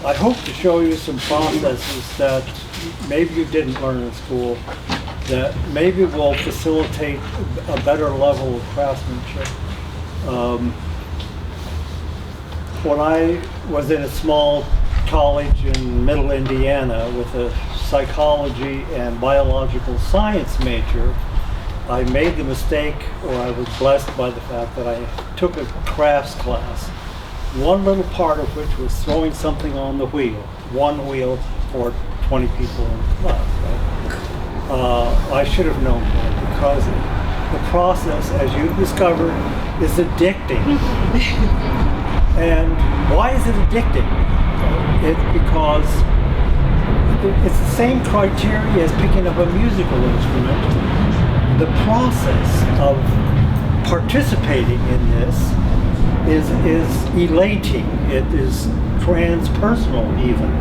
I hope to show you some processes that maybe you didn't learn in school that maybe will facilitate a better level of craftsmanship. When I was in a small college in middle Indiana with a psychology and biological science major, I made the mistake, or I was blessed by the fact that I took a crafts class, one little part of which was throwing something on the wheel, one wheel for 20 people in the class. Right? I should have known that because the process, as you discovered, is addicting. And why is it addicting? It's because it's the same criteria as picking up a musical instrument. The process of participating in this is elating. It is transpersonal even.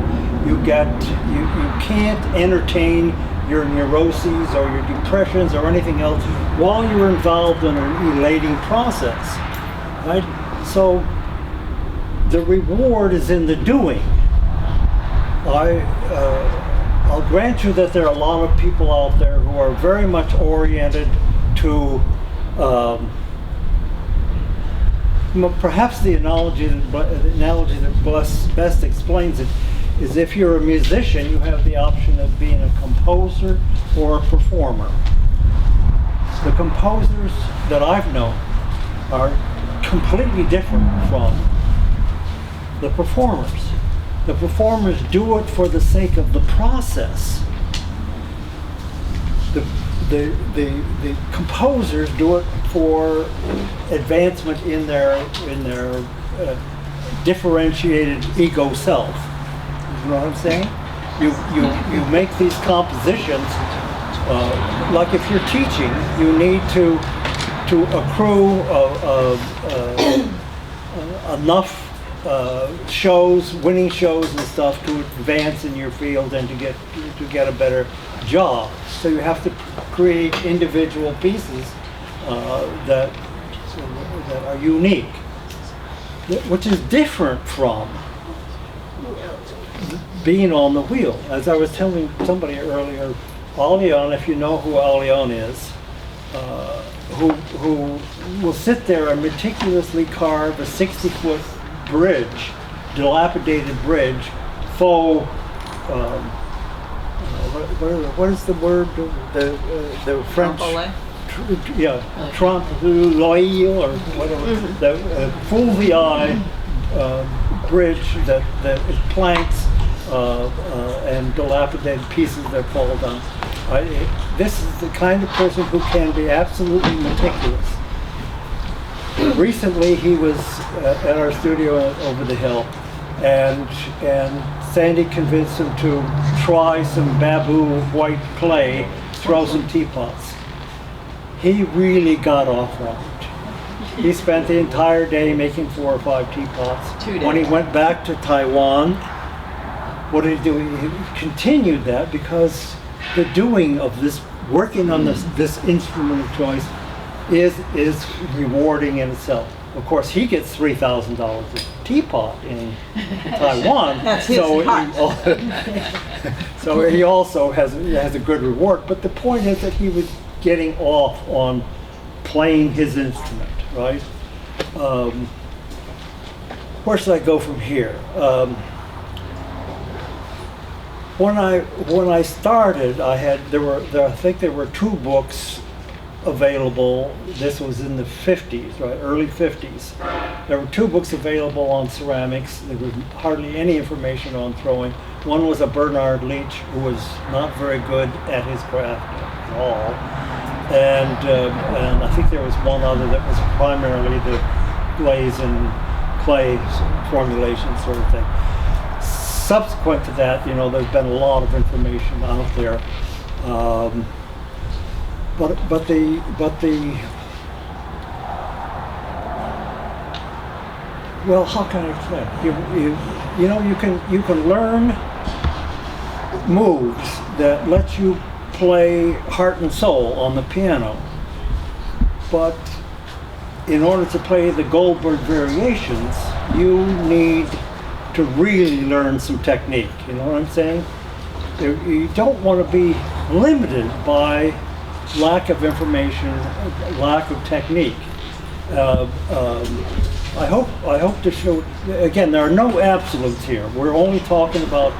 You can't entertain your neuroses or your depressions or anything else while you're involved in an elating process, right? So the reward is in the doing. I'll grant you that there are a lot of people out there who are very much oriented to perhaps the analogy that best explains it is if you're a musician, you have the option of being a composer or a performer. The composers that I've known are completely different from the performers. The performers do it for the sake of the process. The composers do it for advancement in their differentiated ego self. You know what I'm saying? You make these compositions. Like if you're teaching, you need to accrue enough shows, winning shows and stuff to advance in your field and to get a better job. So you have to create individual pieces that are unique, which is different from being on the wheel. As I was telling somebody earlier, Allion, if you know who Allion is, who will sit there and meticulously carve a 60-foot bridge, dilapidated bridge, faux, what is the word? The French, trompe-l'oeil or whatever, the full-the-eye bridge that is planks and dilapidated pieces that fall down. This is the kind of person who can be absolutely meticulous. Recently, he was at our studio over the hill, and Sandy convinced him to try some bamboo white clay, throw some teapots. He really got off on it. He spent the entire day making 4 or 5 teapots. 2 days. When he went back to Taiwan, what did he do? He continued that because the doing of this, working on this instrument of choice, is rewarding in itself. Of course, he gets $3,000 a teapot in Taiwan, so he also has a good reward. But the point is that he was getting off on playing his instrument, right? Where should I go from here? When I started, I think there were 2 books available. This was in the 50s, right, early 50s. There were 2 books available on ceramics. There was hardly any information on throwing. One was a Bernard Leach, who was not very good at his craft at all, and I think there was one other that was primarily the glaze and clay formulation sort of thing. Subsequent to that, there's been a lot of information out there. But the well, how can I explain? You can learn moves that let you play heart and soul on the piano, but in order to play the Goldberg variations, you need to really learn some technique. You know what I'm saying? You don't want to be limited by lack of information, lack of technique. I hope to show, again, there are no absolutes here. We're only talking about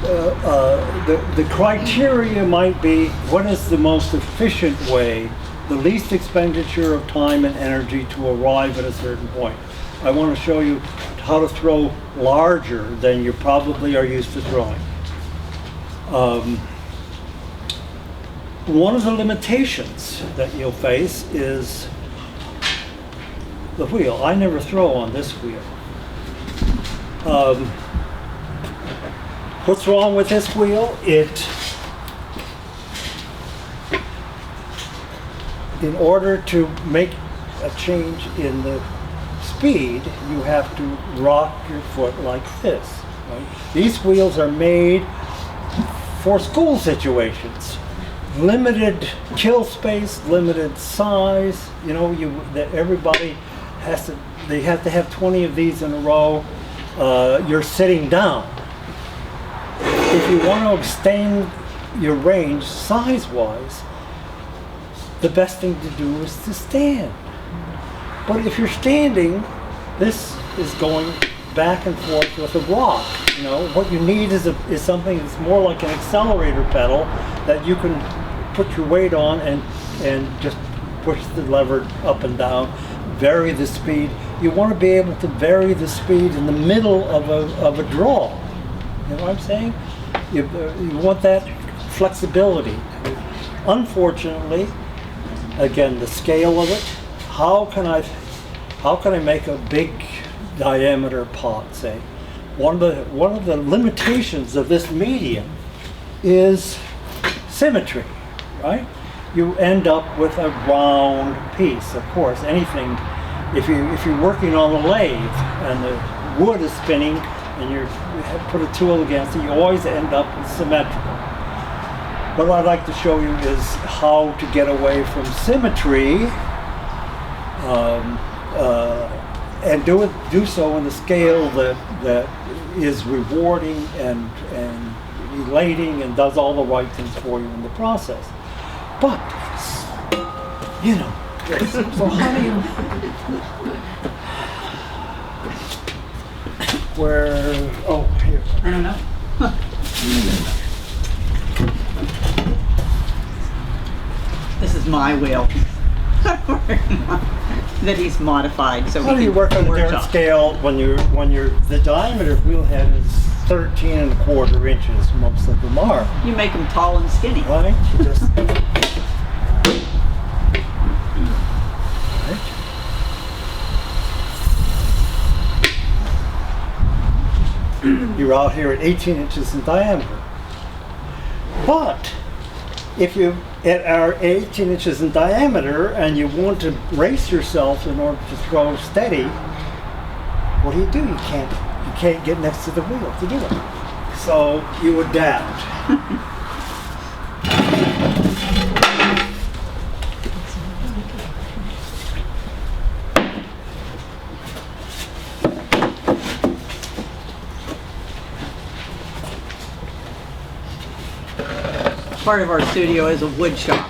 the criteria might be what is the most efficient way, the least expenditure of time and energy to arrive at a certain point. I want to show you how to throw larger than you probably are used to throwing. One of the limitations that you'll face is the wheel. I never throw on this wheel. What's wrong with this wheel? In order to make a change in the speed, you have to rock your foot like this. Right? These wheels are made for school situations. Limited kill space, limited size. You know, everybody they have to have 20 of these in a row. You're sitting down. If you want to extend your range size-wise, the best thing to do is to stand. But if you're standing, this is going back and forth with a rock. You know, what you need is something that's more like an accelerator pedal that you can put your weight on and just push the lever up and down, vary the speed. You want to be able to vary the speed in the middle of a draw. You know what I'm saying? You want that flexibility. Unfortunately, again, the scale of it, how can I make a big diameter pot, say? One of the limitations of this medium is symmetry, right? You end up with a round piece. Of course, anything, if you're working on a lathe and the wood is spinning and you put a tool against it, you always end up symmetrical. What I'd like to show you is how to get away from symmetry and do so in a scale that is rewarding and elating and does all the right things for you in the process. But, you know, so how do you, here. I don't know. This is my wheel that he's modified so How do we you can work on a different workshop. scale when the diameter wheel head is 13 1/4 inches, most of them are. You make them tall and skinny. Right? You just, you're out here at 18 inches in diameter. But if you are 18 inches in diameter and you want to brace yourself in order to throw steady, what do? You can't get next to the wheel to do it. So you adapt. Part of our studio is a wood shop.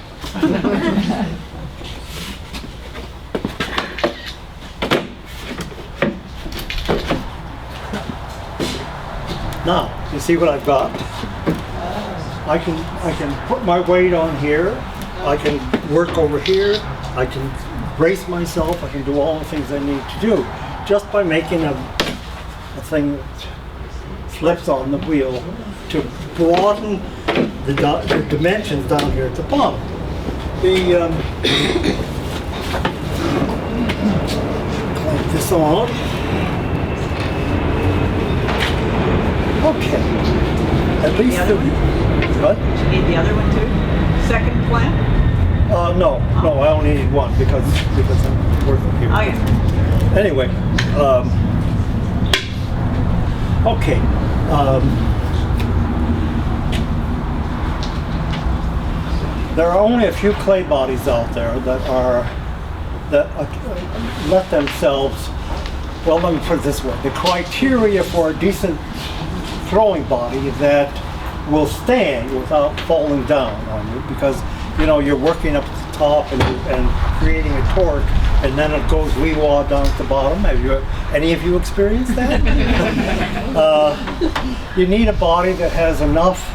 Now, you see what I've got? I can put my weight on here. I can work over here. I can brace myself. I can do all the things I need to do just by making a thing that flips on the wheel to broaden the dimensions down here at the bottom. Clamp this on. Okay. At least The other one? What? You need the other one too? Second clamp? No, I only need one because I'm working here. Oh yeah. Anyway, okay. There are only a few clay bodies out there that let themselves well, let me put it this way. The criteria for a decent throwing body that will stand without falling down on you, because, you know, you're working up at the top and creating a torque, and then it goes wee-wah down at the bottom. Have you, any of you experienced that? You need a body that has enough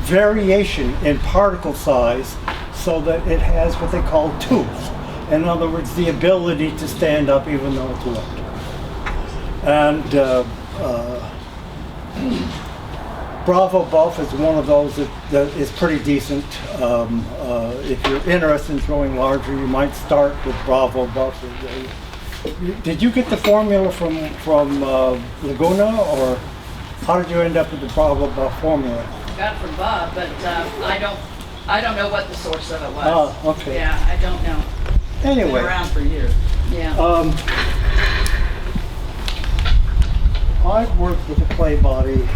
variation in particle size so that it has what they call tooth. In other words, the ability to stand up even though it's wet. And Bravo Buff is one of those that is pretty decent. If you're interested in throwing larger, you might start with Bravo Buff. Did you get the formula from Laguna, or how did you end up with the Bravo Buff formula? Got it from Bob, but I don't know what the source of it was. Oh, okay. Yeah, I don't know. Anyway. Been around for years. Yeah. I've worked with a clay body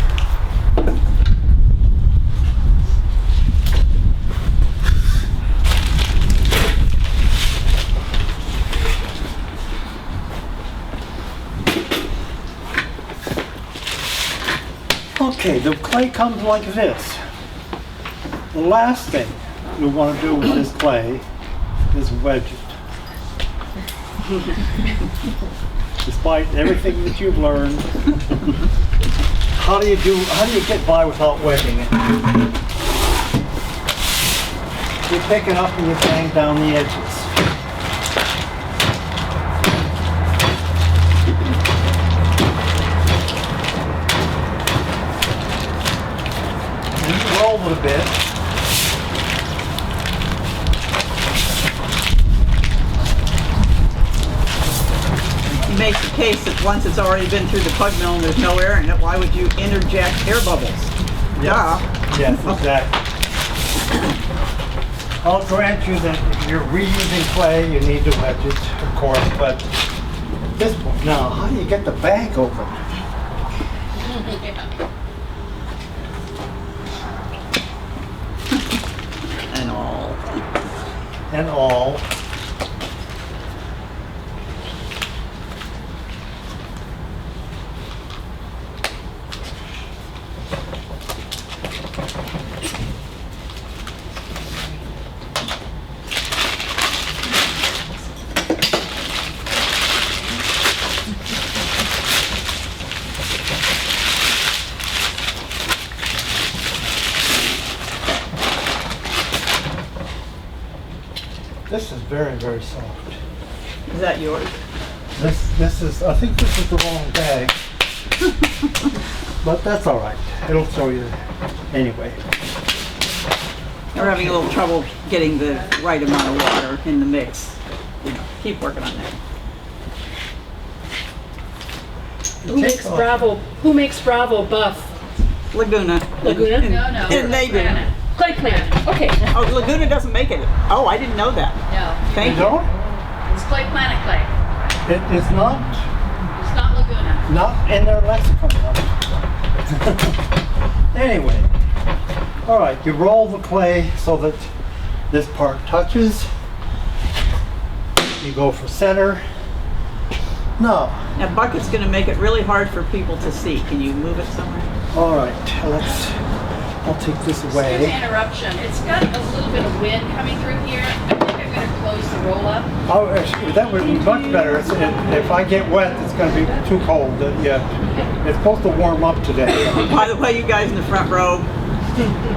okay, the clay comes like this. The last thing you want to do with this clay is wedge it. Despite everything that you've learned, how do you get by without wedging it? You pick it up and you bang down the edges. And you roll it a bit. You make the case that once it's already been through the pug mill and there's no air in it, why would you interject air bubbles? Yes, yes, exactly. I'll grant you that if you're reusing clay, you need to wedge it, of course, but this point, now, how do you get the bag open? And all. And all. This is very, very soft. Is that yours? This is, I think this is the wrong bag. But that's all right. It'll show you anyway. We're having a little trouble getting the right amount of water in the mix. You know, keep working on that. Who makes Bravo Buff? Laguna. Laguna? And, No, no. and they do. Planet. Clay Planet. Okay. Oh, Laguna doesn't make it. Oh, I didn't know that. No. Thank You you. don't? It's Clay Planet clay. It is not It's not Laguna. in their lexicon. Anyway, all right, you roll the clay so that this part touches. You go for center. Now, That bucket's going to make it really hard for people to see. Can you move it somewhere? all right, I'll take this Excuse the away. interruption. It's got a little bit of wind coming through here. I think I'm going to close the roll up. Oh, actually, that would be much better. If I get wet, it's going to be too cold. Yeah, it's supposed to warm up today. By the way, you guys in the front row,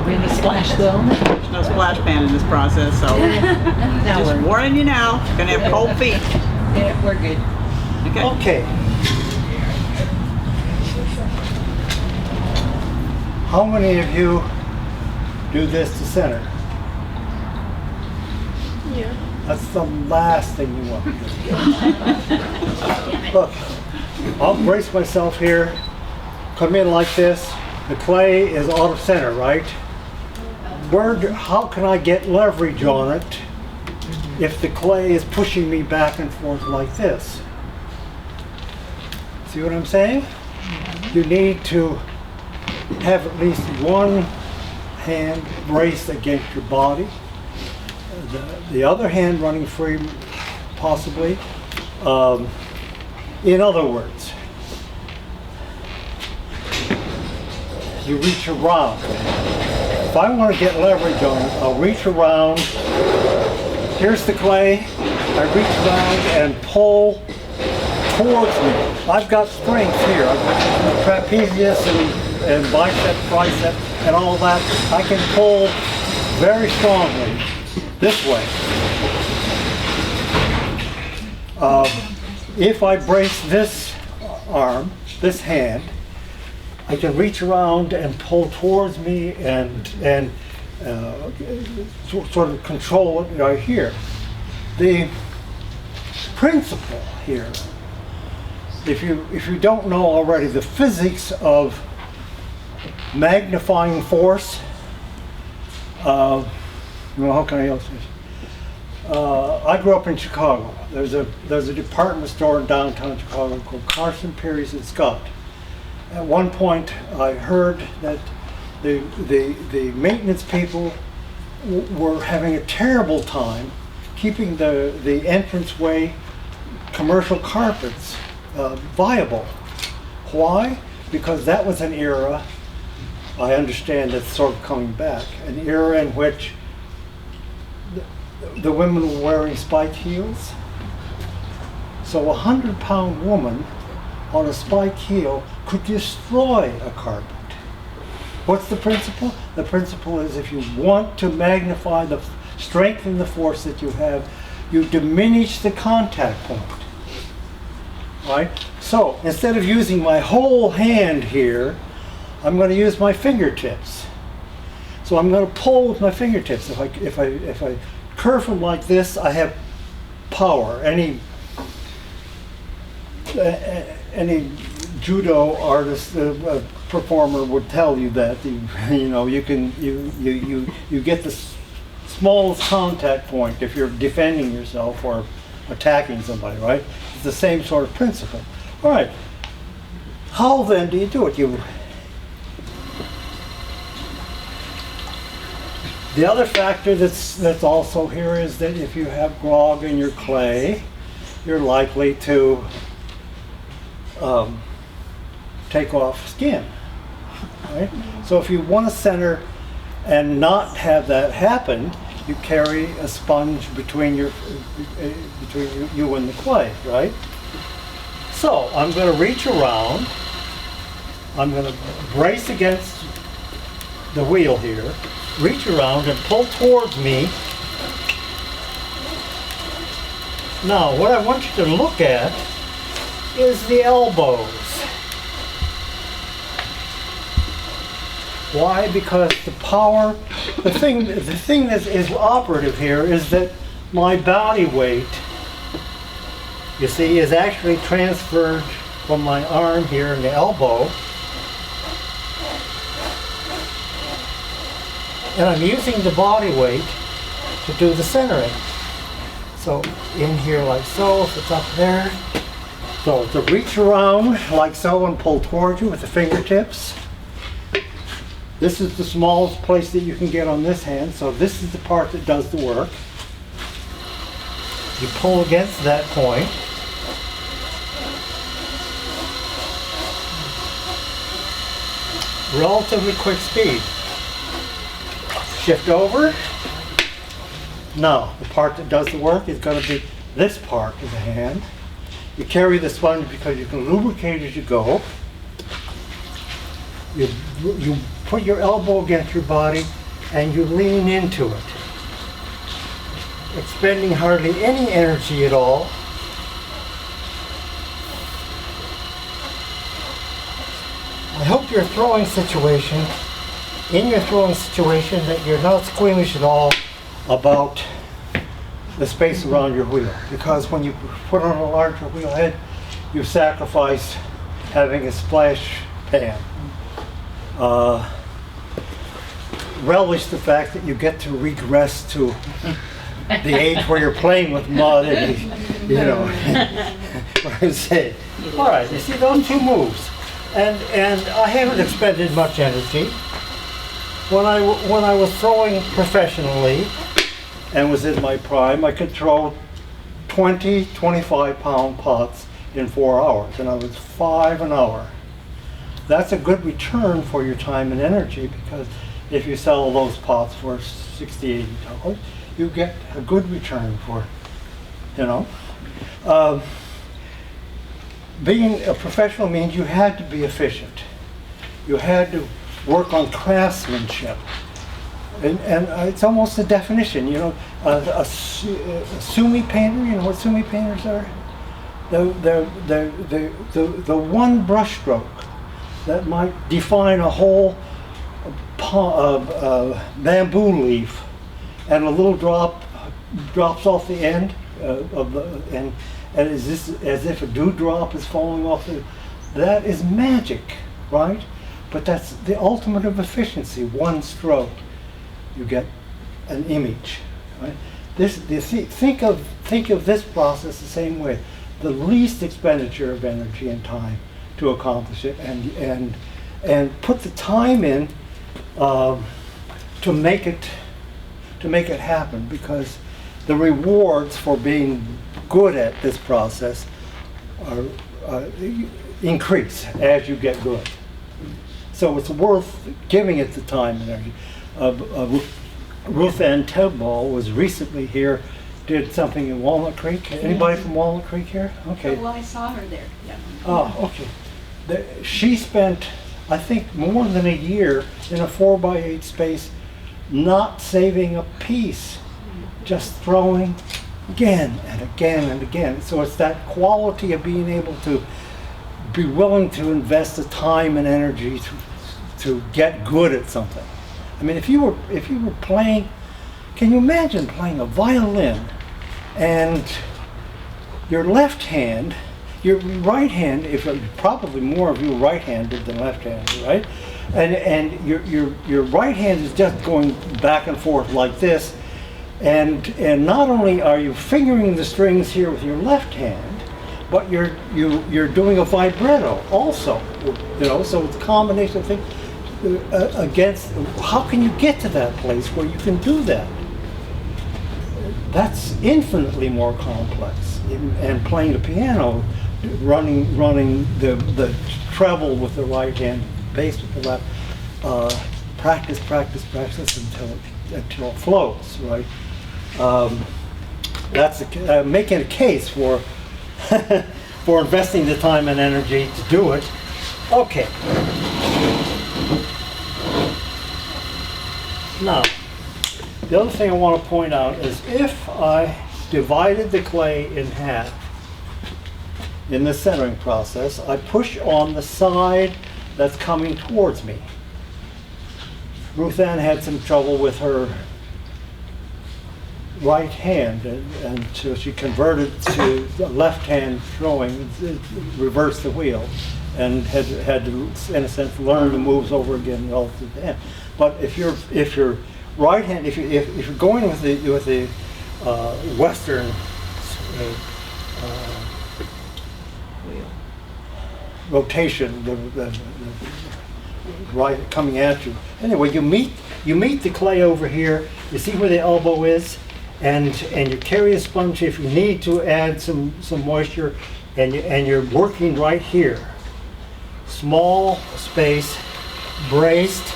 We're in the splash zone. there's no splash pan in this process, so Now just warning you now, gonna have cold feet. yeah, we're good. Okay. Okay. How many of you do this to center? Yeah. That's the last thing you want to do. Look, I'll brace myself here, come in like this. The clay is out of center, right? How can I get leverage on it if the clay is pushing me back and forth like this? See what I'm saying? You need to have at least one hand braced against your body, the other hand running free, possibly, In other words, you reach around. If I want to get leverage on it, I'll reach around. Here's the clay. I reach around and pull towards me. I've got strength here. I've got trapezius and bicep, tricep, and all that. I can pull very strongly this way. If I brace this arm, this hand, I can reach around and pull towards me and sort of control it right here. The principle here, if you don't know already, the physics of magnifying force, how can I illustrate this? I grew up in Chicago. There's a department store in downtown Chicago called Carson, Perry's, and Scott. At one point, I heard that the maintenance people were having a terrible time keeping the entranceway commercial carpets viable. Why? Because that was an era, I understand that's sort of coming back, an era in which the women were wearing spike heels. So a 100-pound woman on a spike heel could destroy a carpet. What's the principle? The principle is if you want to magnify the strength and the force that you have, you diminish the contact point. Right? So instead of using my whole hand here, I'm going to use my fingertips. So I'm going to pull with my fingertips. If I curve them like this, I have power. Any judo artist, performer would tell you that you get the smallest contact point if you're defending yourself or attacking somebody, right? It's the same sort of principle. All right. How then do you do it? The other factor that's also here is that if you have grog in your clay, you're likely to take off skin, right? So if you want to center and not have that happen, you carry a sponge between you and the clay, right? So I'm going to reach around. I'm going to brace against the wheel here, reach around and pull towards me. Now, what I want you to look at is the elbows. Why? Because the power, the thing that is operative here is that my body weight, you see, is actually transferred from my arm here in the elbow. And I'm using the body weight to do the centering. So in here like so, if it's up there. So to reach around like so and pull towards you with the fingertips. This is the smallest place that you can get on this hand, so this is the part that does the work. You pull against that point. Relatively quick speed. Shift over. Now, the part that does the work is going to be this part of the hand. You carry the sponge because you can lubricate as you go. You put your elbow against your body and you lean into it, expending hardly any energy at all. I hope your throwing situation, that you're not squeamish at all about the space around your wheel, because when you put on a larger wheel head, you sacrifice having a splash pan. Relish the fact that you get to regress to the age where you're playing with mud and you know what I'm saying. All right, you see those two moves, and I haven't expended much energy. When I was throwing professionally and was in my prime, I could throw 20, 25-pound pots in 4 hours. In other words, 5 an hour. That's a good return for your time and energy, because if you sell those pots for $60, $80, you get a good return for it, you know. Being a professional means you had to be efficient. You had to work on craftsmanship. And it's almost a definition, you know. A sumi painter, you know what sumi painters are? The one brush stroke that might define a whole bamboo leaf, and a little drop drops off the end and is this as if a dewdrop is falling off that is magic, right? But that's the ultimate of efficiency. One stroke, you get an image, right? Think of this process the same way. The least expenditure of energy and time to accomplish it, and put the time in to make it happen, because the rewards for being good at this process increase as you get good. So it's worth giving it the time and energy. Ruth Ann Teball was recently here, did something in Walnut Creek. Anybody from Walnut Creek here? Okay. Well, I saw her there. Yeah. Oh, okay. She spent, I think, more than a year in a 4x8 space, not saving a piece, just throwing again and again and again. So it's that quality of being able to be willing to invest the time and energy to get good at something. I mean, if you were playing, can you imagine playing a violin and your left hand, your right hand, if probably more of you right-handed than left-handed, right? And your right hand is just going back and forth like this, and not only are you fingering the strings here with your left hand, but you're doing a vibrato also, you know. So it's a combination of things against. How can you get to that place where you can do that? That's infinitely more complex. And playing the piano, running the treble with the right hand, bass with the left, practice until it flows, right? That's making a case for for investing the time and energy to do it. Okay. Now, the other thing I want to point out is if I divided the clay in half in the centering process, I push on the side that's coming towards me. Ruth Ann had some trouble with her right hand, and so she converted to the left hand throwing, reversed the wheel, and had to, in a sense, learn the moves over again relative to hand. But if you're right hand, if you're going with the Western rotation, the right coming at you. Anyway, you meet the clay over here. You see where the elbow is, and you carry a sponge if you need to add some moisture, and you're working right here. Small space, braced.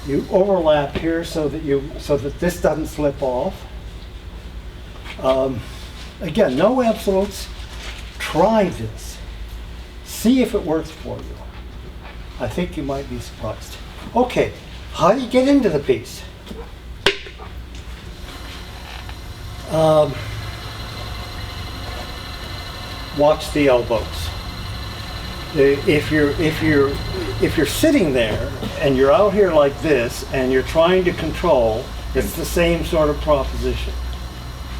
You overlap here so that this doesn't slip off. Again, no absolutes. Try this. See if it works for you. I think you might be surprised. Okay, how do you get into the piece? Watch the elbows. If you're sitting there and you're out here like this and you're trying to control, it's the same sort of proposition,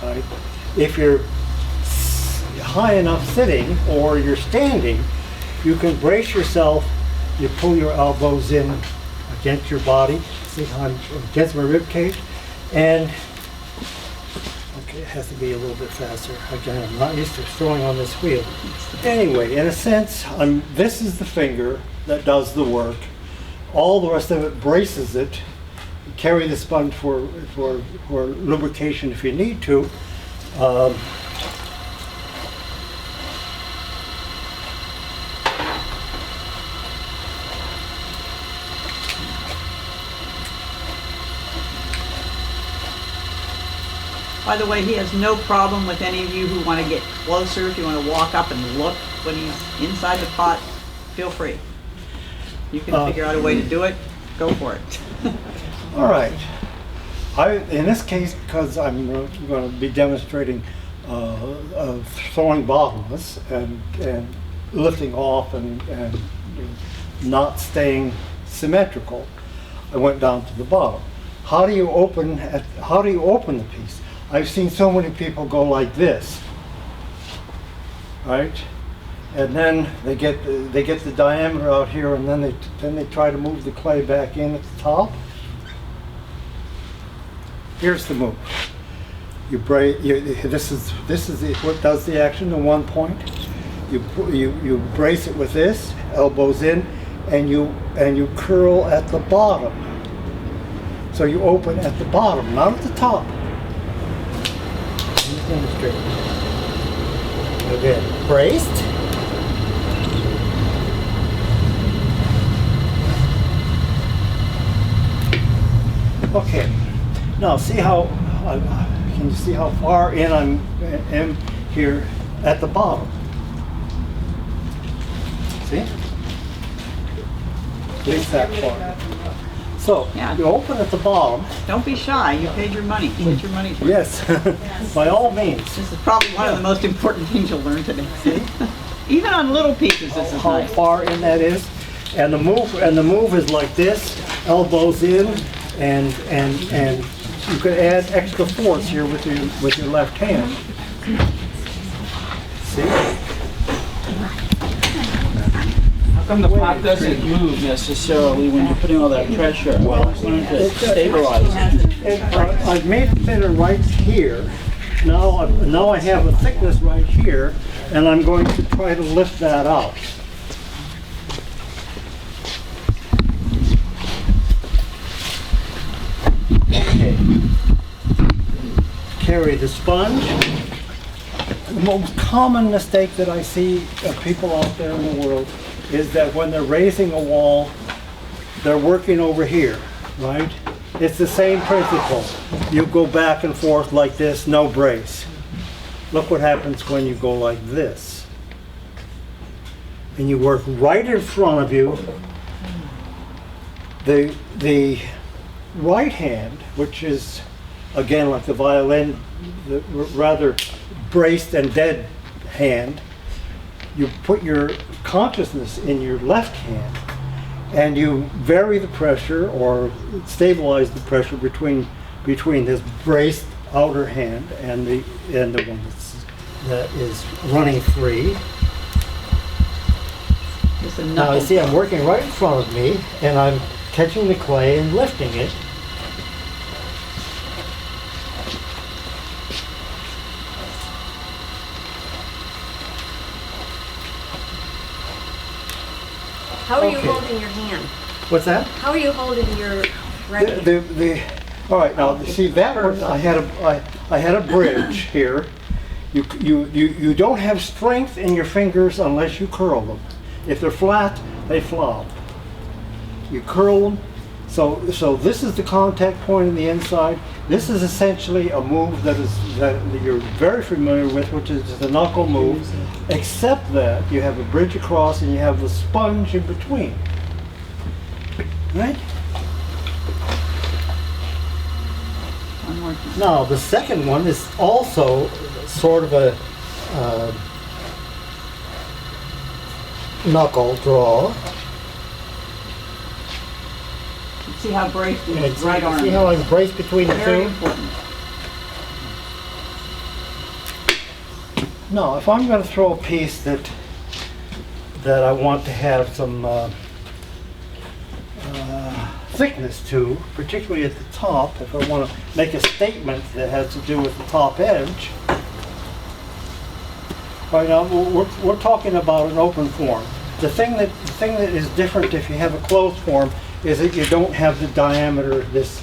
right? If you're high enough sitting or you're standing, you can brace yourself. You pull your elbows in against your body. See how I'm against my rib cage, and okay, it has to be a little bit faster. Again, I'm not used to throwing on this wheel. Anyway, in a sense, this is the finger that does the work. All the rest of it braces it carry the sponge for lubrication if you need to. By the way, he has no problem with any of you who want to get closer. If you want to walk up and look when he's inside the pot, feel free. You can figure out a way to do it, go for it. All right. In this case, because I'm going to be demonstrating throwing bottomless and lifting off and not staying symmetrical, I went down to the bottom. How do you open the piece? I've seen so many people go like this, right? And then they get the diameter out here, and then they try to move the clay back in at the top. Here's the move. You break. This is what does the action. The 1 point. You brace it with this, elbows in, and you curl at the bottom. So you open at the bottom, not at the top. Let me demonstrate. Again, braced. Okay. Now see how can you see how far in I am here at the bottom? See? At least that far. So Yeah. you open at the bottom. Don't be shy, you paid your money, get your money's worth. Yes, by all means. This is probably one of the most important things you'll learn today. Even on little pieces, this is How nice. far in that is, and the move is like this: elbows in, and you can add extra force here with your left hand. See? How come the pot doesn't move necessarily when you're putting all that pressure? Well, it's going to stabilize it. I've made it thinner right here. Now I have a thickness right here, and I'm going to try to lift that out. Okay. Carry the sponge. The most common mistake that I see of people out there in the world is that when they're raising a wall, they're working over here, right? It's the same principle. You go back and forth like this, no brace. Look what happens when you go like this. And you work right in front of you. The right hand, which is, again, like the violin, the rather braced and dead hand, you put your consciousness in your left hand, and you vary the pressure or stabilize the pressure between this braced outer hand and the one that is running free. Just a Now you knuckle. see I'm working right in front of me, and I'm catching the clay and lifting it. How are you Okay. holding your hand? What's that? How are you holding your right hand? All right, now see that one, I had a bridge here. You don't have strength in your fingers unless you curl them. If they're flat, they flop. You curl them. So this is the contact point on the inside. This is essentially a move that you're very familiar with, which is the knuckle move, except that you have a bridge across and you have the sponge in between. Right? One more time. Now the second one is also sort of a knuckle draw. See how braced And his right arm see is. how I'm braced between the Very two? important. No, if I'm going to throw a piece that I want to have some thickness to, particularly at the top, if I want to make a statement that has to do with the top edge. Right now, we're talking about an open form. The thing that is different if you have a closed form is that you don't have the diameter this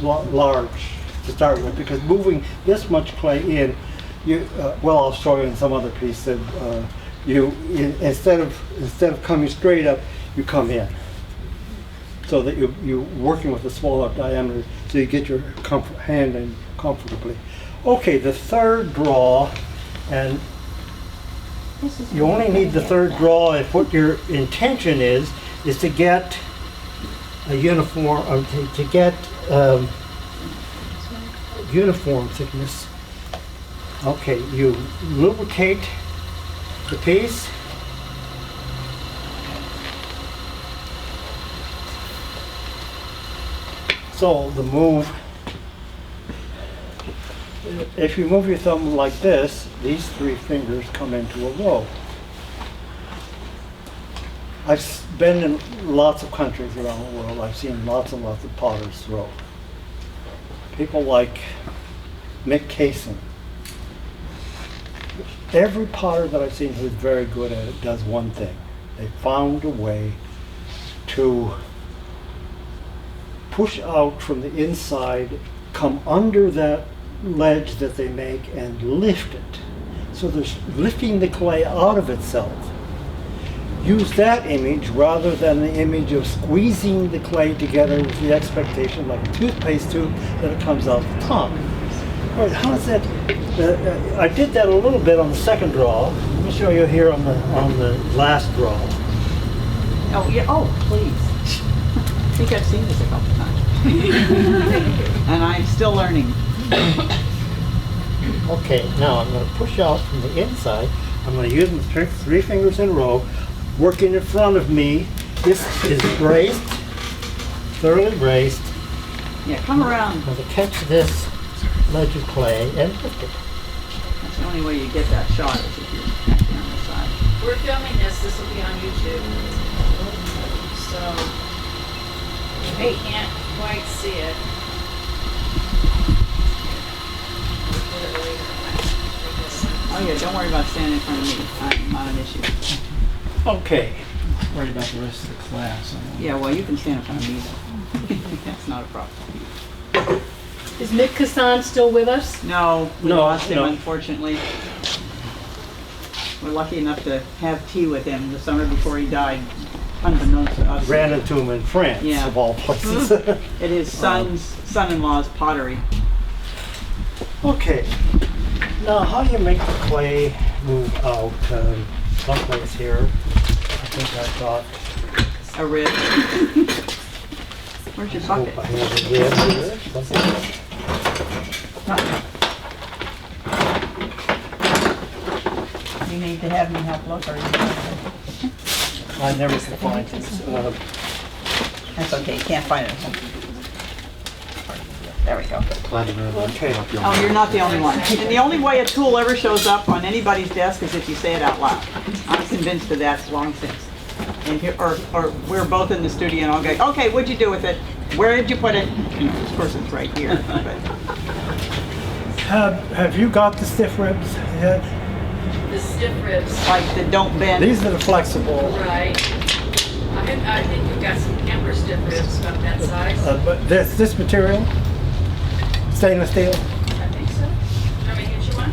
large to start with, because moving this much clay in, well, I'll show you in some other piece that instead of coming straight up, you come in, so that you're working with a smaller diameter, so you get your hand in comfortably. Okay, the third draw, and you only need the third draw if what your intention is to get a uniform, to get uniform thickness. Okay, you lubricate the piece. So the move, if you move your thumb like this, these 3 fingers come into a row. I've been in lots of countries around the world. I've seen lots and lots of potters row. People like Mick Cason. Every potter that I've seen who's very good at it does one thing. They found a way to push out from the inside, come under that ledge that they make, and lift it. So they're lifting the clay out of itself. Use that image rather than the image of squeezing the clay together with the expectation, like a toothpaste tube, that it comes out the top. All right, how is that? I did that a little bit on the second draw. Let me show you here on the last draw. Oh, yeah, oh, please. I think I've seen this a couple times. And I'm still learning. Okay, now I'm going to push out from the inside. I'm going to use my 3 fingers in a row, working in front of me. This is braced, thoroughly braced. Yeah, come around. I'm going to catch this ledge of clay and lift it. That's the only way you get that shot, is if you're catching on the side. We're filming this. This will be on YouTube. So you can't quite see it. Oh yeah, don't worry about standing in front of me. I'm not an issue. Okay. Worry about the rest of the class. Yeah, well, you can stand in front of me though. That's not a problem. Is Mick Kassan still with us? No, we No, lost him, no. unfortunately. We're lucky enough to have tea with him the summer before he died, unbeknownst to us. Ran into him in France, Yeah. of all places. At his son-in-law's pottery. Okay. Now, how do you make the clay move out? Someplace here. I think I got. A rib. Where's your Hope bucket? I have a rib here. Something. You need to have me help look, or you I never can find things. That's okay, you can't find it. There we go. Okay. Oh, you're not the only one. And the only way a tool ever shows up on anybody's desk is if you say it out loud. I'm convinced of that long since. And here, or we're both in the studio and I'll go, okay, what'd you do with it? Where did you put it? Of course, it's right here. But Have you got the stiff ribs yet? The stiff ribs. like the don't bend. These are the flexible. Right. I think we've got some camper stiff ribs about that size. But this material, stainless steel. I think so. Want me to get you one?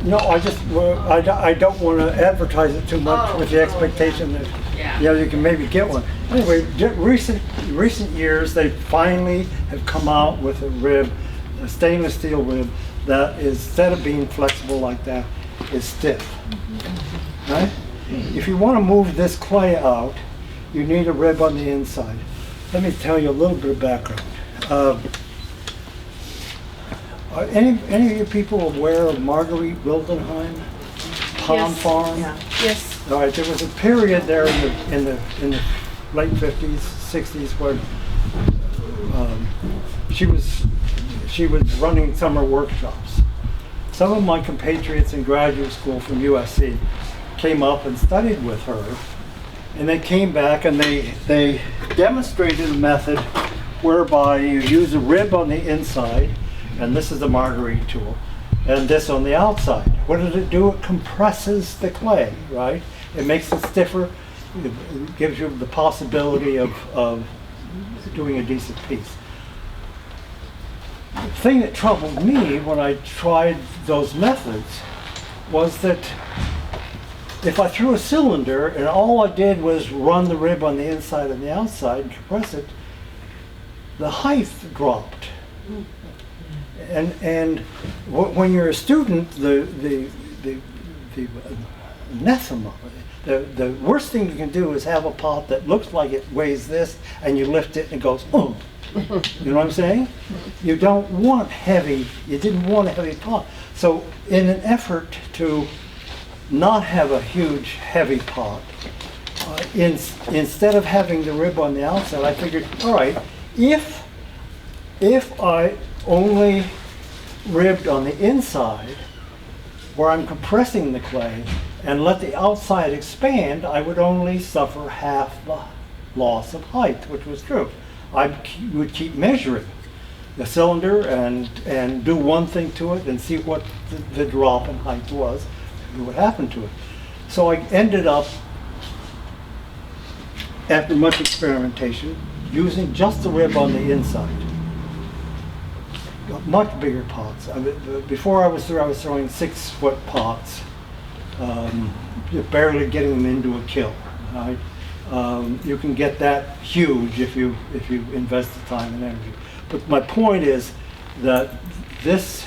No, I don't want to advertise it too much Oh, with the expectation that Yeah. you can maybe get one. Anyway, recent years they finally have come out with a rib, a stainless steel rib that is, instead of being flexible like that, is stiff. Right? If you want to move this clay out, you need a rib on the inside. Let me tell you a little bit of background. Are any of you people aware of Marguerite Wildenheim, Palm Yes. Farm? Yes. All right, there was a period there in the late 50s, 60s where she was running summer workshops. Some of my compatriots in graduate school from USC came up and studied with her, and they came back and they demonstrated a method whereby you use a rib on the inside, and this is the Marguerite tool, and this on the outside. What does it do? It compresses the clay, right? It makes it stiffer. it gives you the possibility of doing a decent piece. The thing that troubled me when I tried those methods was that if I threw a cylinder and all I did was run the rib on the inside and the outside and compress it, the height dropped. And when you're a student, the anathema, the worst thing you can do is have a pot that looks like it weighs this, and you lift it and it goes, oh. You know what I'm saying? You don't want heavy, you didn't want a heavy pot. So in an effort to not have a huge heavy pot, instead of having the rib on the outside, I figured, all right, if I only ribbed on the inside where I'm compressing the clay and let the outside expand, I would only suffer half the loss of height, which was true. I would keep measuring the cylinder and do one thing to it and see what the drop in height was and what happened to it. So I ended up, after much experimentation, using just the rib on the inside. Much bigger pots. Before I was throwing 6-foot pots, barely getting them into a kiln. Right? You can get that huge if you invest the time and energy. But my point is that this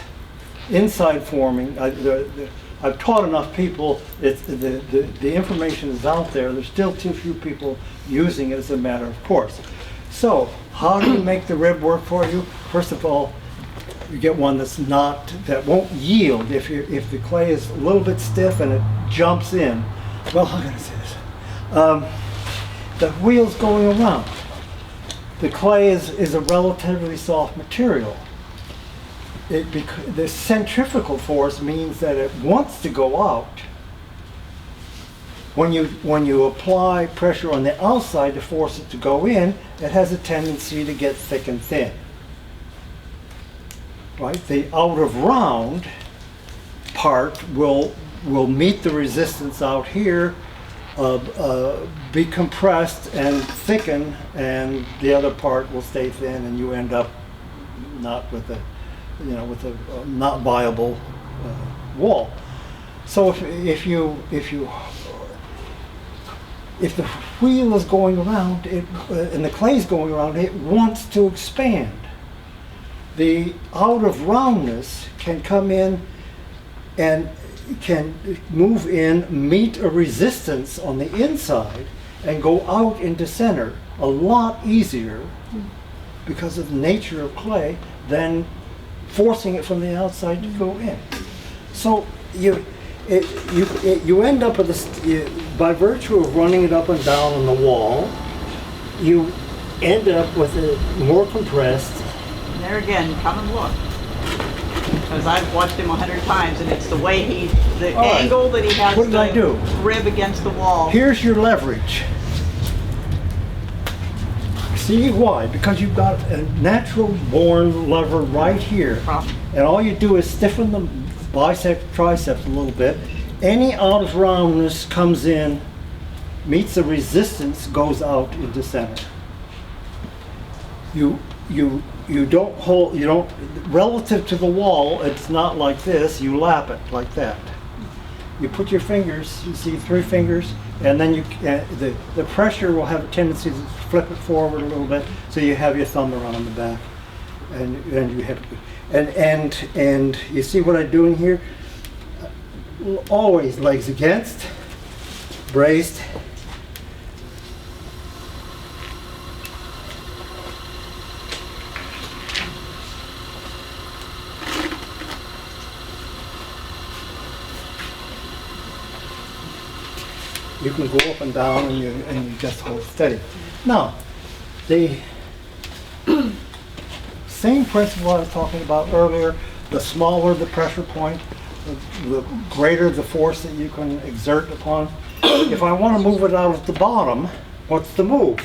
inside forming, I've taught enough people. The information is out there. There's still too few people using it as a matter of course. So how do you make the rib work for you? First of all, you get one that won't yield if the clay is a little bit stiff and it jumps in. Well, how can I say this? The wheel's going around. The clay is a relatively soft material. The centrifugal force means that it wants to go out. When you apply pressure on the outside to force it to go in, it has a tendency to get thick and thin. Right? The out of round part will meet the resistance out here, be compressed and thicken, and the other part will stay thin, and you end up not with a not viable wall. So if the wheel is going around and the clay is going around, it wants to expand. The out of roundness can come in and can move in, meet a resistance on the inside, and go out into center a lot easier because of the nature of clay than forcing it from the outside to go in. So you end up with this, by virtue of running it up and down on the wall, you end up with it more compressed. And there again, come and look. Because I've watched him 100 times, and it's the way the angle that he has What did I do? rib against the wall. Here's your leverage. See why? Because you've got a natural born lever right here. And all you do is stiffen the biceps, triceps a little bit. Any out of roundness comes in, meets the resistance, goes out into center. You don't hold, relative to the wall, it's not like this, you lap it like that. You put your fingers, you see 3 fingers, and then the pressure will have a tendency to flip it forward a little bit, so you have your thumb around the back, and you have, and you see what I'm doing here? Always legs against, braced. You can go up and down, and you just hold steady. Now, the same principle I was talking about earlier, the smaller the pressure point, the greater the force that you can exert upon. If I want to move it out at the bottom, what's the move?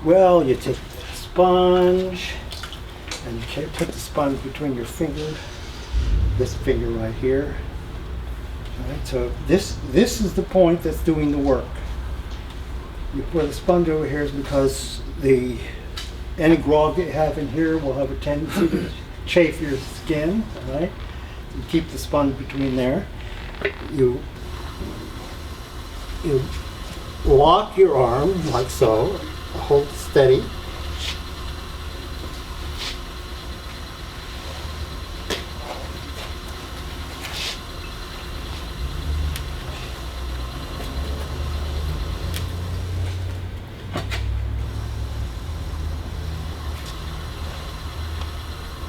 Well, you take the sponge, and you put the sponge between your finger, this finger right here. Right, so this is the point that's doing the work. Where the sponge over here is because any grog that you have in here will have a tendency to chafe your skin, all right? You keep the sponge between there. You lock your arm like so, hold steady.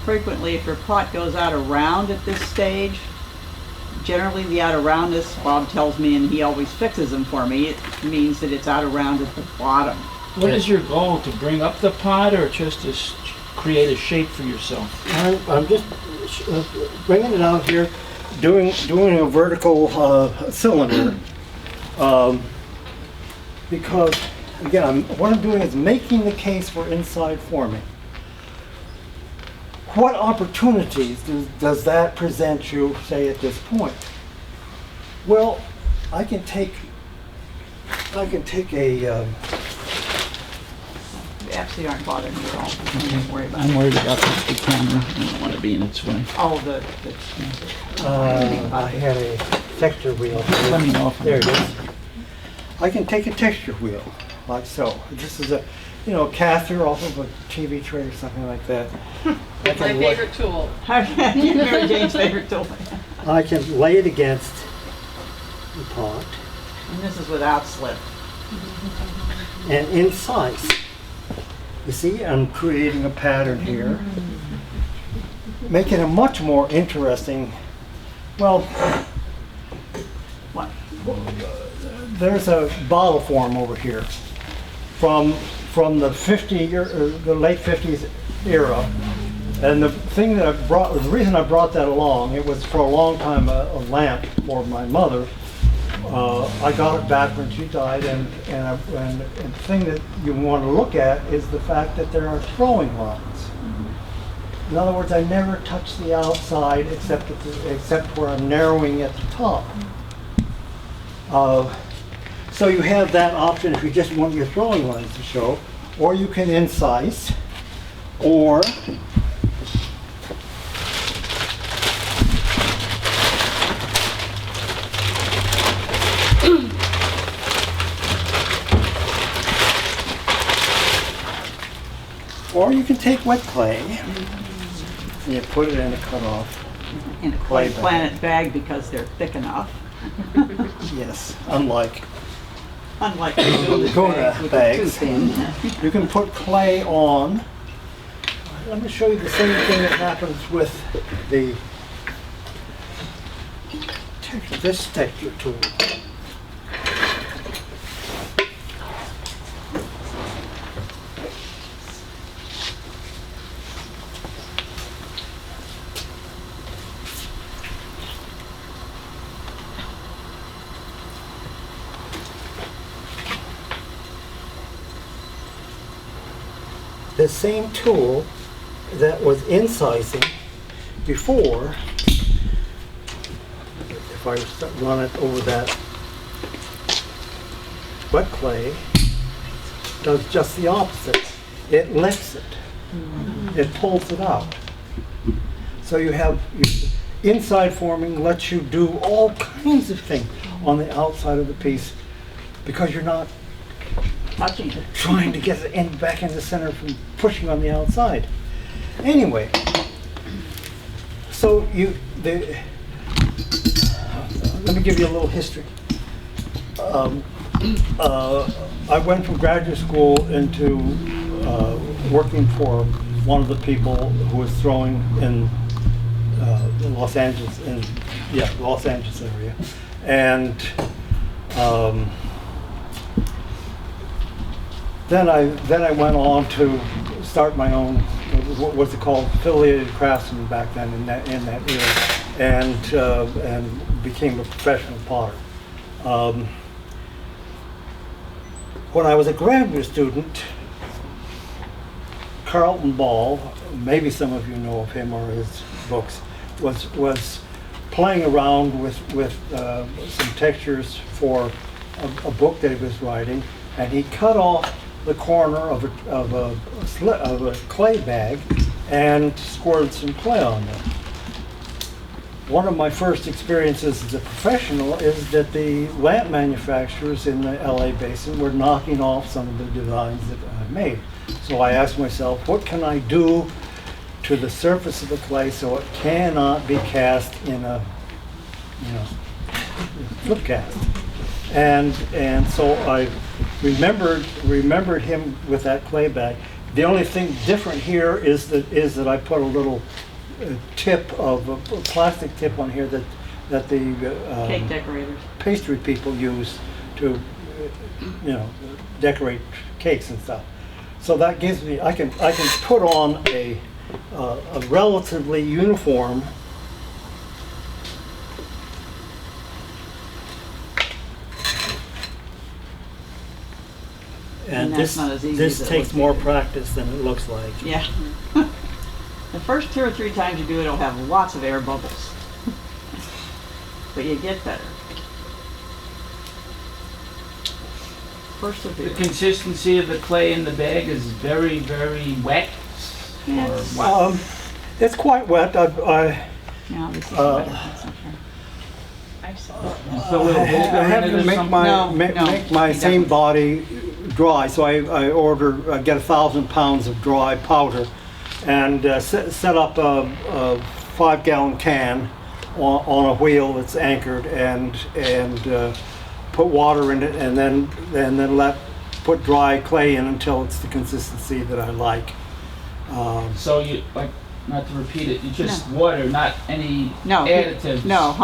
Frequently, if your pot goes out of round at this stage, generally the out of roundness, Bob tells me, and he always fixes them for me, it means that it's out of round at the bottom. What is your goal, to bring up the pot or just to create a shape for yourself? I'm just bringing it out here, doing a vertical cylinder, because again, what I'm doing is making the case for inside forming. What opportunities does that present you, say, at this point? Well, I can take a We actually aren't bothering you at all. Don't worry about it. I'm worried about the camera. I don't want to be in its way. Oh, I had a texture wheel. Let me know if There it is. I can take a texture wheel, like so. This is a, caster off of a TV tray or something like that. My favorite tool. Mary Jane's favorite tool. I can lay it against the pot And this is without slip. and incise. You see, I'm creating a pattern here, making it much more interesting. Well, What? there's a bottle form over here from the the late 50s era, and the reason I brought that along, it was for a long time a lamp for my mother. I got it back when she died, and the thing that you want to look at is the fact that there are throwing lines. In other words, I never touch the outside except where I'm narrowing at the top. So you have that option if you just want your throwing lines to show, or you can incise, or you can take wet clay and you put it in a cutoff. In a clay planet bag because they're thick enough. Yes, unlike Unlike the Gona bags. You can put clay on. Let me show you the same thing that happens with this texture tool. The same tool that was incising before, if I run it over that wet clay, does just the opposite. It lifts it. It pulls it out. So you have inside forming lets you do all kinds of things on the outside of the piece because you're not touching it. trying to get it back in the center from pushing on the outside. Anyway, so let me give you a little history. I went from graduate school into working for one of the people who was throwing in Los Angeles, Los Angeles area, and then I went on to start my own, what was it called, affiliated craftsman back then in that era, and became a professional potter. When I was a graduate student, Carlton Ball, maybe some of you know of him or his books, was playing around with some textures for a book that he was writing, and he cut off the corner of a clay bag and squirted some clay on it. One of my first experiences as a professional is that the lamp manufacturers in the LA basin were knocking off some of the designs that I made. So I asked myself, what can I do to the surface of the clay so it cannot be cast in a, flip cast? And so I remembered him with that clay bag. The only thing different here is that I put a little tip of a plastic tip on here that the Cake decorators. pastry people use to decorate cakes and stuff. So that gives me I can put on a relatively uniform and that's not as easy as this it takes looks. more practice than it looks like. Yeah. The first 2 or 3 times you do it, it'll have lots of air bubbles. But you get better. The consistency of the clay in the bag is very, very wet. Yeah, Or it's- what? It's quite wet. No, this is better. That's okay. I saw Put a little I vinegar have in it to or make something? No, make my he same doesn't. body dry, so I get 1,000 pounds of dry powder and set up a 5-gallon can on a wheel that's anchored and put water in it and then put dry clay in until it's the consistency that I like. So you, like, not to repeat it, you just water, not any No, additives? No,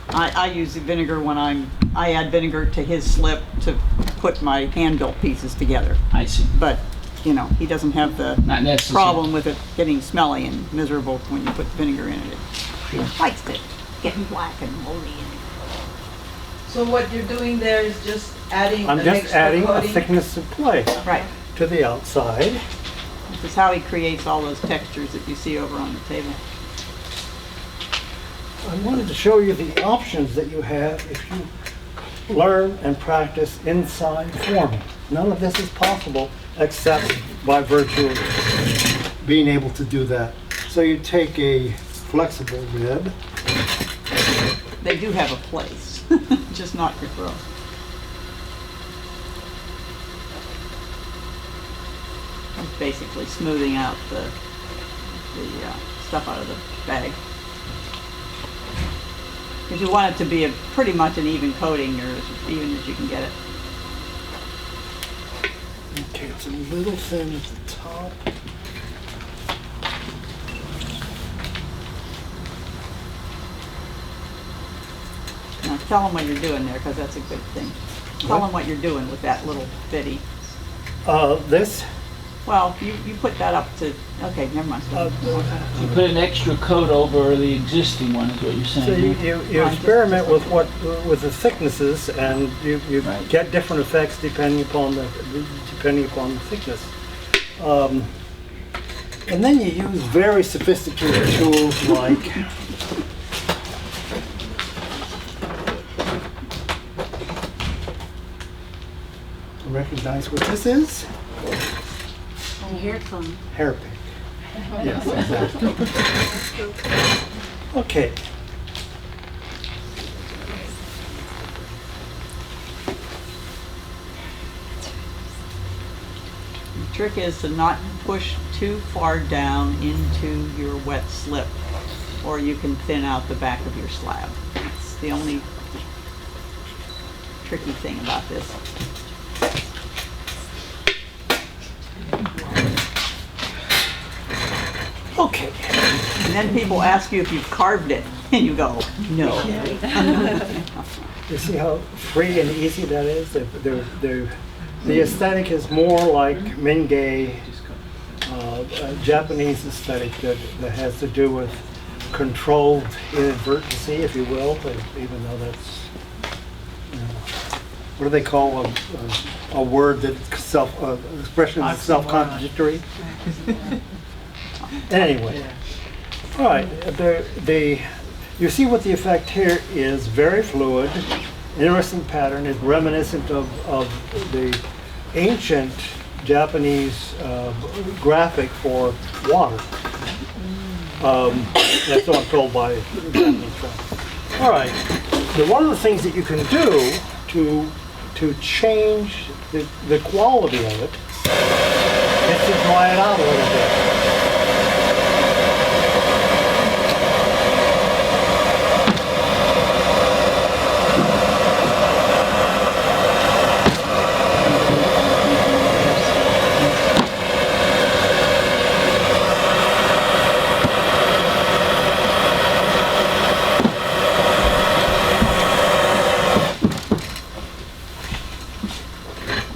I use the vinegar when I add vinegar to his slip to put my hand-built pieces together. I see. But, he doesn't have the Not necessary. problem with it getting smelly and miserable when you put vinegar in it. It likes it getting black and moldy. So what you're doing there is just adding I'm an just extra adding a coating? thickness of clay Right. to the outside. This is how he creates all those textures that you see over on the table. I wanted to show you the options that you have if you learn and practice inside forming. None of this is possible except by virtue of being able to do that. So you take a flexible rib. They do have a place, just not your throat. It's basically smoothing out the stuff out of the bag. Because you want it to be pretty much an even coating, or as even as you can get it. Okay, it's a little thin at the top. Now tell them what you're doing there, because that's a good thing. Tell them what you're doing with that little bitty. This, Well, you put that up to, okay, never mind. You put an extra coat over the existing one, is what you're so saying? you experiment with the thicknesses, and you Right. get different effects depending upon the thickness. And then you use very sophisticated tools like recognize what this is? Here it comes. Hairpin. Yes, exactly. Okay. The trick is to not push too far down into your wet slip, or you can thin out the back of your slab. That's the only tricky thing about this. Okay. And then people ask you if you've carved it, and you go, no. You see how free and easy that is? The aesthetic is more like Mingei, Japanese aesthetic that has to do with controlled inadvertency, if you will, but even though that's, what do they call a word that expression is self-contradictory? Anyway, all right, you see what the effect here is, very fluid, interesting pattern, is reminiscent of the ancient Japanese graphic for water. That's what I'm told by Japanese friends. All right. Now, one of the things that you can do to change the quality of it is to dry it out a little bit.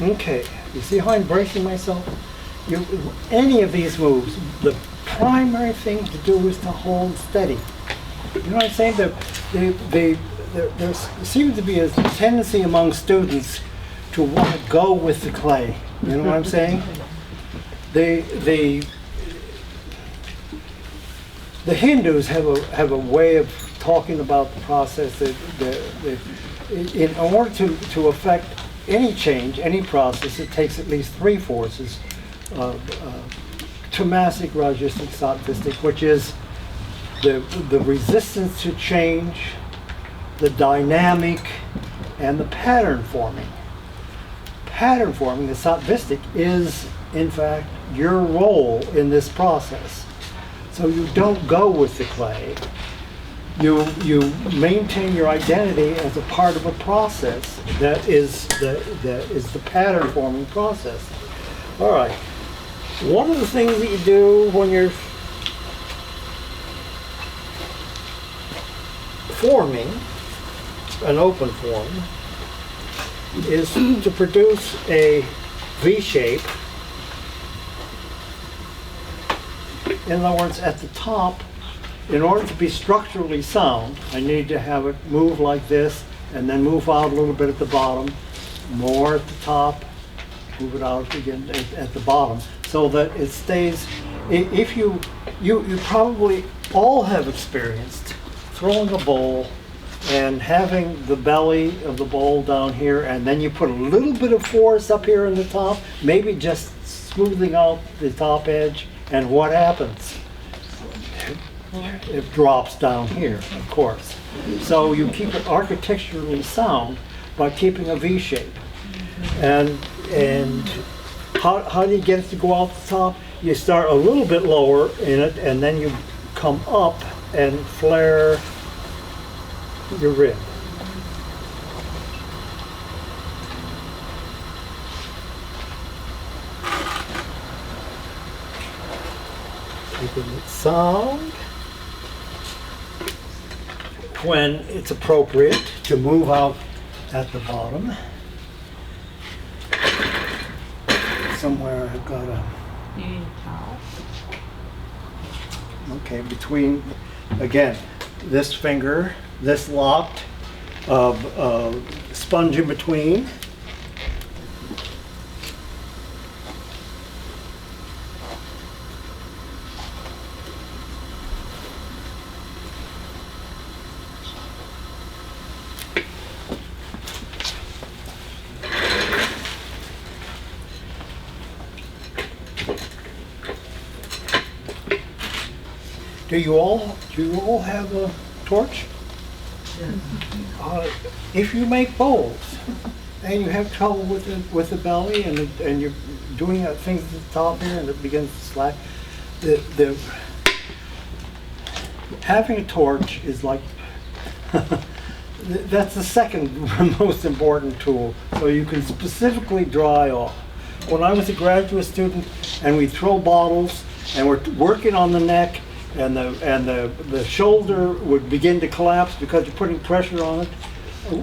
Okay, you see how I'm bracing myself? Any of these moves, the primary thing to do is to hold steady. You know what I'm saying? There seems to be a tendency among students to want to go with the clay. You know what I'm saying? The Hindus have a way of talking about the process that in order to affect any change, any process, it takes at least three forces: tamasic, rajasic, sattvistic, which is the resistance to change, the dynamic, and the pattern forming. Pattern forming, the sattvistic, is in fact your role in this process. So you don't go with the clay. You maintain your identity as a part of a process that is the pattern forming process. All right. One of the things that you do when you're forming an open form is to produce a V shape. In other words, at the top, in order to be structurally sound, I need to have it move like this and then move out a little bit at the bottom, more at the top, move it out again at the bottom, so that it stays. If you probably all have experienced throwing a bowl and having the belly of the bowl down here, and then you put a little bit of force up here in the top, maybe just smoothing out the top edge, and what happens? It drops down here, of course. So you keep it architecturally sound by keeping a V shape. And how do you get it to go out the top? You start a little bit lower in it, and then you come up and flare your rib. Keeping it sound. When it's appropriate to move out at the bottom. Somewhere I've got a... You need a towel? Okay, between, again, this finger, this locked, sponge in between. Do you all have a torch? If you make bowls and you have trouble with the belly and you're doing things at the top here and it begins to slack, having a torch is like that's the second most important tool, so you can specifically dry off. When I was a graduate student and we throw bottles and we're working on the neck, and the shoulder would begin to collapse because you're putting pressure on it.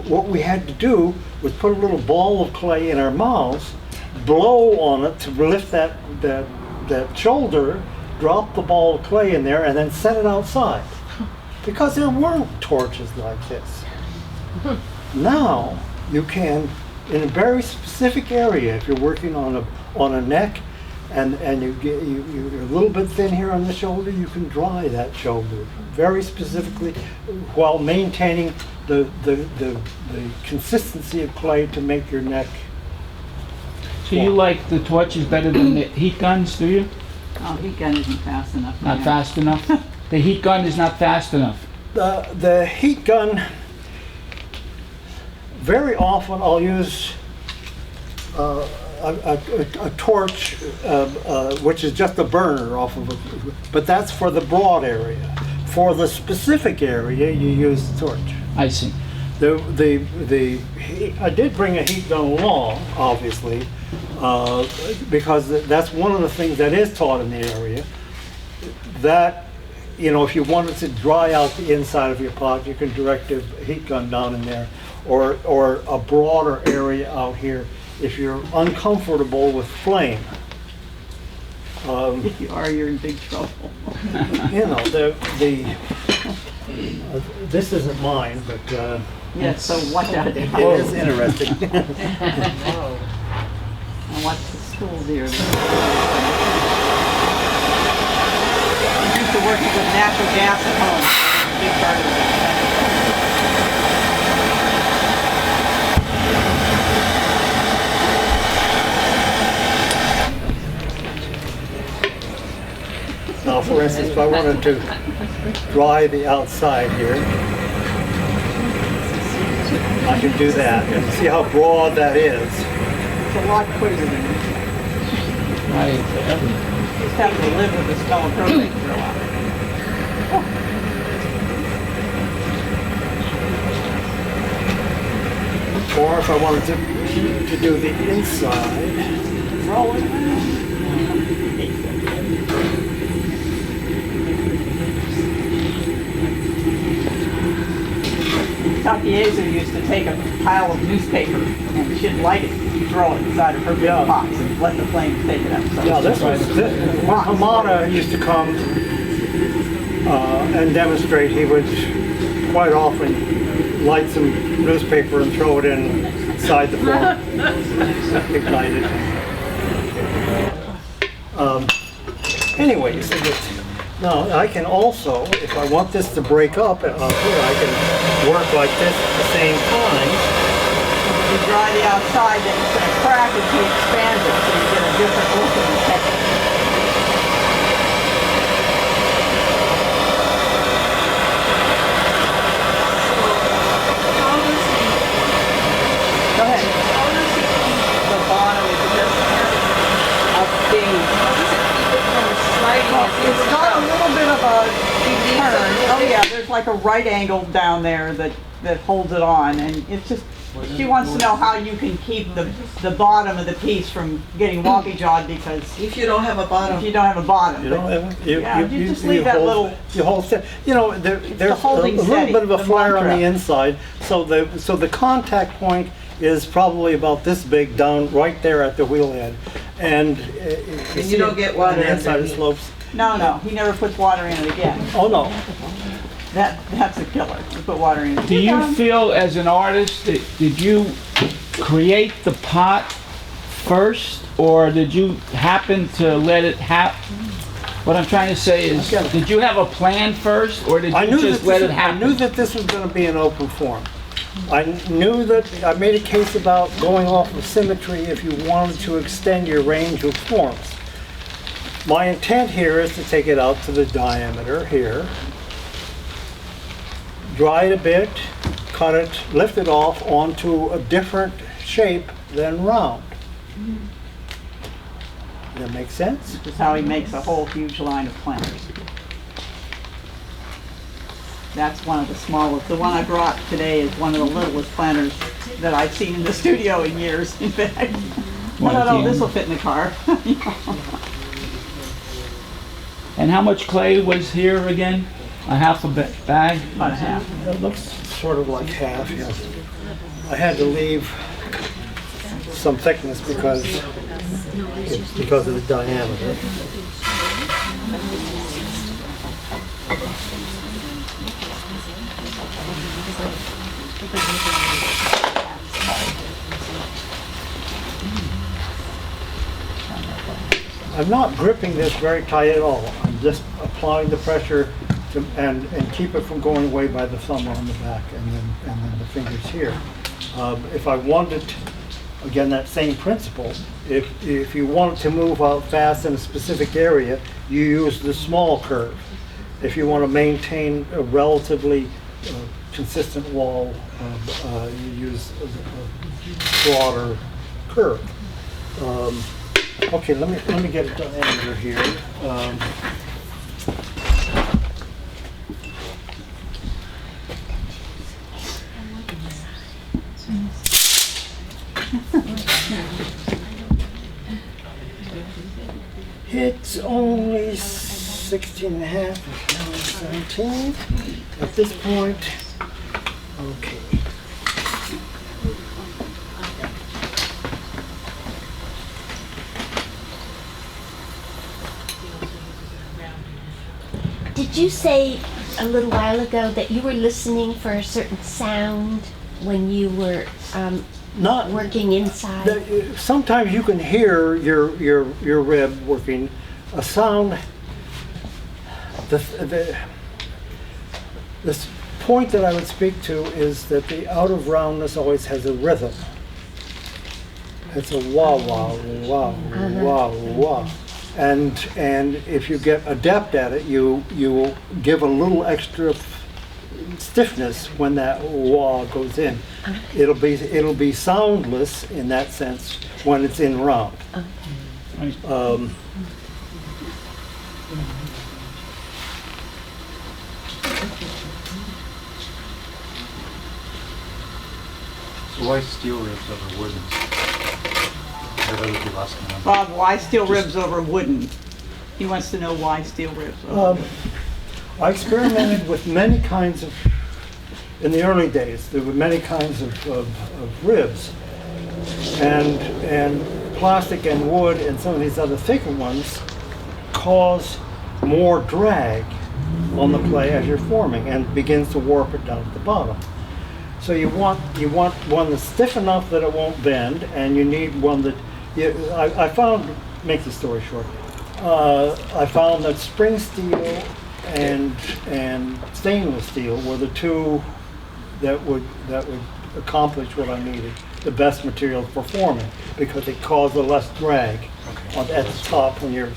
What we had to do was put a little ball of clay in our mouths, blow on it to lift that shoulder, drop the ball of clay in there, and then set it outside. Because there weren't torches like this. Now you can, in a very specific area, if you're working on a neck, and you're a little bit thin here on the shoulder, you can dry that shoulder very specifically while maintaining the consistency of clay to make your neck. So you like the torches better than the heat guns, do you? Oh, heat gun isn't fast enough. Not man. fast enough? The heat gun is not fast enough. The heat gun, very often I'll use a torch, which is just a burner off of it, but that's for the broad area. For the specific area, you use the torch. I see. I did bring a heat gun along, obviously, because that's one of the things that is taught in the area. That, you know, if you wanted to dry out the inside of your pot, you can direct a heat gun down in there, or a broader area out here if you're uncomfortable with flame. If you are, you're in big trouble. You know, this isn't mine, but Yes, so watch out. it is interesting. And watch the schools here. I used to work with natural gas at home. That's a big part of it. Now, for instance, if I wanted to dry the outside here, I can do that. And see how broad that is. It's a lot quicker than this. Right. Just have to live with the smell of propane for a while. Or if I wanted to do the inside, Roll it. Takiezu used to take a pile of newspaper and she'd light it, throw it inside of her big Yeah. box and let the flames take it up. So yeah, when Hamada used to come and demonstrate, he would quite often light some newspaper and throw it inside the form, ignite it. Anyway, so now I can also, if I want this to break up here, I can work like this at the same time. if you dry the outside, then it's going to crack as he expands it, so you get a different look in the texture. How does he, Go ahead. how does he keep The bottom is just a big. how does it keep it from sliding? Well, as it it's goes got a up? little bit of a leaves turn. a little Oh bit. yeah, there's like a right angle down there that holds it on, and it's just, she wants to know how you can keep the bottom of the piece from getting wonky-jawed, because If you don't have a if bottom. you don't have a bottom. You know, Yeah, you just leave that little- You hold steady. You know, there's a holding little steady, bit of a the flare on the mantra. inside, so the contact point is probably about this big down right there at the wheel head, and And you don't get water on the inside it underneath. slopes. No, he never puts water in it again. Oh no, That's a killer. You put water in it. Do you feel as an artist that did you create the pot first, or did you happen to let it happen? What I'm trying to say is, did you have a plan first, or did I you knew just that let it I happen? knew that this was going to be an open form. I knew that I made a case about going off of symmetry if you wanted to extend your range of forms. My intent here is to take it out to the diameter here, dry it a bit, cut it, lift it off onto a different shape than round. Does that make sense? This is how he makes a whole huge line of planters. That's one of the smallest. The one I brought today is one of the littlest planters that I've seen in the studio in years, in fact. No, this will fit in the car. And how much clay was here again? A half a bag? About a half. It looks sort of like half, yes. I had to leave some thickness because of the diameter. I'm not gripping this very tight at all. I'm just applying the pressure and keep it from going away by the thumb on the back and then the fingers here. If I wanted again, that same principle. If you want to move out fast in a specific area, you use the small curve. If you want to maintain a relatively consistent wall, you use a broader curve. Okay, let me get a diameter here. It's only 16 and a half, now it's 17 at this point. Okay. Did you say a little while ago that you were listening for a certain sound when you were Not working inside? Sometimes you can hear your rib working. A sound. The point that I would speak to is that the out of roundness always has a rhythm. It's a wah wah wah wah wah, and if you get adept at it, you will give a little extra stiffness when that wah goes in. It'll be soundless in that sense when it's in round. So why steel ribs over wooden? Everybody keep asking them. Bob, why steel ribs over wooden? He wants to know why steel ribs over wooden. I experimented with many kinds of, in the early days, there were many kinds of ribs. And plastic and wood and some of these other thicker ones cause more drag on the clay as you're forming and begins to warp it down to the bottom. So you want one that's stiff enough that it won't bend, and you need one that, I found, make the story short, I found that spring steel and stainless steel were the two that would accomplish what I needed, the best material for forming, because it caused a less drag at the top when you're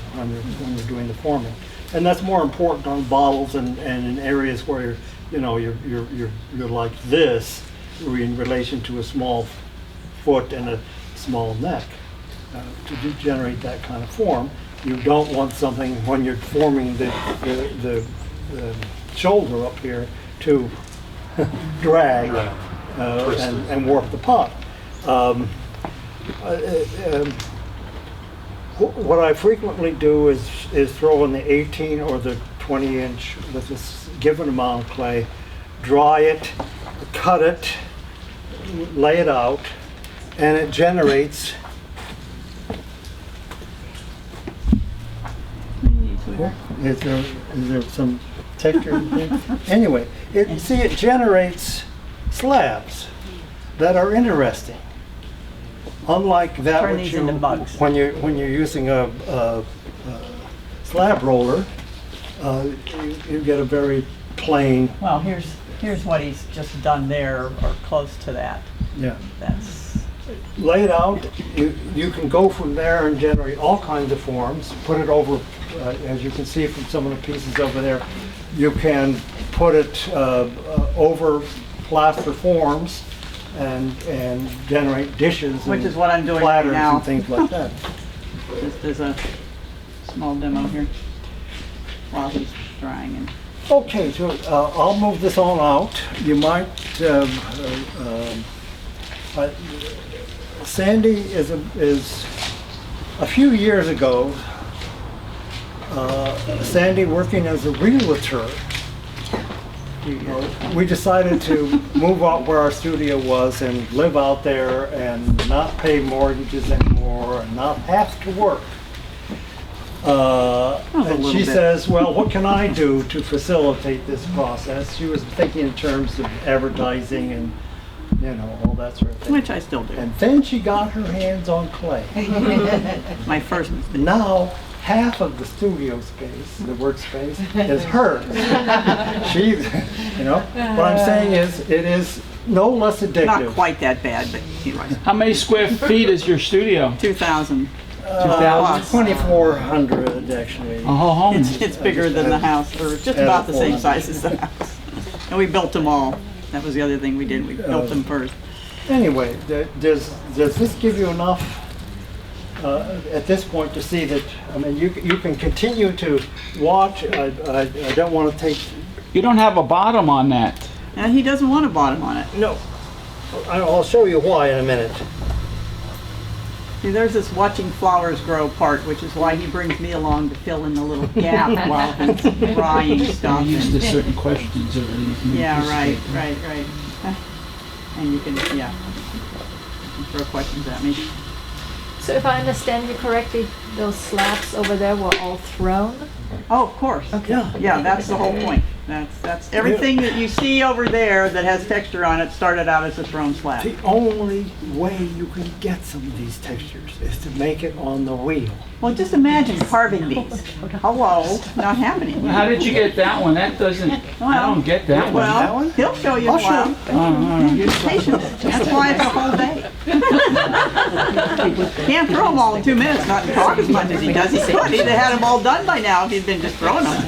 doing the forming, and that's more important on bottles and in areas where you're like this in relation to a small foot and a small neck. To generate that kind of form, you don't want something when you're forming the shoulder up here to drag and warp the pot. What I frequently do is throw in the 18 or the 20 inch with this given amount of clay, dry it, cut it, lay it out, and it generates. Is there some texture? Anyway, it generates slabs that are interesting. Unlike that Turn which these into mugs. when you're using a slab roller, you get a very plain. Well, here's what he's just done there, or close to that. Yeah. That's Lay it out. You can go from there and generate all kinds of forms. Put it over, as you can see from some of the pieces over there. You can put it over plaster forms and generate dishes, Which and is what I'm doing right platters now. and things like that. there's a small demo here while he's drying. And Okay, so I'll move this on out. You might, Sandy is a few years ago, Sandy working as a realtor, we decided to move out where our studio was and live out there and not pay mortgages anymore and not have to work. And she says, well, what can I do to facilitate this process? She was thinking in terms of advertising and, all that sort of thing. which I still do. And then she got her hands on clay. My first mistake. Now, half of the studio space, the workspace, is hers. She, what I'm saying is, no less Not addictive. quite that bad, but anyway, How many square feet is your studio? 2,000. 2,000? 2,400 actually. A whole home? It's bigger than the house, or just about the same size as the house. And we built them all. That was the other thing we did, we built them first. Anyway, does this give you enough at this point to see that, I mean, you can continue to watch. I don't want to take, You don't have a bottom on that. And he doesn't want a bottom on it. no, I'll show you why in a minute. See, there's this watching flowers grow part, which is why he brings me along to fill in the little gap while he's drying I'm stuff. used to certain questions already. You can Yeah, right. anticipate. And you can, yeah, you can throw questions at me. So if I understand you correctly, those slabs over there were all thrown? Oh, of course. Yeah. Yeah, that's the whole point. That's everything that you see over there that has texture on it started out as a thrown slab. The only way you can get some of these textures is to make it on the wheel. Well, just imagine carving these. Hello, not happening. How did you get that one? That doesn't, I don't get that one. That Well, one? he'll show you. I'll show Wow. you. You're patient. That's why it's a whole day. Can't throw them all in 2 minutes, not talk as much as he does. He could. He'd have had them all done by now if he'd been just throwing them.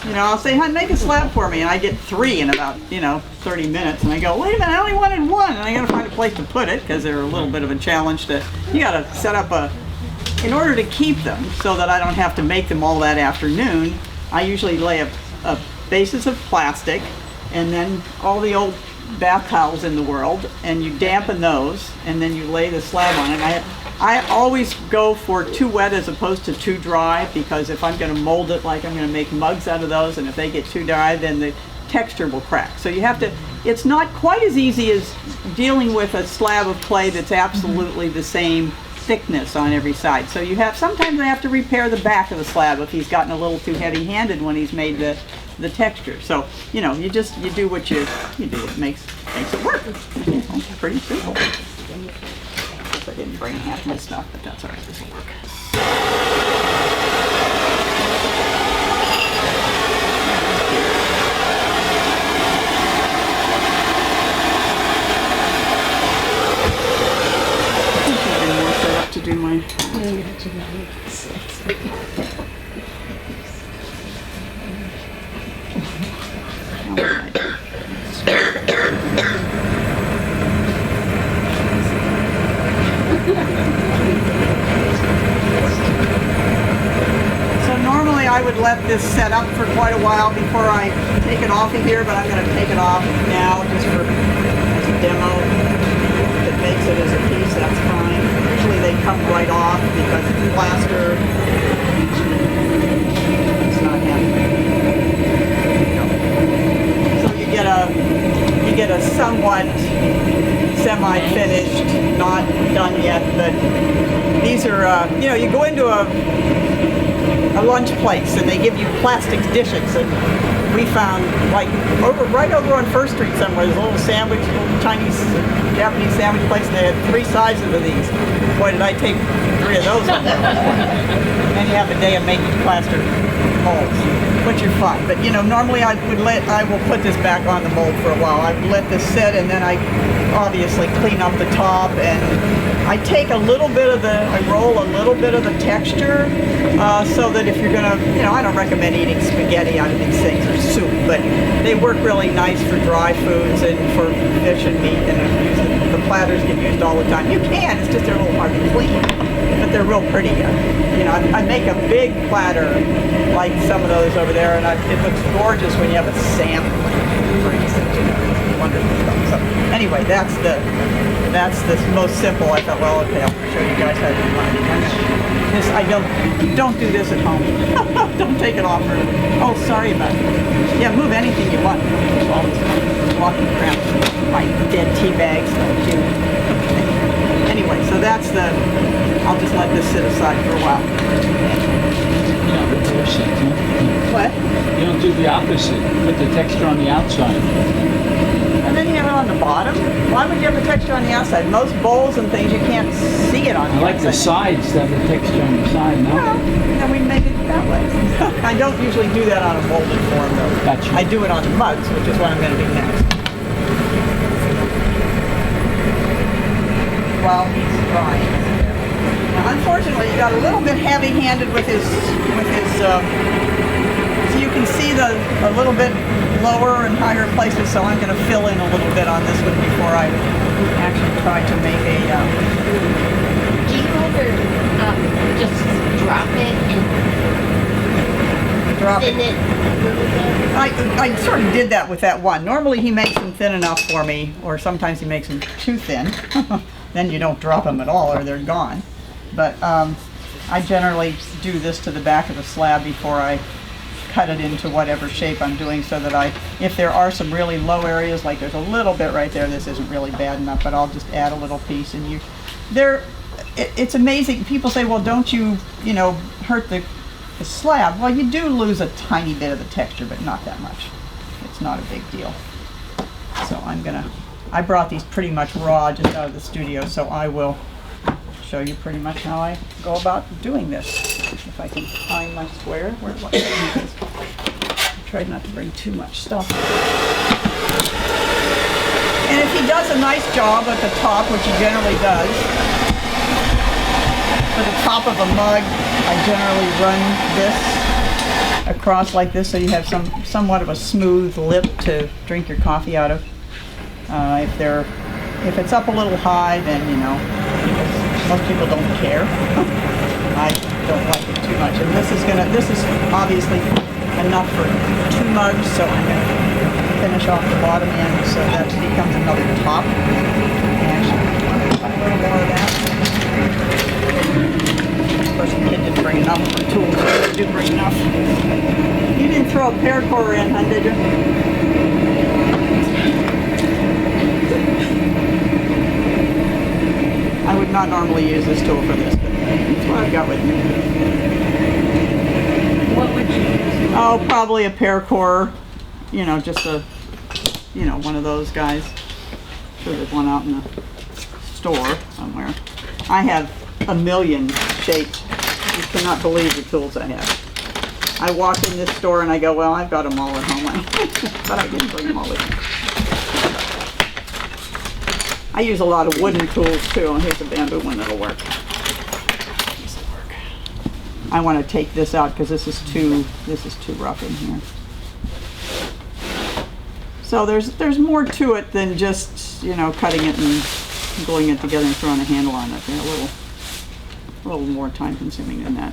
You know, I'll say, "Hun, make a slab for me," and I get 3 in about, 30 minutes. And I go, "Wait a minute, I only wanted 1," and I got to find a place to put it because they're a little bit of a challenge to. You got to set up in order to keep them so that I don't have to make them all that afternoon. I usually lay a basis of plastic, and then all the old bath towels in the world, and you dampen those, and then you lay the slab on it. I always go for too wet as opposed to too dry, because if I'm going to mold it like I'm going to make mugs out of those, and if they get too dry, then the texture will crack. So you have to, it's not quite as easy as dealing with a slab of clay that's absolutely the same thickness on every side. So sometimes I have to repair the back of the slab if he's gotten a little too heavy-handed when he's made the texture. So, you do what you do. It makes it work. It's pretty simple. I didn't bring half my stuff, but that's all right. This will work. More set up to do my. So normally I would let this set up for quite a while before I take it off of here, but I'm going to take it off now just as a demo. If it makes it as a piece, that's fine. Usually they come right off because it's plaster. It's not happening. So you get a somewhat semi-finished, not done yet, but these are, you go into a lunch place and they give you plastic dishes, and we found right over on First Street somewhere, there's a little Chinese, Japanese sandwich place, and they had 3 sizes of these. Boy, did I take 3 of those on there. And you have a day of making plaster molds, which are fun. But normally I will put this back on the mold for a while. I would let this sit, and then I obviously clean up the top, and I take I roll a little bit of the texture, so that if you're gonna, I don't recommend eating spaghetti out of these things or soup, but they work really nice for dry foods and for fish and meat, and the platters get used all the time. You can, it's just they're a little hard to clean, but they're real pretty. I make a big platter like some of those over there, and it looks gorgeous when you have a salmon, for instance. It's wonderful stuff. So anyway, that's the most simple. I thought, well, okay, I'll show you guys how to do mine. Don't do this at home. Don't take it off. Oh, sorry about it. Yeah, move anything you want. All this walking around my dead tea bags. Anyway, so that's I'll just let this sit aside for a while. You don't reverse it, huh? What? You don't do the opposite. Put the texture on the outside. And then you have it on the bottom. Why would you have the texture on the outside? Most bowls and things, you can't see it on the I like the outside. sides to have the texture on the side, no? Well, then we make it that way. I don't usually do that on a molded form, though. Gotcha. I do it on mugs, which is what I'm going to do next. drawings there. Now, unfortunately, he got a little bit heavy-handed with his so you can see a little bit lower and higher places, so I'm going to fill in a little bit on this one before I actually try to make a... Do you ever just drop it and drop thin it a little bit? I sort of did that with that one. Normally he makes them thin enough for me, or sometimes he makes them too thin. Then you don't drop them at all or they're gone. But I generally do this to the back of the slab before I cut it into whatever shape I'm doing, so that if there are some really low areas, like there's a little bit right there, this isn't really bad enough, but I'll just add a little piece. And it's amazing. People say, well, don't you hurt the slab? Well, you do lose a tiny bit of the texture, but not that much. It's not a big deal. So I brought these pretty much raw just out of the studio, so I will show you pretty much how I go about doing this. If I can find my square, where it was. I tried not to bring too much stuff. And if he does a nice job at the top, which he generally does, for the top of a mug, I generally run this across like this, so you have somewhat of a smooth lip to drink your coffee out of. If it's up a little high, then most people don't care. I don't like it too much, and this is obviously enough for 2 mugs, so I'm going to finish off the bottom end so that becomes another top. And a little more of that. Of course, the kid didn't bring enough for tools. I did bring enough. You didn't throw a paracord in, huh, did you? I would not normally use this tool for this, but that's what I've got with me. What would you use? Oh, probably a paracord. Just one of those guys. Sure, there's one out in the store somewhere. I have a million shapes. You cannot believe the tools I have. I walk in this store and I go, well, I've got them all at home. But I didn't bring them all with me. I use a lot of wooden tools too. Here's a bamboo one that'll work. This'll work. I want to take this out because this is too rough in here. So there's more to it than just cutting it and gluing it together and throwing a handle on it. They're a little more time consuming than that.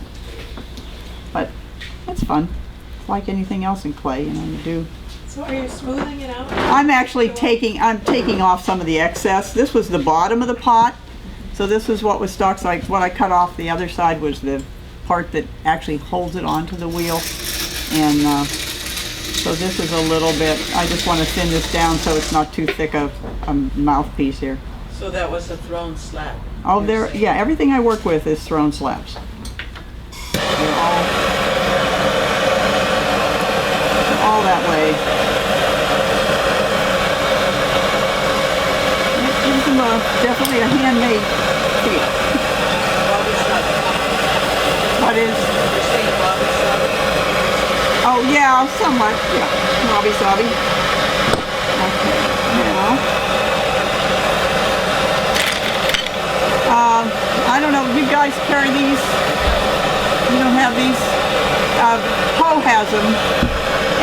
But it's fun. It's like anything else in clay, you do. So are you smoothing it out? I'm actually taking off some of the excess. This was the bottom of the pot, so this is what was stuck. So what I cut off the other side was the part that actually holds it onto the wheel, and so this is a little bit. I just want to thin this down so it's not too thick of a mouthpiece here. So that was a thrown slab? Oh, yeah. Everything I work with is thrown slabs. They're all that way. Definitely a handmade feel. What is? You're saying wabi sabi? Oh yeah, somewhat. Yeah, wabi sabi. Okay. Now, I don't know. You guys carry these? You don't have these? Poe has them.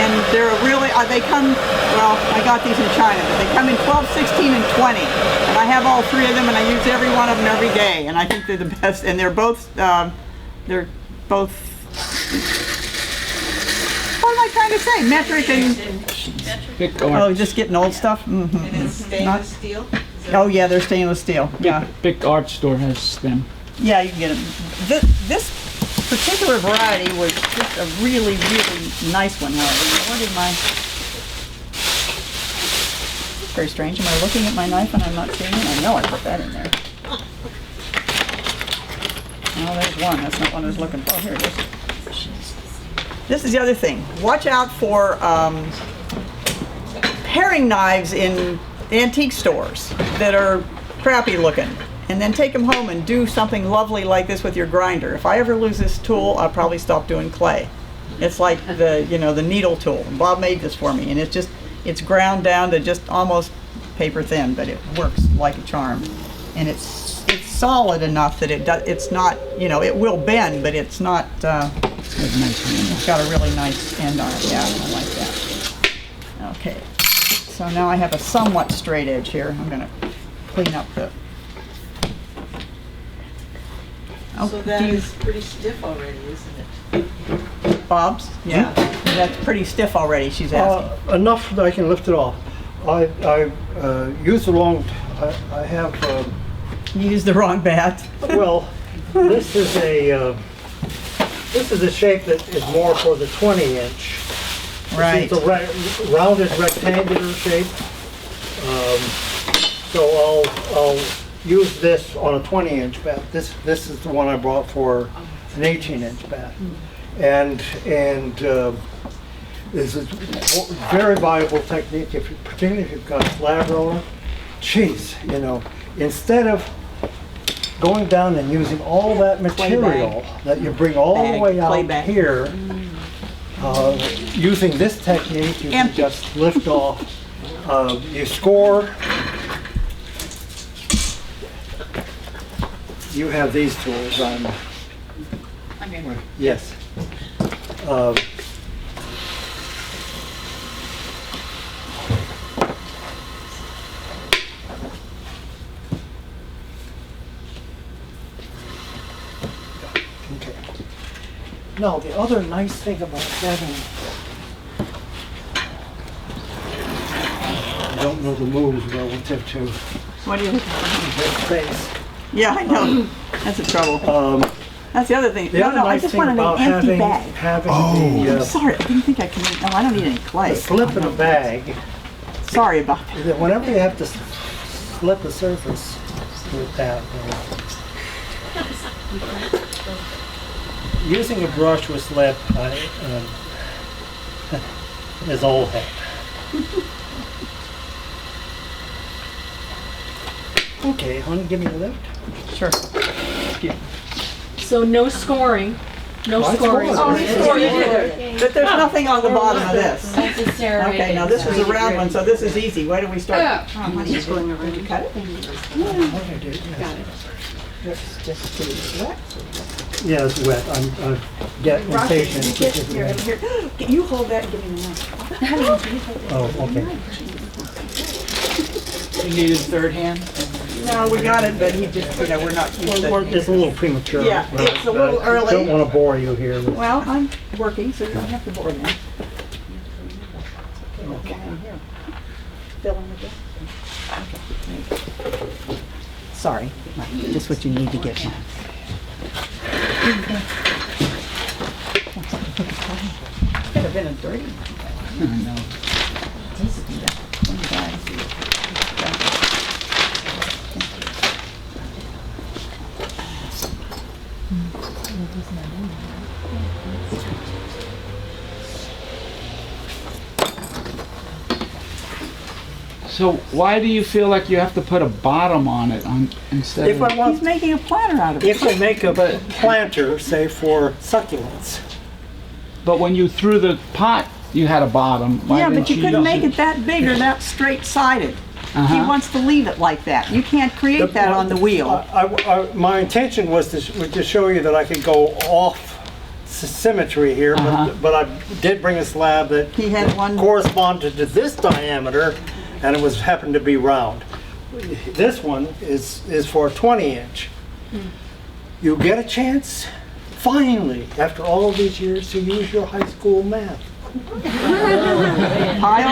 And they're really, they come, well, I got these in China, but they come in 12, 16, and 20. And I have all 3 of them, and I use every one of them every day. And I think they're the best, and they're both, what am I trying to say? Metric and, oh, just getting old stuff? Mm-hmm. And it's stainless steel? Oh yeah, they're stainless steel, yeah. Big art store has them. Yeah, you can get them. This particular variety was just a really, really nice one, however. What did my... Very strange. Am I looking at my knife and I'm not seeing it? I know I put that in there. Oh, there's one. That's not one I was looking for. Here it is. This is the other thing. Watch out for paring knives in antique stores that are crappy looking. And then take them home and do something lovely like this with your grinder. If I ever lose this tool, I'll probably stop doing clay. It's like the needle tool. Bob made this for me, and it's ground down to just almost paper thin, but it works like a charm. and it's solid enough that it's not, you know, it will bend, but it's not, it's got a really nice end on it. Yeah, I like that. Okay, so now I have a somewhat straight edge here. I'm gonna clean up the. So that is pretty stiff already, isn't it? Bob's? Yeah, that's pretty stiff already, she's asking. Enough that I can lift it off. I used the wrong, I have, You used the wrong bat. well, this is a shape that is more for the 20-inch. Right. It's a rounded rectangular shape. So I'll use this on a 20-inch bat. This is the one I brought for an 18-inch bat. And this is a very viable technique, particularly if you've got a slab roller. Jeez, you know, instead of going down and using all that material that you bring all the way out here, using this technique, you can just lift off. You score. You have these tools. Yes. Okay. Now, the other nice thing about having, I don't know the moves relative to What do you looking for? this space. Yeah, I know. That's the trouble. That's the other thing. The other I nice just thing wanted about an empty having bag. the Sorry, I didn't think I could. No, I don't need any clay. slip in a bag, Sorry about that. is that whenever you have to slip a surface with that, using a brush with slip is old hat. Okay, honey, give me a lift. Sure. So no scoring, no I scoring. scored. Oh, you did. But there's nothing on the bottom of this. Necessary. Okay, now this is a round one, so this is easy. Where do we start? Did you cut it? Got it. Just get it wet. Yeah, it's wet. I'm getting impatient. Here, you hold that and give me the knife. Oh, okay. You need a third hand? No, we got it, but he just, you know, we're not used to It's a little premature. Yeah, it's a little I don't early. want to bore you here. With, Well, I'm working, so you don't have to bore me. okay. Fill in the gap. Okay. Sorry, just what you need to get now. Could have been a dirty one. I know. So why do you feel like you have to put a bottom on it instead If of... I want, He's making a planter out of it. if I make a planter, say for succulents, But when you threw the pot, you had a bottom. Why Yeah, but didn't you couldn't use make it that big or that straight-sided. He Uh-huh. wants to leave it like that. You can't create that on the wheel. my intention was to show you that I could go off symmetry here, Uh-huh. but I did bring a slab that He had one. corresponded to this diameter, and it happened to be round. This one is for a 20-inch. You get a chance, finally, after all of these years, to use your high school math. Pi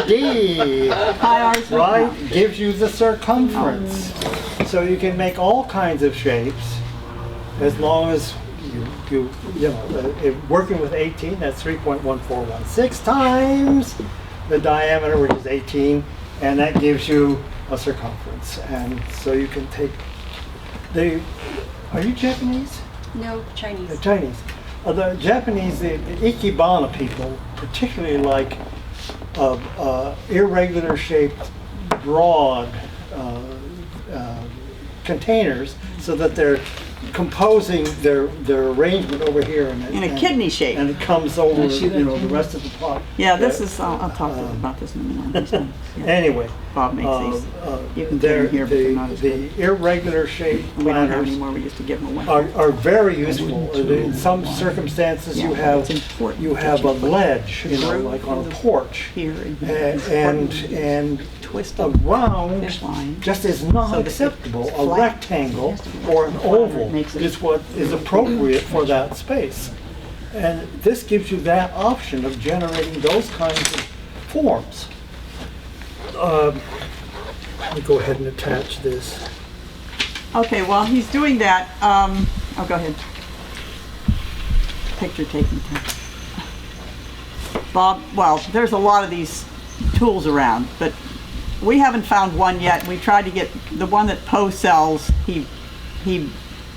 D, R's. right, gives you the circumference. So you can make all kinds of shapes as long as you know, working with 18, that's 3.1416 times the diameter, which is 18, and that gives you a circumference. And so you can take are you Japanese? No, Chinese. The Chinese. The Japanese, the Ikebana people, particularly like irregular shaped, broad containers, so that they're composing their arrangement over here, and In a kidney shape. and it comes over, I see that. the rest of the pot. Yeah, this is, I'll talk about this in a minute. Anyway, Bob makes these. You can put they're, them here, but they're not as good. the irregular shaped We don't have planters any more, we used to give them away. are very useful. In some circumstances, Yeah, you have it's important you that have you a put ledge, through like on a the- porch, Here and here. and Twist a them. round Fish line. just is not So that acceptable. it's A flat. rectangle or an oval Makes it- is what is appropriate for that space. And this gives you that option of generating those kinds of forms. Let me go ahead and attach this. Okay, while he's doing that, oh, go ahead. Picture taking time. Bob, well, there's a lot of these tools around, but we haven't found one yet. We tried to get the one that Poe sells. He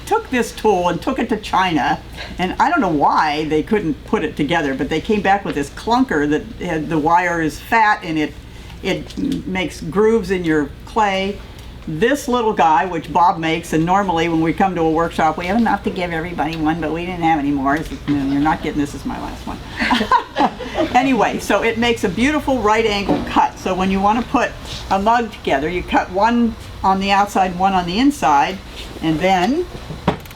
took this tool and took it to China, and I don't know why they couldn't put it together, but they came back with this clunker that had, the wire is fat and it makes grooves in your clay. This little guy, which Bob makes, and normally when we come to a workshop, we have enough to give everybody one, but we didn't have any more. He said, "No, you're not getting this, is my last one." Anyway, so it makes a beautiful right angle cut. So when you want to put a mug together, you cut one on the outside, one on the inside, and then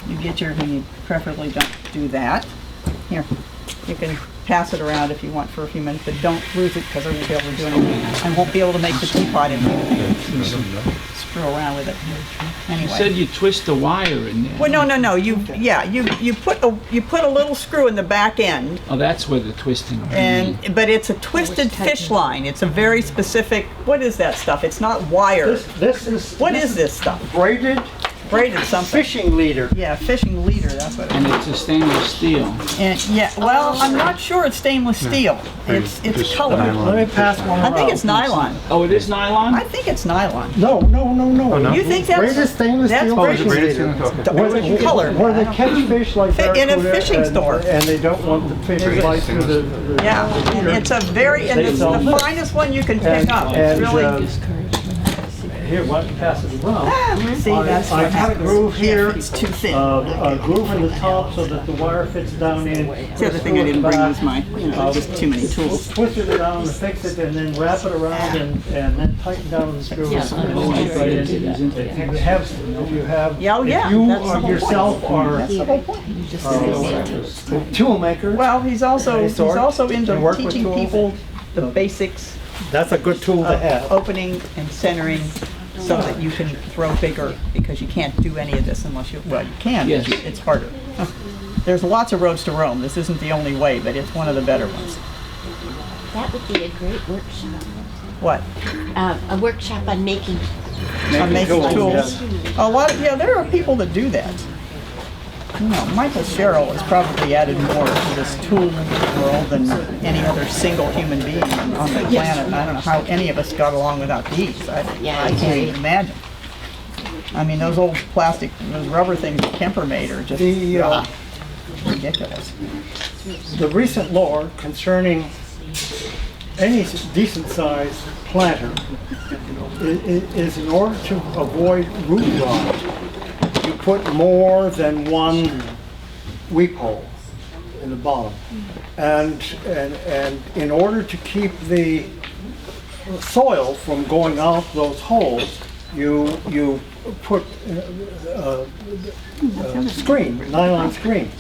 you get your, and you preferably don't do that. Here, you can pass it around if you want for a few minutes, but don't lose it because I won't be able to do anything. I won't be able to make the teapot in screw around with it. You said Anyway. you twist the wire in there. Well, no. You put a little screw in the back end, Oh, that's where the twisting. but it's a twisted fish line. It's a very specific. What is that stuff? It's not wire. This is What is this stuff? braided Braided something. fishing leader. Yeah, fishing leader. That's what it is. And it's a stainless steel. And yeah, well, I'm not sure it's stainless steel. It's colored. Let me pass one I around. think it's nylon. Oh, it is nylon? I think it's nylon. No. no? You think that's Braided stainless that's steel braided fishing braided leader. stainless steel, okay. Where they, Color. where they catch fish like In a barracuda fishing and- store. And they don't want the fish right through the Yeah, and it's a very, and it's the finest one you can pick up. It's really, here, why don't you pass it around? see, that's I what cut a happens. groove here, It's too thin. a groove in the top so that the wire fits down in. The other thing I didn't bring was my, just too many tools. Twist it around, fix it, and then wrap it around and then tighten down the screw. Oh, I see. It is into If there. you have, Yeah, oh, yeah, if you that's the whole yourself are a tool maker, Well, he's also And into work with teaching tools. people the basics that's a good tool to of have. opening and centering so that you can throw bigger, because you can't do any of this unless you, well, you can, Yes. but it's harder. There's lots of roads to Rome. This isn't the only way, but it's one of the better ones. That would be a great workshop. What? A workshop on making. On making tools. yes. A lot of, yeah, there are people that do that. You know, Michael Sherrill has probably added more to this tool world than any other single human being on the planet. And I don't know how any of us got along without these. I can't even imagine. I mean, those old plastic, those rubber things that Kemper made are just ridiculous. The recent law concerning any decent sized planter is in order to avoid root rot, you put more than one weep hole in the bottom. And in order to keep the soil from going out those holes, you put screen, nylon screen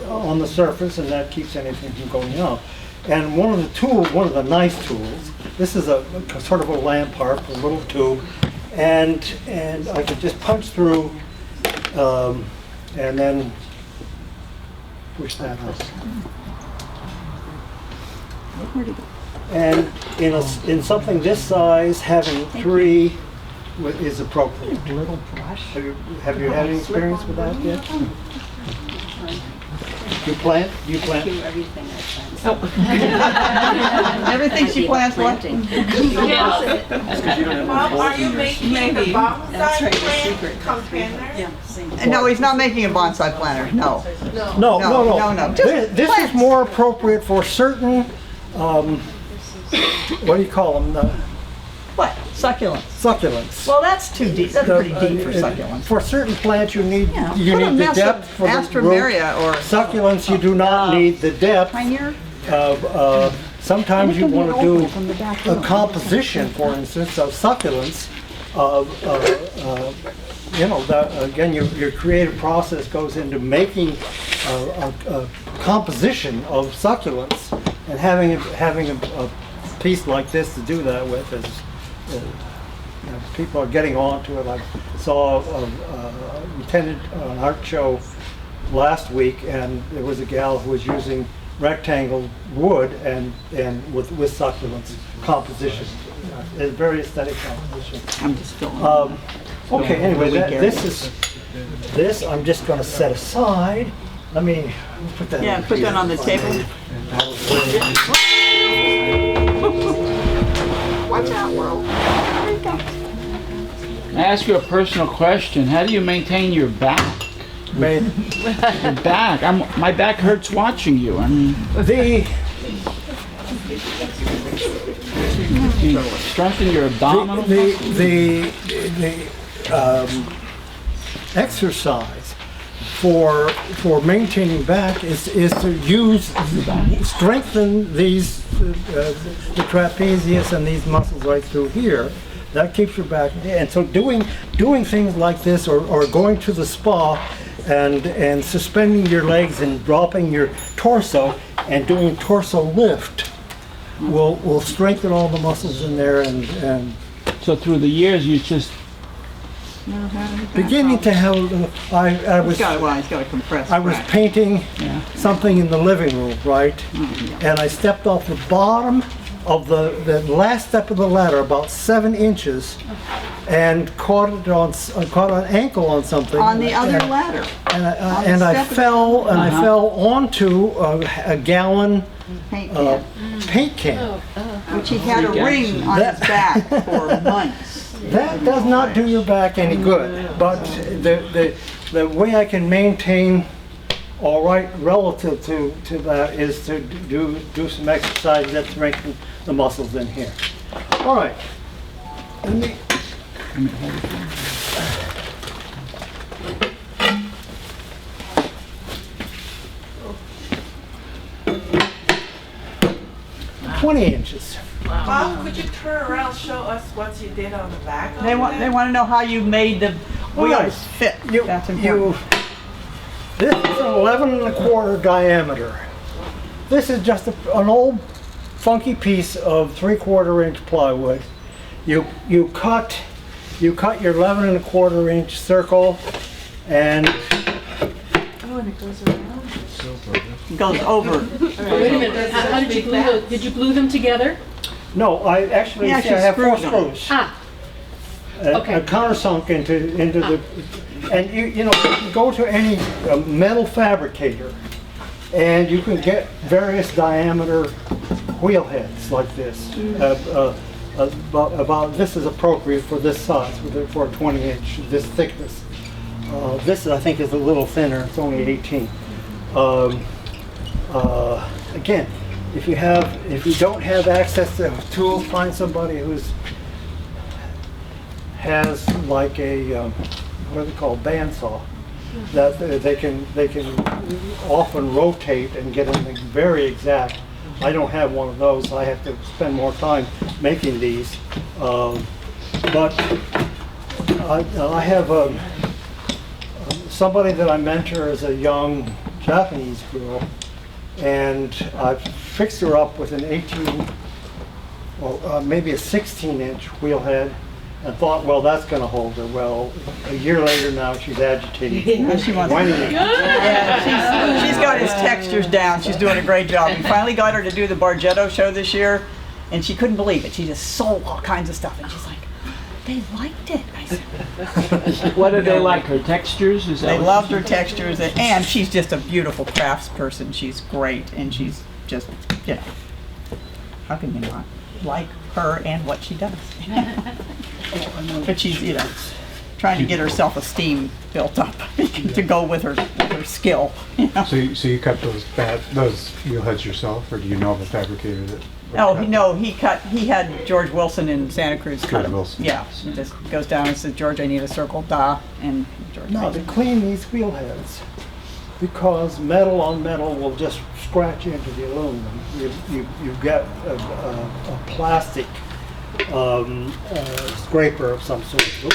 on the surface, and that keeps anything from going out. And one of the nice tools, this is a sort of a lamp harp, a little tube, and I could just punch through and then push that up. And in something this size, having three is appropriate. Little brush. Have you had any experience with that yet? You plant? Everything she plants, what? Bob, are you making a bonsai plant container? No, he's not making a bonsai planter, no. No. No. Just This is plants. more appropriate for certain, what do you call them? What? Succulents? Succulents. Well, that's too deep. That's pretty deep for succulents. For certain plants, you need Yeah, you put a need the mess depth of for the root. Astromeria or Succulents, you do not need the depth. Pioneer. Sometimes you want to do From the back a room. composition, for instance, of succulents. You know, that, again, your creative process goes into making a composition of succulents, and having a piece like this to do that with is, you know, people are getting onto it. I saw we attended an art show last week, and there was a gal who was using rectangle wood and with succulents composition. It's very aesthetic composition. I'm just filling. Okay, anyway, Really, Gary? this I'm just going to set aside. Let me put that. Yeah, over put here. that on the table. Watch out, world. I ask you a personal question. How do you maintain your back? Made Your back. My back hurts watching you. I mean, you strengthen your abdominal. the exercise for maintaining back is to strengthen these the trapezius and these muscles right through here. That keeps your back. And so doing things like this, or going to the spa and suspending your legs and dropping your torso and doing torso lift will strengthen all the muscles in there, and So through the years, you just beginning to have. He's got a compressed I was back. painting Yeah. something in the living room, right? And I stepped off the bottom of the last step of the ladder, about 7 inches, and caught an ankle on something. On the other ladder. And I fell onto a gallon Paint can, paint can. which he had a ring on his back for months. That does not do your back any good, but the way I can maintain all right relative to that is to do some exercise that strengthen the muscles in here. All right. Let me, hold it. 20 inches. Bob, could you turn around, show us what you did on the back? They want to know how you made the wheels Right. fit. You, That's important. this is an 11 1/4 diameter. This is just an old funky piece of 3/4 inch plywood. You cut your 11 1/4 inch circle, and Oh, and it goes around? It goes over. Wait a minute, how did you glue those? Did you glue them together? no, I actually, Yeah, see, I have 4 screwed them. screws. Ah, okay. A countersunk into the, and you know, you can go to any metal fabricator, and you can get various diameter wheel heads like this. About this is appropriate for this size, for a 20 inch, this thickness. This I think is a little thinner. It's only 18. Again, if you don't have access to tools, find somebody has like a what are they called, bandsaw, that they can often rotate and get them very exact. I don't have one of those. I have to spend more time making these, but I have somebody that I mentor as a young Japanese girl, and I fixed her up with an 18, well, maybe a 16-inch wheel head, and thought, well, that's going to hold her. Well, a year later now, she's agitating. She wants- Whining. Yeah, she's got his textures down. She's doing a great job. We finally got her to do the Bargetto show this year, and she couldn't believe it. She just sold all kinds of stuff, and she's like, they liked it. I said, What do they like? Her textures? Is that they what- loved her textures, and she's just a beautiful craftsperson. She's great, and she's just, you know, how can you not like her and what she does? But she's, you know, trying to get her self-esteem built up to go with her skill. You know? So you cut those wheel heads yourself, or do you know of a fabricator that Oh, no, he had George Wilson in Santa Cruz cut George him. Wilson. Yeah, he just goes down and says, George, I need a circle, and George No, makes to it. clean these wheel heads, because metal on metal will just scratch into the aluminum. You've got a plastic scraper of some sort. Oop.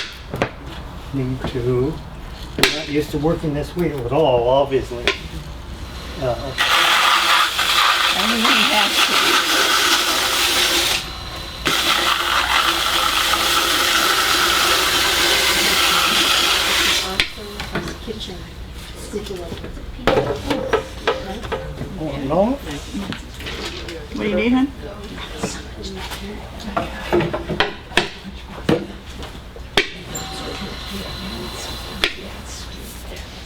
Need to. I'm not used to working this wheel at all, obviously. Only he has Kitchen. Oh, no? to. What do you need, hon?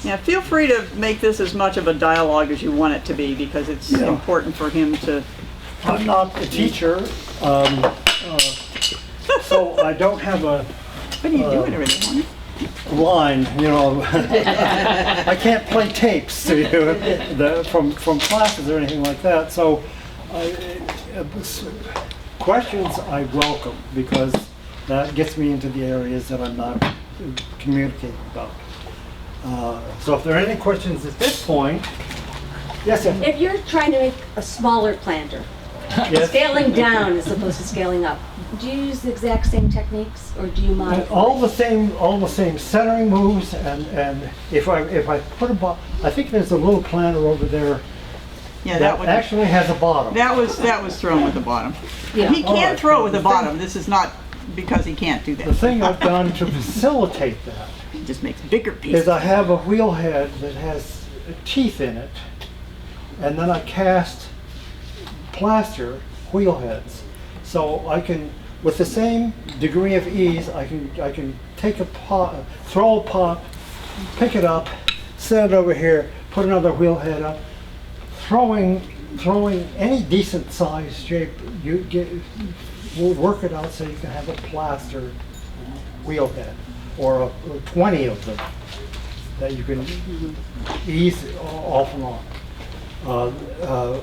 Yeah, feel free to make this as much of a dialogue as you want it to be, because it's Yeah. important for him to. I'm not a teacher, so I don't have a What are you doing over there, honey? line, you know. I can't play tapes to you from classes or anything like that. So, questions I welcome, because that gets me into the areas that I'm not communicating about. So, if there are any questions at this point, yes, sir. If you're trying to make a smaller planter, Yes. scaling down as opposed to scaling up, do you use the exact same techniques or do you modify? All the same centering moves, and if I put I think there's a little planter over there Yeah, that actually has a bottom. that was thrown with the bottom. Yeah. He can Alright, throw so with the the thing- bottom. This is not because he can't do The that. thing I've done to facilitate that He just makes bigger pieces. is I have a wheel head that has teeth in it, and then I cast plaster wheel heads. So I can, with the same degree of ease, I can take a pot, throw a pot, pick it up, set it over here, put another wheel head up, throwing any decent size shape. We'll work it out so you can have a plaster wheel head, or 20 of them that you can ease off and on.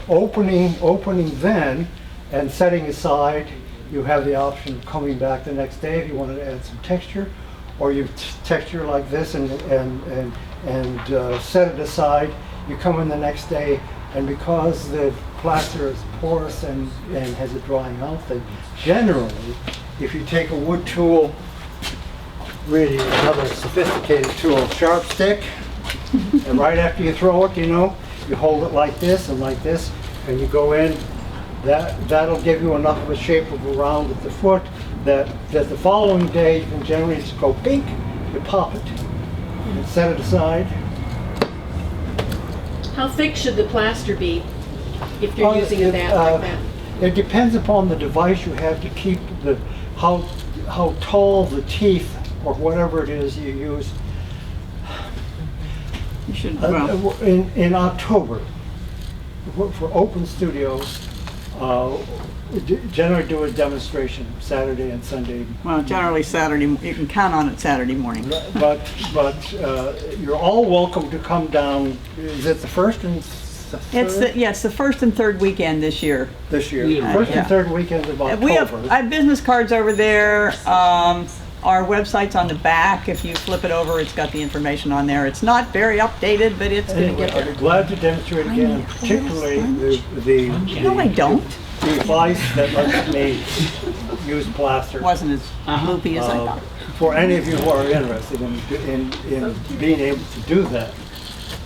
Opening then and setting aside, you have the option of coming back the next day if you wanted to add some texture, or you texture like this and set it aside. You come in the next day, and because the plaster is porous and has a drying out thing, generally, if you take a wood tool, really another sophisticated tool, sharp stick, and right after you throw it, you hold it like this, and you go in. That'll give you enough of a shape of a round at the foot that the following day you can generally just go bink, you pop it, and set it aside. How thick should the plaster be if you're using it like that? It depends upon the device you have to keep how tall the teeth or whatever it is you use. You should, well, In October, for open studios, generally do a demonstration Saturday and Sunday. well, generally Saturday, you can count on it Saturday morning. But you're all welcome to come down. Is it the first and It's the first and third weekend this year. this year? Yeah. First Yeah. and third weekend of October. I have business cards over there. Our website's on the back. If you flip it over, it's got the information on there. It's not very updated, but it's going to Anyway, get I'd there. be glad to demonstrate again, and particularly the No, I don't. device that lets me use plaster. Wasn't as loopy as I thought. For any of you who are interested in being able to do that.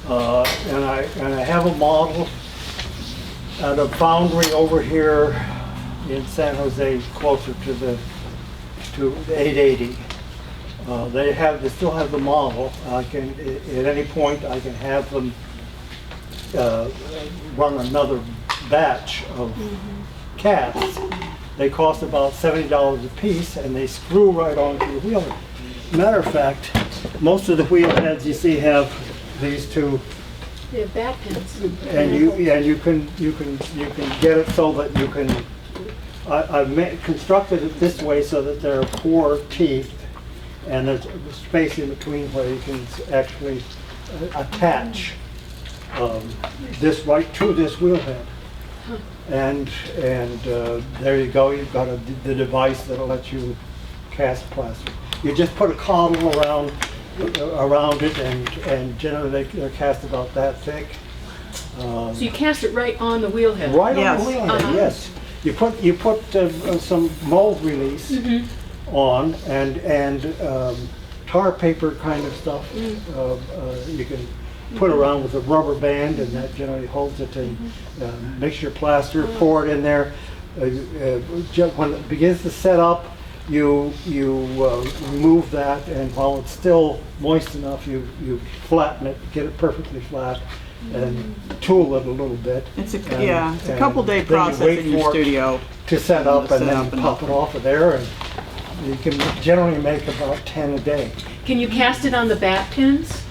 And I have a model at a foundry over here in San Jose, closer to 880. They still have the model. I can, at any point, I can have them run another batch of casts. They cost about $70 a piece, and they screw right onto the wheel head. Matter of fact, most of the wheel heads you see have these two, They have back pins. and you can get it so that you can. I've constructed it this way so that there are 4 teeth, and there's a space in between where you can actually attach this right to this wheel head. and there you go. You've got the device that'll let you cast plaster. You just put a coddle around it, and generally they're cast about that thick. So you cast it right on the wheelhead? Right Yes. on the wheelhead, yes. You put some mold release on, and tar paper kind of stuff. You can put around with a rubber band, and that generally holds it. And mix your plaster, pour it in there. When it begins to set up, you remove that, and while it's still moist enough, you flatten it, get it perfectly flat, and tool it a little bit. It's a And couple day then you process wait in your for it studio. to set up, To and set then up you and- pop it off of there, and you can generally make about 10 a day. Can you cast it on the bat pins?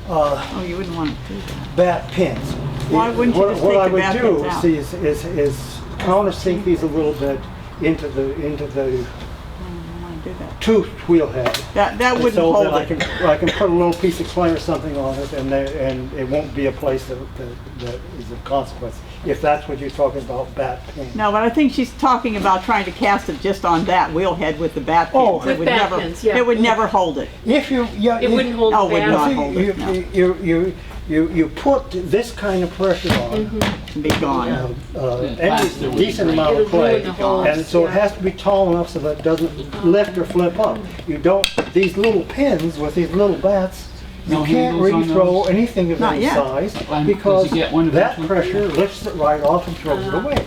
Oh, you wouldn't want to do that. Bat pins. Why wouldn't you just What take I the would bat do, pins out? see, is countersink these a little bit into the I don't want to do that. tooth wheelhead. That wouldn't So hold that it. I can put a little piece of clay or something on it, and it won't be a place that is of consequence, if that's what you're talking about, bat pin. No, but I think she's talking about trying to cast it just on that wheelhead with the bat pins. Oh. It With would bat never, pins, yeah. It would never hold it. If you, yeah. It wouldn't hold Oh, the would bat? not See, hold it, no. you put this kind of pressure on, Be gone. any decent amount of It'll ruin clay, the whole- and so it yeah. has to be tall enough so that it doesn't lift or flip up. You don't, these little pins with these little bats, you No can't handles really on throw those? anything of Not any yet. size, Does because he get one that eventually? pressure lifts it right off and throws it away.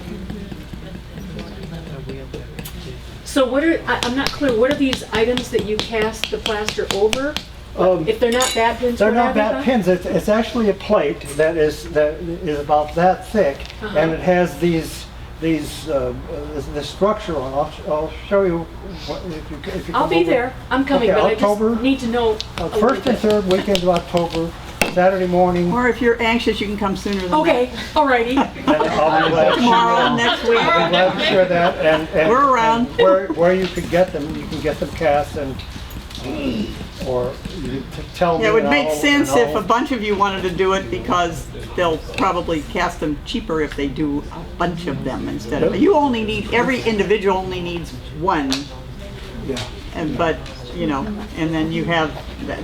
So what are, I'm not clear, what are these items that you cast the plaster over? Um, If they're not bat pins, They're what not are they, bat Bob? pins, it's actually a plate that is about that thick, and it has this structure on. I'll show you what, if you I'll come be over. there, I'm coming, Okay, but I October, just need to know a little First and bit. third weekend of October, Saturday morning. Or if you're anxious, you can come sooner than that. Okay, alrighty. And I'll be glad to Tomorrow, share- next week. I'll be glad to share that, and We're around. and where you could get them, you can get them cast, and or you tell me. Yeah, it would and make I'll- sense and if I'll- a bunch of you wanted to do it, because they'll probably cast them cheaper if they do a bunch of them instead of, you only need, every individual only needs one, Yeah. but, you know, and then you have,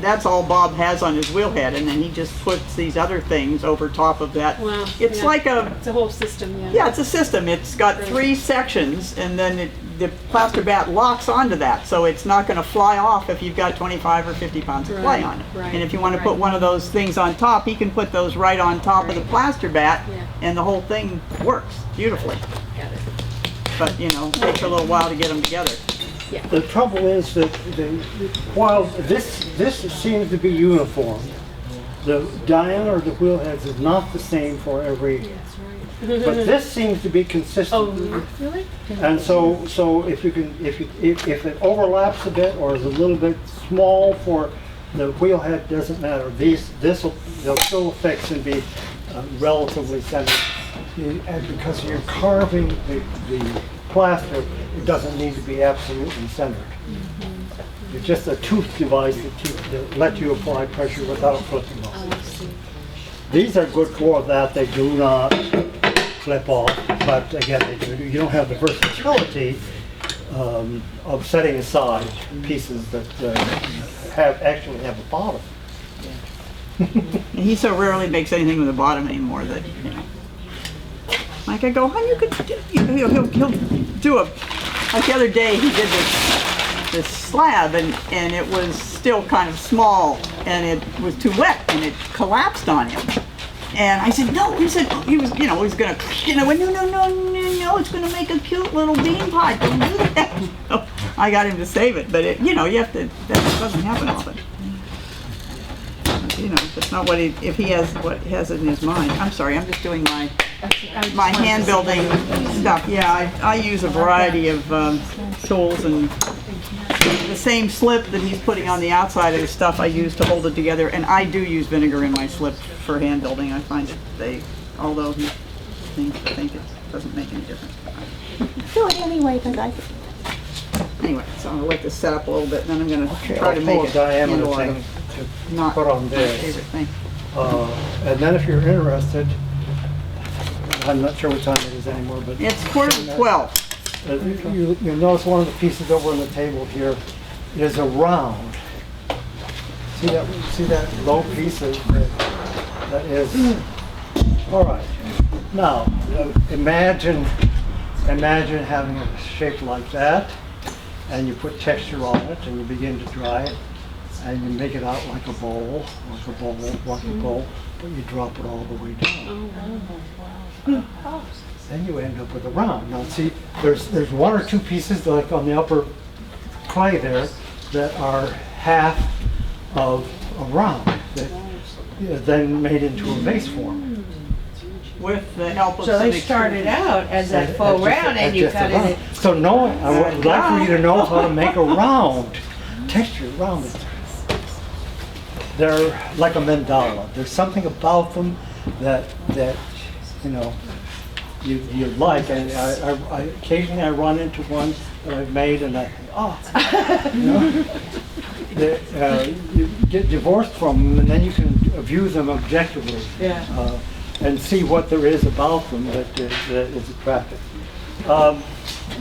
that's all Bob has on his wheelhead, and then he just puts these other things over top of that. Wow, It's yeah. like a, It's a whole system, yeah. yeah, it's a system. It's got 3 sections, and then the plaster bat locks onto that, so it's not going to fly off if you've got 25 or 50 pounds of clay Right, on it. right, And if you want to right. put one of those things on top, he can put those right on top of the plaster bat, Yeah. and the whole thing works beautifully. Got it. But, you know, it takes a little while to get them together. The trouble is that while this seems to be uniform, the diameter of the wheelheads is not the same for every. But this seems to be consistent. Oh, really? And so if it overlaps a bit or is a little bit small for the wheelhead, doesn't matter. They'll still fix and be relatively centered. And because you're carving the plaster, it doesn't need to be absolutely centered. It's just a tooth device that lets you apply pressure without flipping off. These are good for that. They do not flip off, but again, you don't have the versatility of setting aside pieces that actually have a bottom. And he so rarely makes anything with a bottom anymore that, you know. Like I go, honey, you could, he'll do like the other day he did this slab, and it was still kind of small, and it was too wet, and it collapsed on him. And I said, no, he said, he was gonna, and I went, no, it's gonna make a cute little bean pie, don't do that. So I got him to save it, but it, you know, you have to, that doesn't happen often. You know, that's not what if he has what he has in his mind. I'm sorry, I'm just doing my hand building stuff. Yeah, I use a variety of tools, and the same slip that he's putting on the outside of his stuff I use to hold it together, and I do use vinegar in my slip for hand building. I find that although he think it doesn't make any difference. Do it anyway, because anyway, so I'll let this set up a little bit, and then I'm going to try I'll to pull make a it diameter handle thing it. to Not put on my this. favorite thing. And then if you're interested, I'm not sure what time it is anymore, but It's 11:45. you'll notice one of the pieces over on the table here is a round. See that low piece that is, all right. Now, imagine having a shape like that, and you put texture on it, and you begin to dry it, and you make it out like a bowl, but you drop it all the way down. Then you end up with a round. Now see, there's one or two pieces like on the upper clay there that are half of a round that is then made into a vase form. With the help of So some they started experience. out as a faux round and you cut it. So I would like for you to know how to make a round texture around it. They're like a mandala. There's something about them that you know you like. And I occasionally I run into one that I've made and I think, you know, you get divorced from them and then you can view them objectively. Yeah. And see what there is about them that is attractive.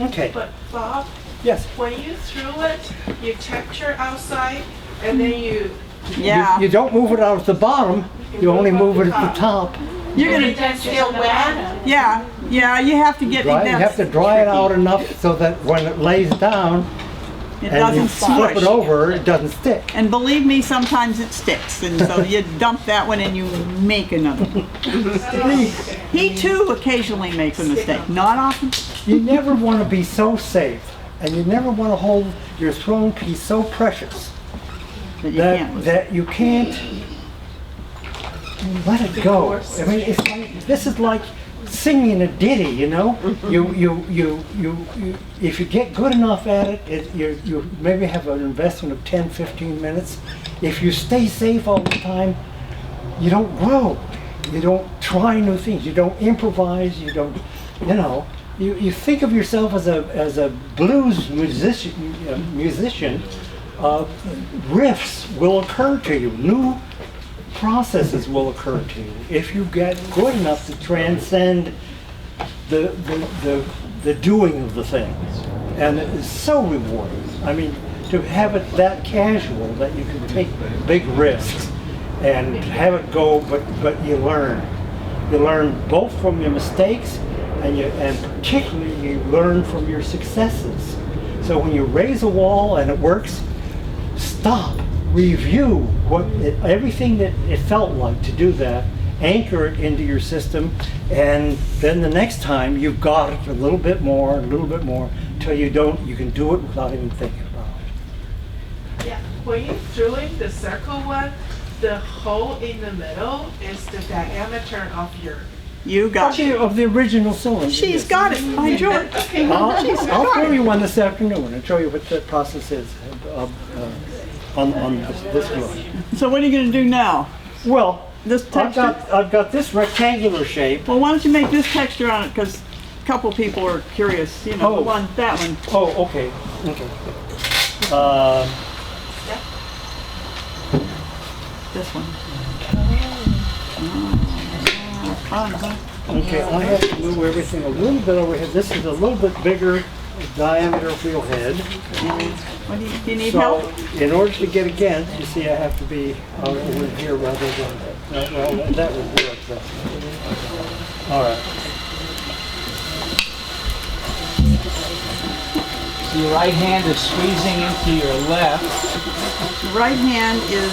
Okay. But Bob, Yes. when you threw it, you texture outside and then you Yeah. You don't move it out at the bottom. You only move it at the top. You're gonna, it's still wet. yeah, you have to get You have to dry it out enough so that when it lays down It and you doesn't flip squish. it over, it doesn't stick. And believe me, sometimes it sticks, and so you dump that one and you make another one. He too occasionally makes a mistake, not often. You never want to be so safe, and you never want to hold your thrown piece so precious That you can't lose. that you can't let it go. I mean, it's like, this is like singing a ditty, you know? If you get good enough at it, you maybe have an investment of 10, 15 minutes. If you stay safe all the time, you don't grow. You don't try new things. You don't improvise. You don't, you know. You think of yourself as a blues musician. Riffs will occur to you. New processes will occur to you if you get good enough to transcend the doing of the things. And it is so rewarding. I mean, to have it that casual that you can take big risks and have it go, but you learn. You learn both from your mistakes and particularly you learn from your successes. So when you raise a wall and it works, stop, review everything that it felt like to do that, anchor it into your system, and then the next time you've got it a little bit more, until you can do it without even thinking about it. Yeah. When you threw in the circle one, the hole in the middle is the diameter of your. You got it. Of the original cylinder. She's got it, by George. I'll show you one this afternoon and show you what the process is on this one. So what are you gonna do now? Well, This texture? I've got this rectangular shape. Well, why don't you make this texture on it, because a couple people are curious, you know, that one. Oh, okay. This one. Okay, I have to move everything a little bit over here. This is a little bit bigger diameter wheel head. What do you need So, help? in order to get against, you see I have to be over here rather than, well, that would work. But, all right. So your right hand is squeezing into your left. Right hand is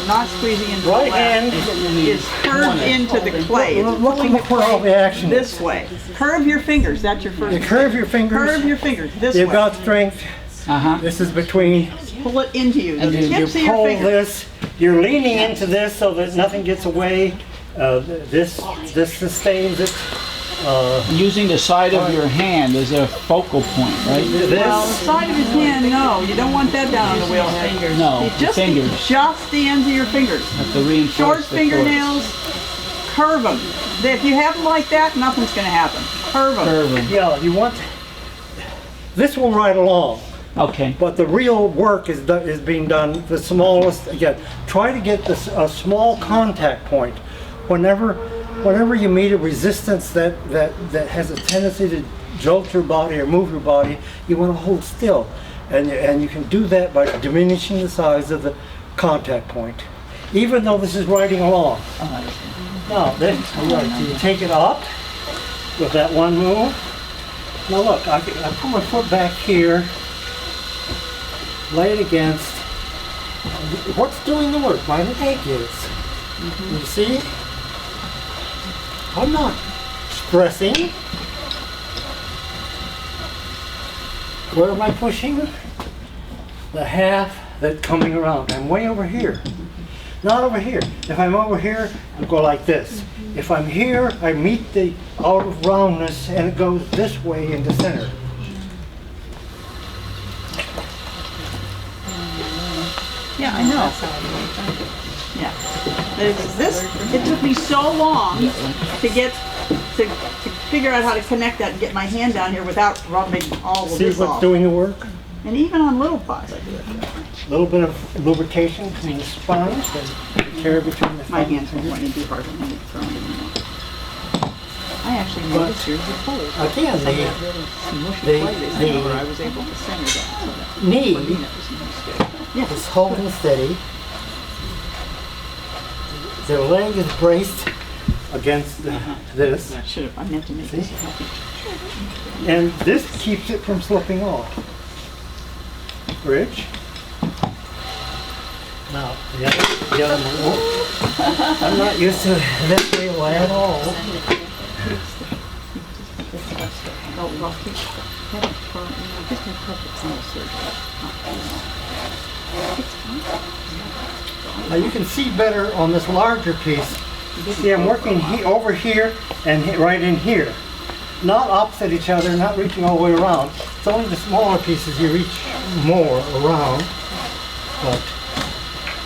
not squeezing into Right the left. hand Is curved into the clay. It's Look where all the action is. this way. Curve your fingers, that's your first. You curve your fingers. Curve your fingers, this You've way. got strength. Uh-huh. This is between. Pull it into you, the And you tips of your pull fingers. this. You're leaning into this so that nothing gets away. This sustains it. Using the side of your hand as a focal point, right? Well, the This. side of his hand, no, you don't want that down on the wheel head. No, the Just fingers. just the ends of your fingers. Have to reinforce Short the fingernails, curve them. If you have them like that, nothing's going to happen. Curve them. Curve. Yeah, you want. This will ride along. Okay. But the real work is being done, the smallest, again, try to get a small contact point. Whenever whenever you meet a resistance that has a tendency to jolt your body or move your body, you want to hold still. And you can do that by diminishing the size of the contact point, even though this is riding along. Now, then, you take it up with that one move. Now look, I put my foot back here, lay it against. What's doing the work? My leg is. You see? I'm not stressing. Where am I pushing? The half that's coming around. I'm way over here. Not over here. If I'm over here, I go like this. If I'm here, I meet the out of roundness and it goes this way in the center. Yeah, I know. Yeah. It took me so long to get, to figure out how to connect that and get my hand down here without rubbing all of See this what's off. doing the work? And even on little pots, I do it. A little bit of lubrication between the spines and tear between the My hands won't want to do hard when I'm throwing it in. I actually made a series of holes. Again, I was able to center that. So that knee was yeah. is holding steady. The leg is braced against this. I meant to make this happy. And this keeps it from slipping off. Bridge. Now, the other one. I'm not used to this wheel at all. Now you can see better on this larger piece. See, I'm working over here and right in here. Not opposite each other, not reaching all the way around. It's only the smaller pieces you reach more around. But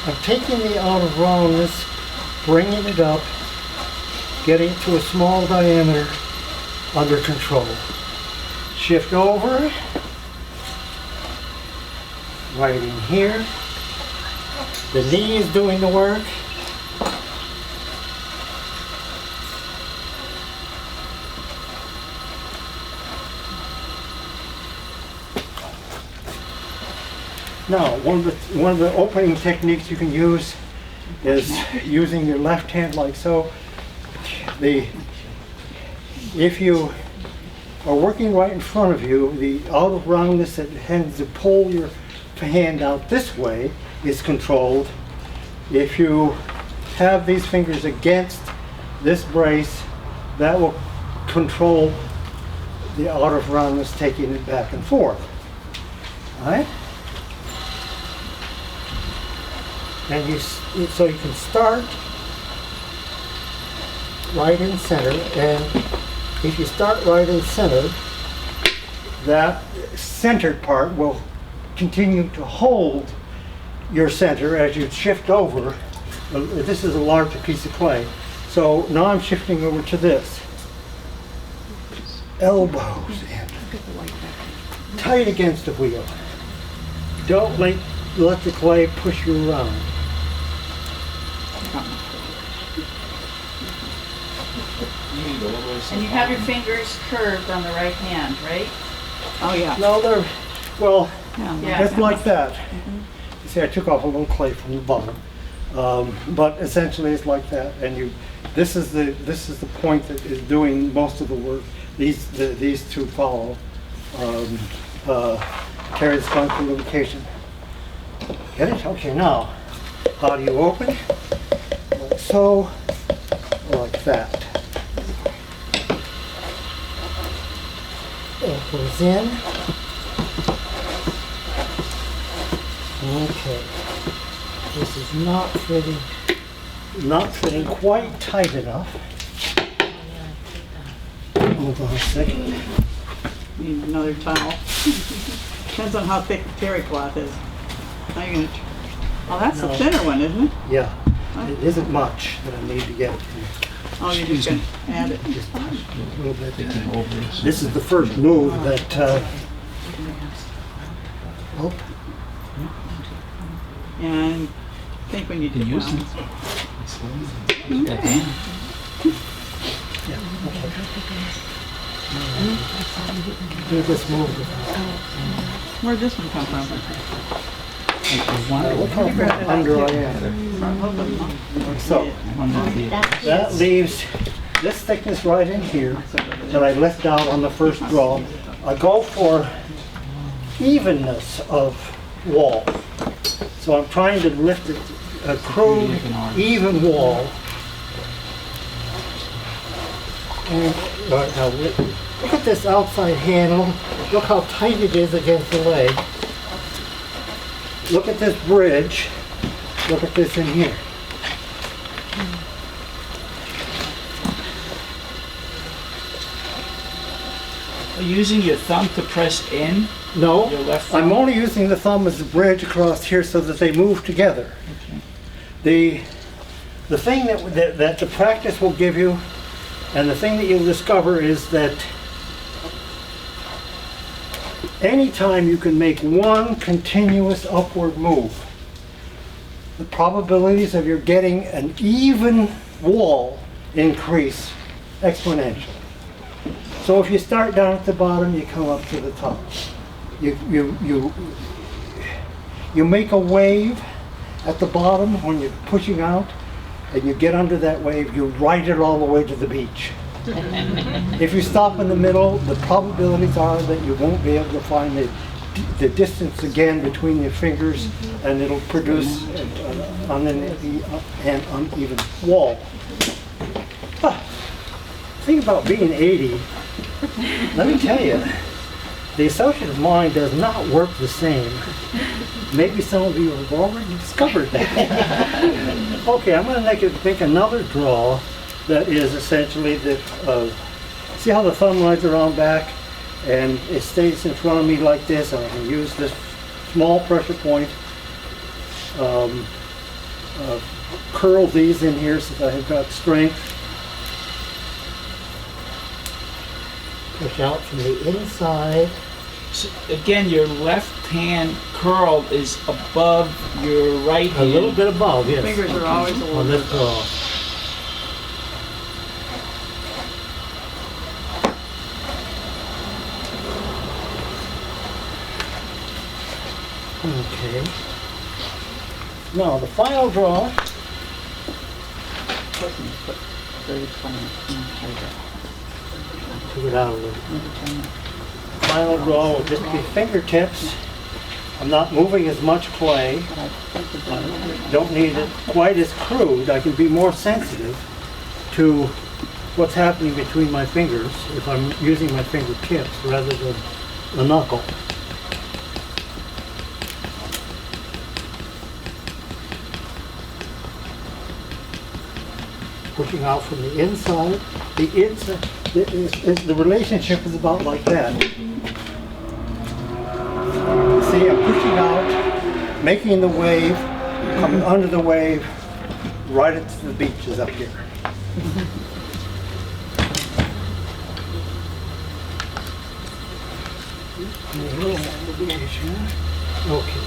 I'm taking the out of roundness, bringing it up, getting to a small diameter under control. Shift over, right in here. The knee is doing the work. Now, one of the opening techniques you can use is using your left hand like so. If you are working right in front of you, the out of roundness that tends to pull your hand out this way is controlled. If you have these fingers against this brace, that will control the out of roundness, taking it back and forth. All right? And so you can start right in center, and if you start right in center, that centered part will continue to hold your center as you shift over. This is a larger piece of clay. So now I'm shifting over to this. Elbows in. Tight against the wheel. Don't let the clay push you around. And you have your fingers curved on the right hand, right? Oh yeah. No, they're, well, Yeah. it's like that. You see, I took off a little clay from the bottom, but essentially it's like that. And this is the point that is doing most of the work. These two follow. Carry the spine for lubrication. Get it? Okay. Now, how do you open? Like so, or like that. It goes in. Okay. This is not fitting quite tight enough. Hold on a second. Need another towel. Depends on how thick the terry cloth is. Now you're gonna. Oh, that's the thinner one, isn't it? Yeah. It isn't much that I need to get. Oh, you're just gonna add it. Just a little bit. This is the first move that. Oh. And I think when you do You just moved it. Where'd this one come from? Look how far under I am. So, that leaves this thickness right in here that I left out on the first draw. I go for evenness of wall. So I'm trying to lift a crude, even wall. And right now, look at this outside handle. Look how tight it is against the leg. Look at this bridge. Look at this in here. Are you using your thumb to press in? No, Your left I'm thumb? only using the thumb as a bridge across here so that they move together. The thing that the practice will give you, and the thing that you'll discover, is that anytime you can make one continuous upward move, the probabilities of your getting an even wall increase exponentially. So if you start down at the bottom, you come up to the top. You make a wave at the bottom when you're pushing out, and you get under that wave, you ride it all the way to the beach. If you stop in the middle, the probabilities are that you won't be able to find the distance again between your fingers, and it'll produce an uneven wall. Think about being 80. Let me tell you, the associative mind does not work the same. Maybe some of you have already discovered that. Okay, I'm going to make another draw that is essentially the, see how the thumb rides around back and it stays in front of me like this, and I can use this small pressure point, curl these in here so that I've got strength. Push out from the inside. So again, your left hand curl is above your right hand. A little bit above, yes. Fingers are always a little on bit this draw. Okay. Now the final draw. Took it out a little. Final draw will just be fingertips. I'm not moving as much clay. Don't need it quite as crude. I can be more sensitive to what's happening between my fingers if I'm using my fingertips rather than the knuckle. Pushing out from the inside. The relationship is about like that. See, I'm pushing out, making the wave, coming under the wave, right into the beaches up here. A little more deviation. Okay.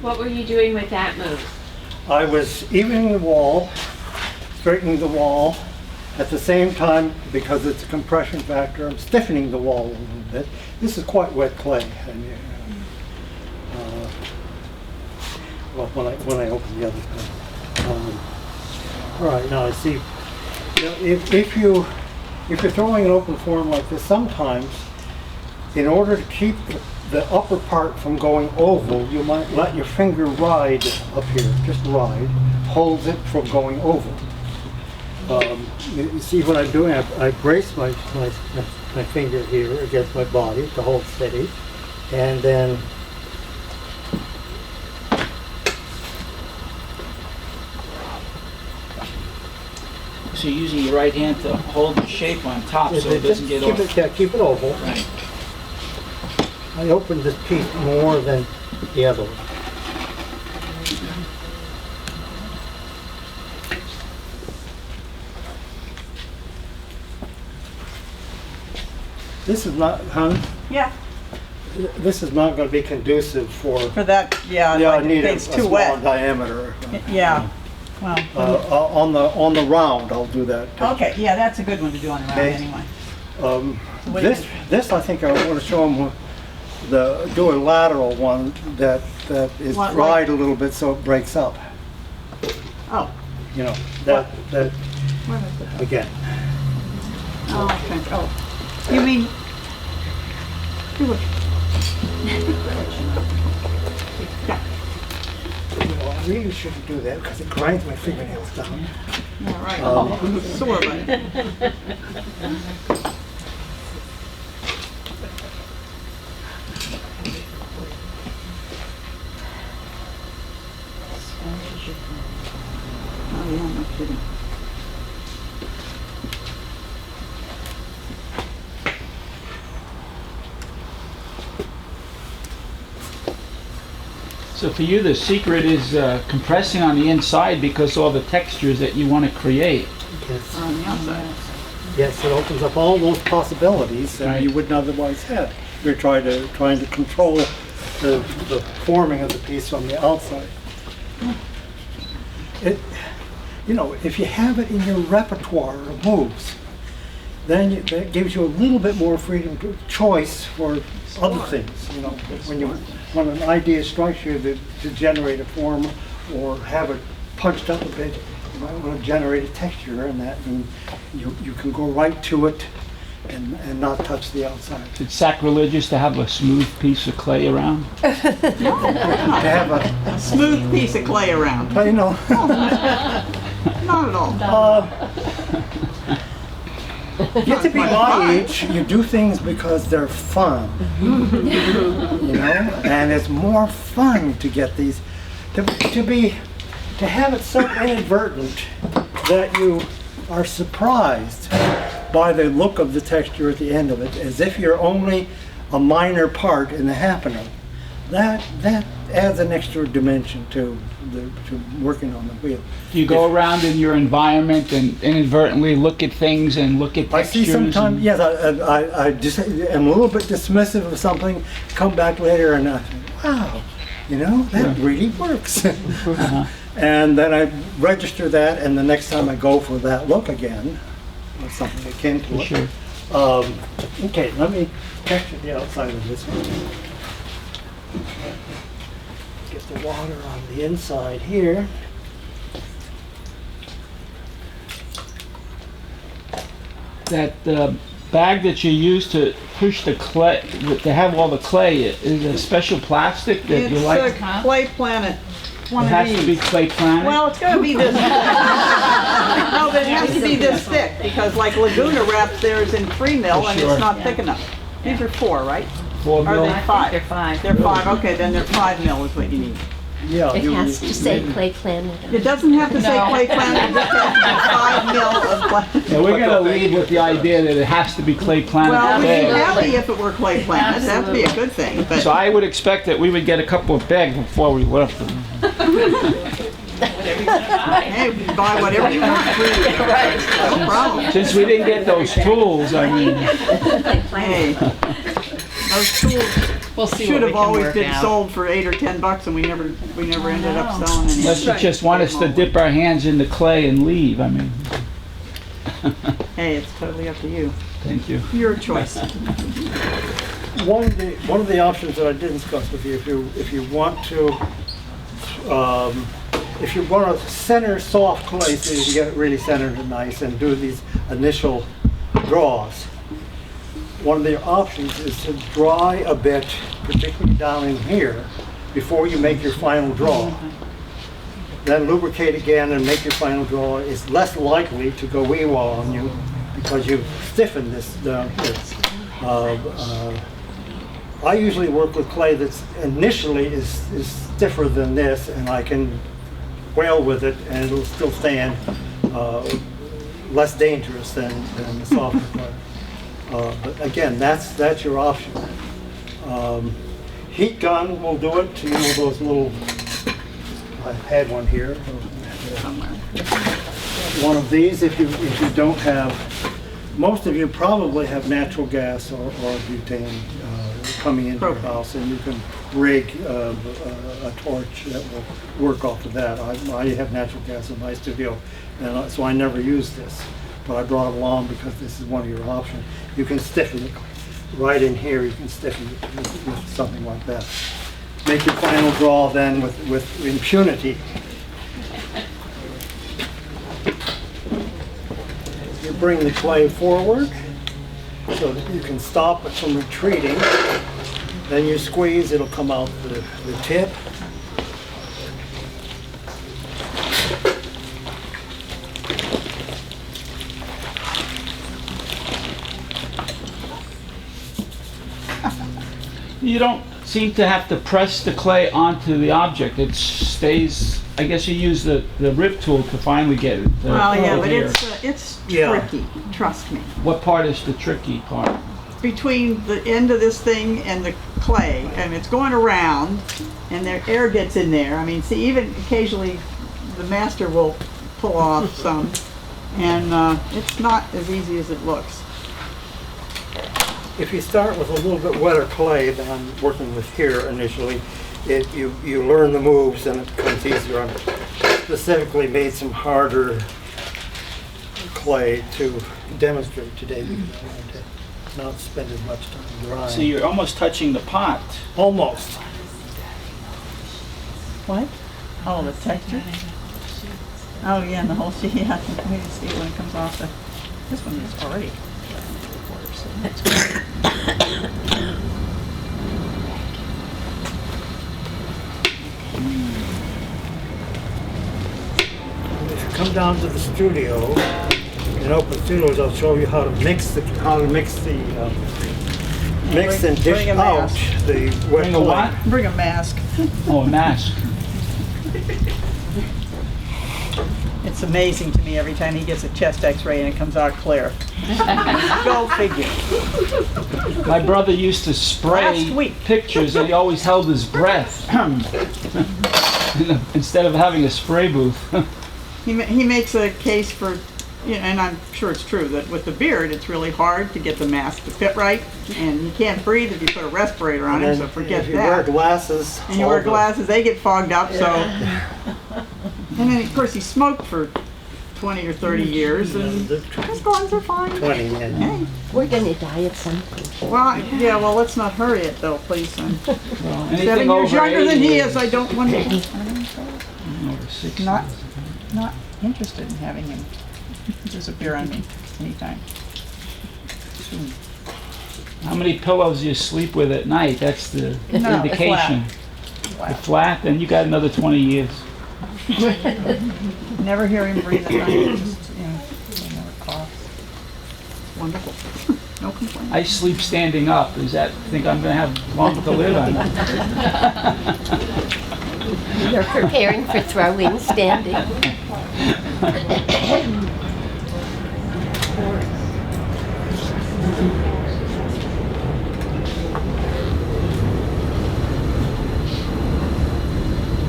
What were you doing with that move? I was evening the wall, straightening the wall. At the same time, because it's a compression factor, I'm stiffening the wall a little bit. This is quite wet clay. And, well, when I open the other thing. All right, now I see. You know, if you're throwing an open form like this, sometimes, in order to keep the upper part from going oval, you might let your finger ride up here, just ride, holds it from going oval. You see what I'm doing? I brace my finger here against my body to hold steady, and then so you're using your right hand to hold the shape on top so it doesn't get keep off. Keep it oval. Right. I opened this piece more than the other one. This is not, Yeah, this is not going to be conducive for. for that, yeah, Yeah, I like, need a it's too small wet. diameter. Yeah, well, On the round, I'll do that. okay, yeah, that's a good one to do on the round Okay. anyway. What do you This I think I want to show them do a lateral one that is What, dried a little bit so it breaks up. Oh, You know, that where is it? again. Oh, okay, oh, you mean, do it. Yeah, Well, I really shouldn't do that because it grinds my fingernails down. yeah, right, oh, sore, but. Oh, yeah, no kidding. So for you, the secret is compressing on the inside because all the textures that you want to create. Yes. On the outside. Yes, it opens up all those possibilities that Right. you wouldn't otherwise have. You're trying to control the forming of the piece from the outside. You know, if you have it in your repertoire of moves, then that gives you a little bit more freedom to choice for other things. You know, when an idea strikes you to generate a form or have it punched up a bit, you might want to generate a texture, and that means you can go right to it and not touch the outside. It's sacrilegious to have a smooth piece of clay around. To have a, Smooth piece of clay around. you know, Not at all. get to be my age, you do things because they're fun. You know, and it's more fun to get these, to have it so inadvertent that you are surprised by the look of the texture at the end of it, as if you're only a minor part in the happening. That adds an extra dimension to working on the wheel. Do you go around in your environment and inadvertently look at things and look at I textures? see sometimes, yes, I just am a little bit dismissive of something, come back later and I think, wow, you know, that really works. And then I register that, and the next time I go for that look again, or something akin to it. Sure. Okay, let me texture the outside of this one. Get the water on the inside here. That bag that you use to push the clay, to have all the clay, is a special plastic that you like? It's a Clay Planet, one It of has to be these. Clay Planet? Well, it's gonna be this, no, but it has to be this thick, because like Laguna wraps theirs in 3 mil and Sure. it's not thick enough. These are 4, right? 4 Or mil? are they 5? They're 5. They're 5, okay, then they're 5 mil is what you need. Yeah. It has to say Clay Planet. It doesn't have to say Clay Planet, it just has to be 5 mil of Planet. Yeah, we're gonna lead with the idea that it has to be Clay Planet. Well, we'd be bag. happy if it were Clay Planet, that'd be a good thing, So but I would expect that we would get a couple of bags before we left them. hey, we can buy whatever you want free. No problem. Since we didn't get those tools, I mean, Hey, those tools We'll see should what we have can always work been out. sold for $8 or $10 and we never ended up selling any. unless you just want us to dip our hands in the clay and leave, I mean, Hey, it's totally up to you. thank you. Your choice. One of the options that I didn't discuss with you, if you want to center soft clay so you can get it really centered and nice and do these initial draws, one of the options is to dry a bit, particularly down in here, before you make your final draw. Then lubricate again and make your final draw. It's less likely to go wee-wah on you because you've stiffened this down here. I usually work with clay that's initially is stiffer than this, and I can whale with it and it'll still stand less dangerous than the softer clay. But again, that's your option. Heat gun will do it. Those little. I had one here. One of these, if you don't have, most of you probably have natural gas or butane coming into your house, and you can rig a torch that will work off of that. I have natural gas in my studio, and so I never use this, but I brought it along because this is one of your options. You can stiffen it right in here. You can stiffen it with something like that. Make your final draw then with impunity. You bring the clay forward so that you can stop it from retreating. Then you squeeze, it'll come out the tip. You don't seem to have to press the clay onto the object. It stays, I guess you use the rib tool to finally get it. Well, yeah, but here. it's Yeah. tricky, trust me. What part is the tricky part? Between the end of this thing and the clay, and it's going around, and the air gets in there. I mean, see, even occasionally the master will pull off some, and it's not as easy as it looks. If you start with a little bit wetter clay than I'm working with here initially, you learn the moves and it becomes easier. I specifically made some harder clay to demonstrate today because I wanted to not spend as much time drying. So you're almost touching the pot. Almost. What? Oh, the texture? Oh, yeah, and the whole sheet. Yeah, I can see it when it comes off. This one is already. If you come down to the studio, in open studios, I'll show you how to mix and dish bring a out mask. the wet Bring a clay. what? Bring a mask. Oh, a mask. It's amazing to me every time he gets a chest x-ray and it comes out clear. Go figure. My brother used to spray Last week. pictures and he always held his breath instead of having a spray booth. He makes a case for, you know, and I'm sure it's true, that with the beard, it's really hard to get the mask to fit right, and you can't breathe if you put a respirator on it, so forget if you wear that. glasses, And you wear glasses, they get fogged up, so. And then, of course, he smoked for 20 or 30 years, and his glands are fine. 20, yeah. Hey. We're gonna die at some point. Well, yeah, well, let's not hurry it, though, please. I'm Well, 7 anything years over younger than 80 he is, I don't want to. Over 60. Not interested in having him disappear on me anytime soon. How many pillows do you sleep with at night? That's the No, indication. flat. The flat, then you got another 20 years. Never hear him breathe at night. Just, you know, he never coughs. It's wonderful. No complaints. I sleep standing up. Is that, think I'm gonna have long to live on? You're preparing for throwing standing.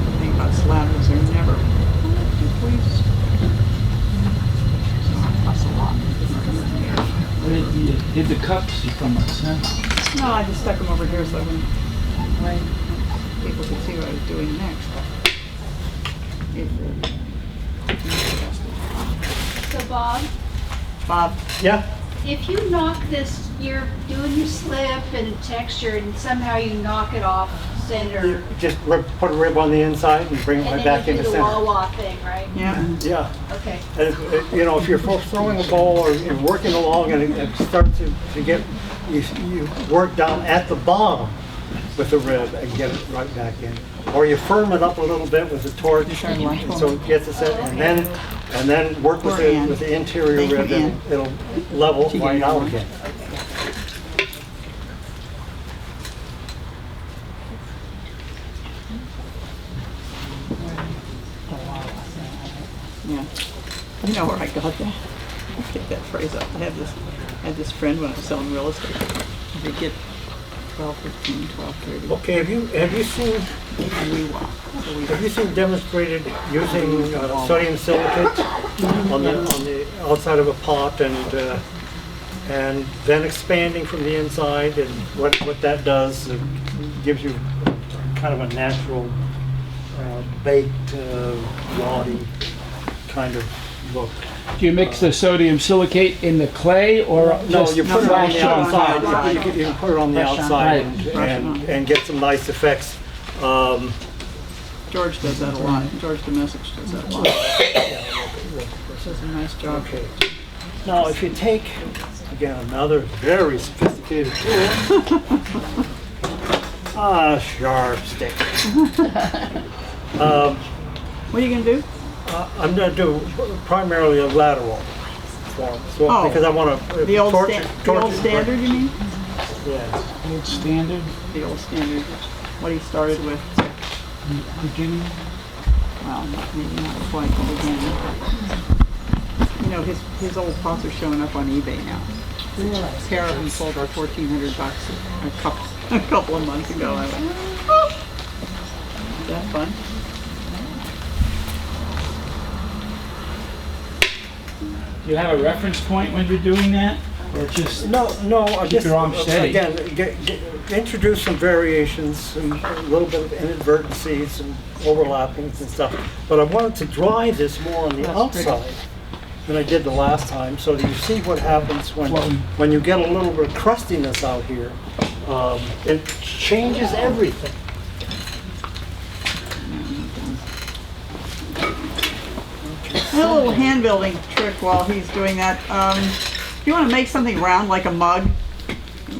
The thing about slabs, they're never, please. So I fuss a lot. Where did you hid the cups from us, huh? No, I just stuck them over here so I wouldn't, people could see what I was doing next. So Bob, Bob, Yeah, if you knock this, you're doing your slip and texture and somehow you knock it off center just put a rib on the inside and bring it and right back then you into do the center. wah-wah thing, right? yeah. Yeah. Okay. And you know, if you're throwing a ball or you're working along and it starts to get, you work down at the bottom with the rib and get it right back in. Or you firm it up a little bit with the torch so it gets it set, and then work with the interior rib and it'll level right out again. Yeah. You know where I got that. Pick that phrase up. I had this friend when I was selling real estate. They get 12:15, 12:30. Okay, have you seen And we walk. So we have you seen demonstrated using sodium silicate on the outside of a pot and then expanding from the inside, and what that does, it gives you kind of a natural baked waddy kind of look. Do you mix the sodium silicate in the clay or No, just you put it on flash the outside. outside. You can put it on the Brush on. outside Right. and get some nice effects. George does that a lot. George Domesich does that a lot. Does a nice job. Okay. Now, if you take, again, another very sophisticated tool, a sharp stick. What are you gonna do? I'm going to do primarily a lateral form, so, Oh. because I want to The old standard, you mean? Yeah. old standard The old standard. What he started with. beginning? Well, maybe not quite the beginning. You know, his old pots are showing up on eBay now. A pair of them sold for $1,400 a couple of months ago. I went, oh. Is that fun? Do you have a reference point when you're doing that? Or just No, I keep just, your arm steady? again, introduce some variations, and a little bit of inadvertencies and overlappings and stuff. But I wanted to drive this more on the outside than I did the last time, so that you see what happens when you get a little bit of crustiness out here. It changes everything. A little hand building trick while he's doing that. If you want to make something round like a mug, it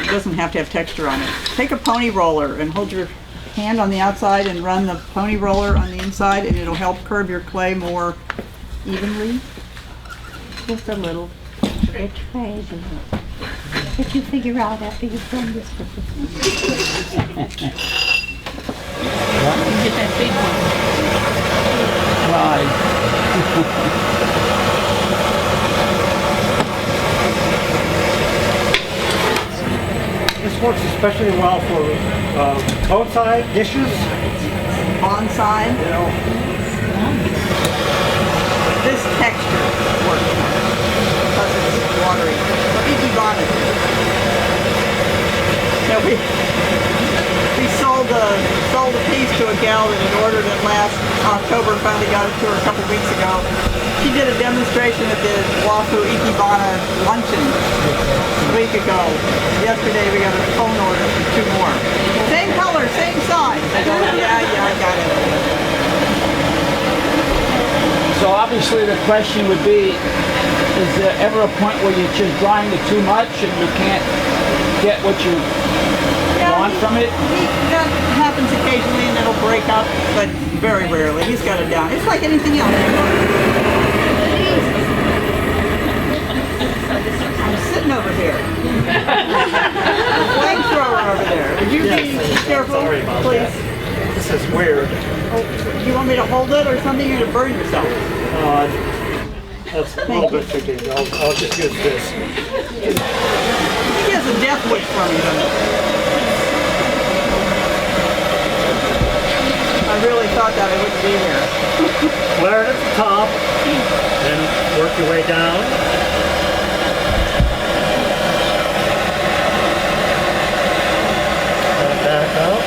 doesn't have to have texture on it. Take a pony roller and hold your hand on the outside and run the pony roller on the inside, and it'll help curve your clay more evenly. Just a little bit crazy. But you figure out after you've done this for 15 years. Get that big one. Right. This works especially well for outside dishes. Bonsai. You know, This texture works because it's watery. So ikebana. So we sold the piece to a gal that had ordered it last October. Finally got it to her a couple weeks ago. She did a demonstration at the Wafu Ikebana luncheon a week ago. Yesterday we got a phone order for 2 more. Same color, same size. I go, yeah, I got it. So obviously the question would be, is there ever a point where you're just drying it too much and you can't get what you want from it? That happens occasionally and it'll break up, but very rarely. He's got it down. It's like anything else. I'm sitting over here. Flamethrower over there. Would you be careful, sorry about please? that. This is weird. Do you want me to hold it or something? You're gonna burn yourself. That's a little bit tricky. I'll just use this. He has a death wish from you. I really thought that I wouldn't be here. Flare it at the top, then work your way down. Back out.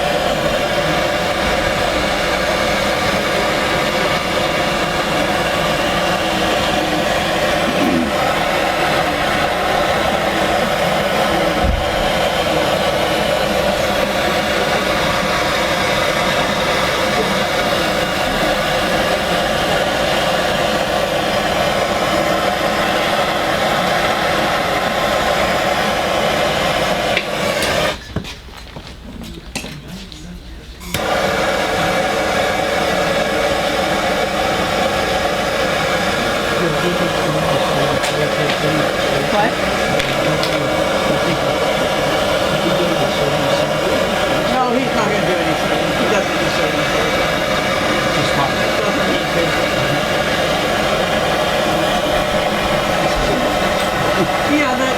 Yeah, the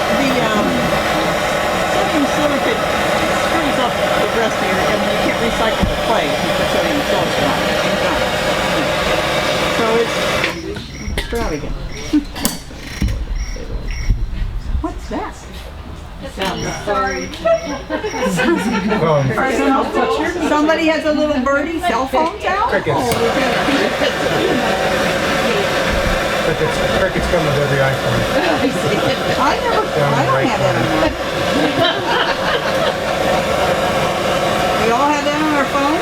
silicate screws up the rest of your, and you can't recycle the clay if you put something in silicone. So it's extravagant. What's that? Sorry. Somebody has a little birdie cell phone tower? Crickets. Crickets come with every iPhone. I don't have that on mine. We all have that on our phone?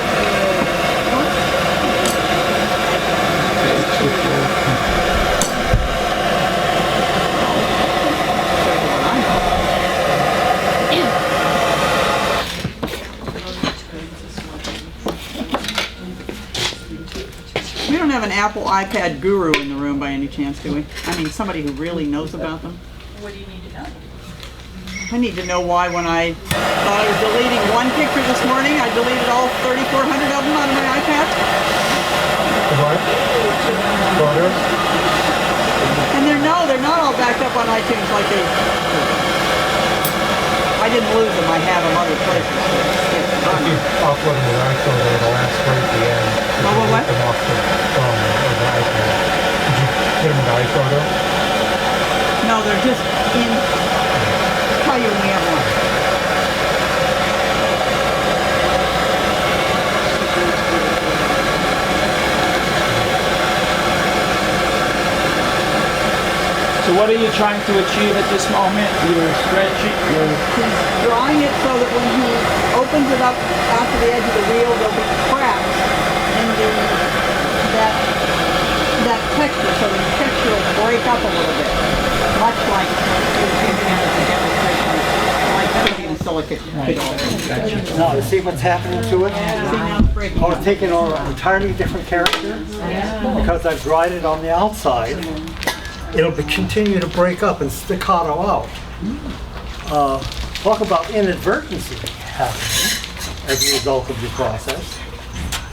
We don't have an Apple iPad guru in the room by any chance, do we? I mean, somebody who really knows about them. What do you need to know? I need to know why when I thought I was deleting one picture this morning, I deleted all 3,400 of them out of my iPad. What? Photos? And they're not all backed up on iTunes like they. I didn't lose them. I have them other places. If you upload them to iPhone, it'll ask right at the end. What? Them off the phone or the iPad. Did you put them in iPhoto? No, they're just in. Tell you when we have one. So what are you trying to achieve at this moment? You're stretching, He's drawing it so that when he opens it up after the edge of the wheel, there'll be cracks in that texture, so the texture will break up a little bit, much like silicate. Now, you see what's happening to it? Oh, it's taking on an entirely different character because I've dried it on the outside. It'll continue to break up and staccato out. Talk about inadvertency happening as a result of the process.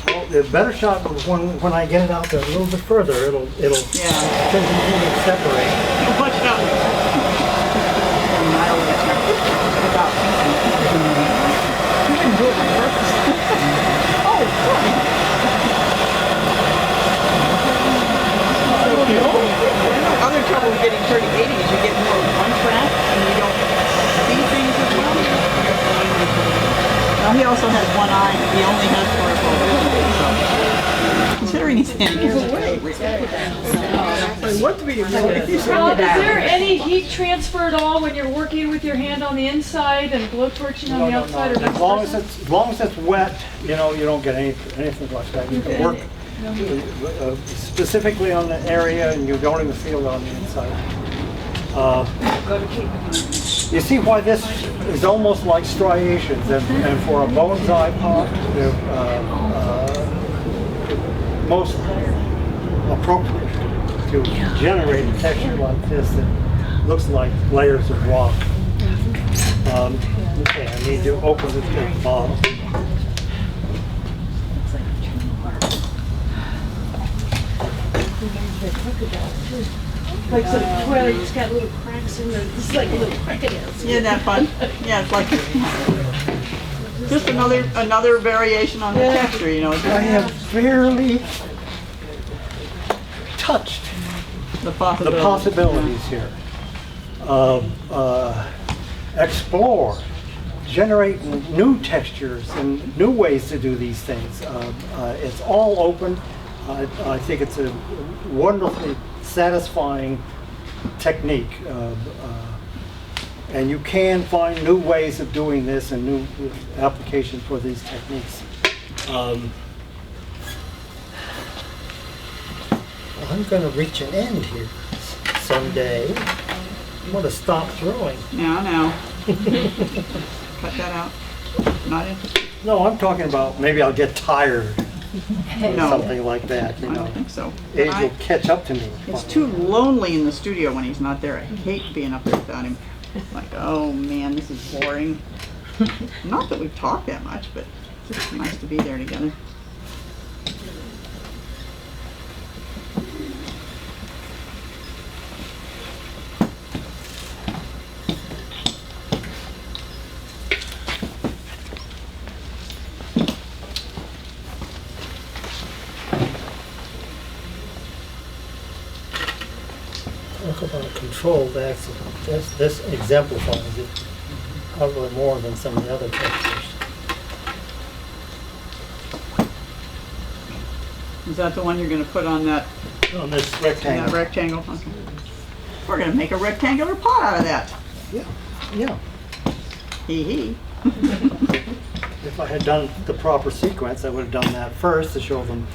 Well, the better shot was when I get it out there a little bit further, it'll continue to separate. Watch out. You didn't do it on purpose. Oh, other trouble with getting 3080 is you get more of one track and you don't see things as well. Now he also has one eye, he only has peripheral vision, so considering he's handicapped. Rob, is there any heat transfer at all when you're working with your hand on the inside and blowtorching on the outside? Or As long as it's wet, you don't get anything like that. You can work specifically on the area, and you don't even feel it on the inside. You see why this is almost like striations, and for a bonsai pot, most appropriate to generate a texture like this that looks like layers of rock. Okay, I need to open the bottle. Like some Twilight, it's got little cracks in there. It's like little crocodiles. Isn't that fun? Yeah, it's like just another variation on the texture, you know. I have barely touched the possibilities here. Explore, generate new textures and new ways to do these things. It's all open. I think it's a wonderfully satisfying technique. And you can find new ways of doing this and new applications for these techniques. I'm going to reach an end here someday. I'm going to stop throwing. No. Cut that out. Not interested. No, I'm talking about maybe I'll get tired. No. Something like that, you I know. don't think so. Age will catch up to me. It's too lonely in the studio when he's not there. I hate being up there without him. Like, oh man, this is boring. Not that we've talked that much, but it's just nice to be there together. controlled accident. This exemplifies it probably more than some of the other textures. Is that the one you're gonna put on that, On this that rectangle. rectangle? Okay. We're gonna make a rectangular pot out of that. Yeah. Hee hee. If I had done the proper sequence, I would have done that first to show them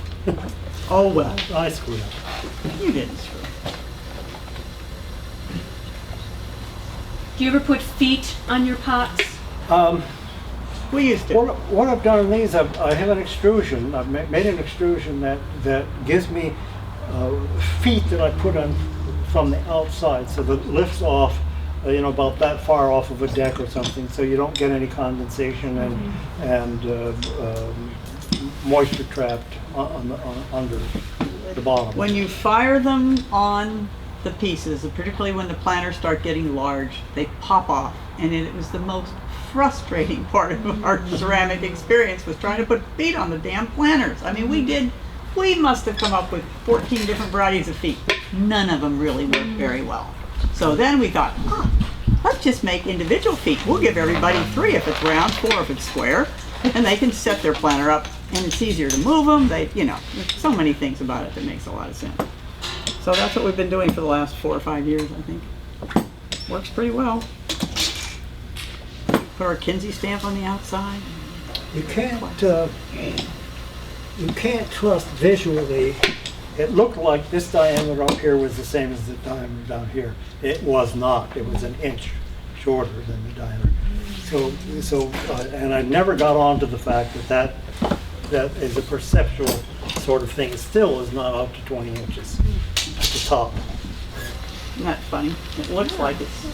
Oh, well, I screwed up. you didn't screw. Do you ever put feet on your pots? We used to. What I've done in these, I have an extrusion. I've made an extrusion that gives me feet that I put on from the outside, so that it lifts off, about that far off of a deck or something, so you don't get any condensation and moisture trapped under the bottom. When you fire them on the pieces, and particularly when the planters start getting large, they pop off, and it was the most frustrating part of our ceramic experience was trying to put feet on the damn planters. I mean, we must have come up with 14 different varieties of feet. None of them really worked very well. So then we thought, let's just make individual feet. We'll give everybody 3 if it's round, 4 if it's square, and they can set their planter up, and it's easier to move them. There's so many things about it that makes a lot of sense. So that's what we've been doing for the last 4 or 5 years, I think. Works pretty well. Put our Kinzie stamp on the outside. You can't trust visually. It looked like this diameter up here was the same as the diameter down here. It was not. It was an inch shorter than the diameter. And I never got on to the fact that is a perceptual sort of thing. It still is not up to 20 inches at the top. Isn't that funny? It looks like it's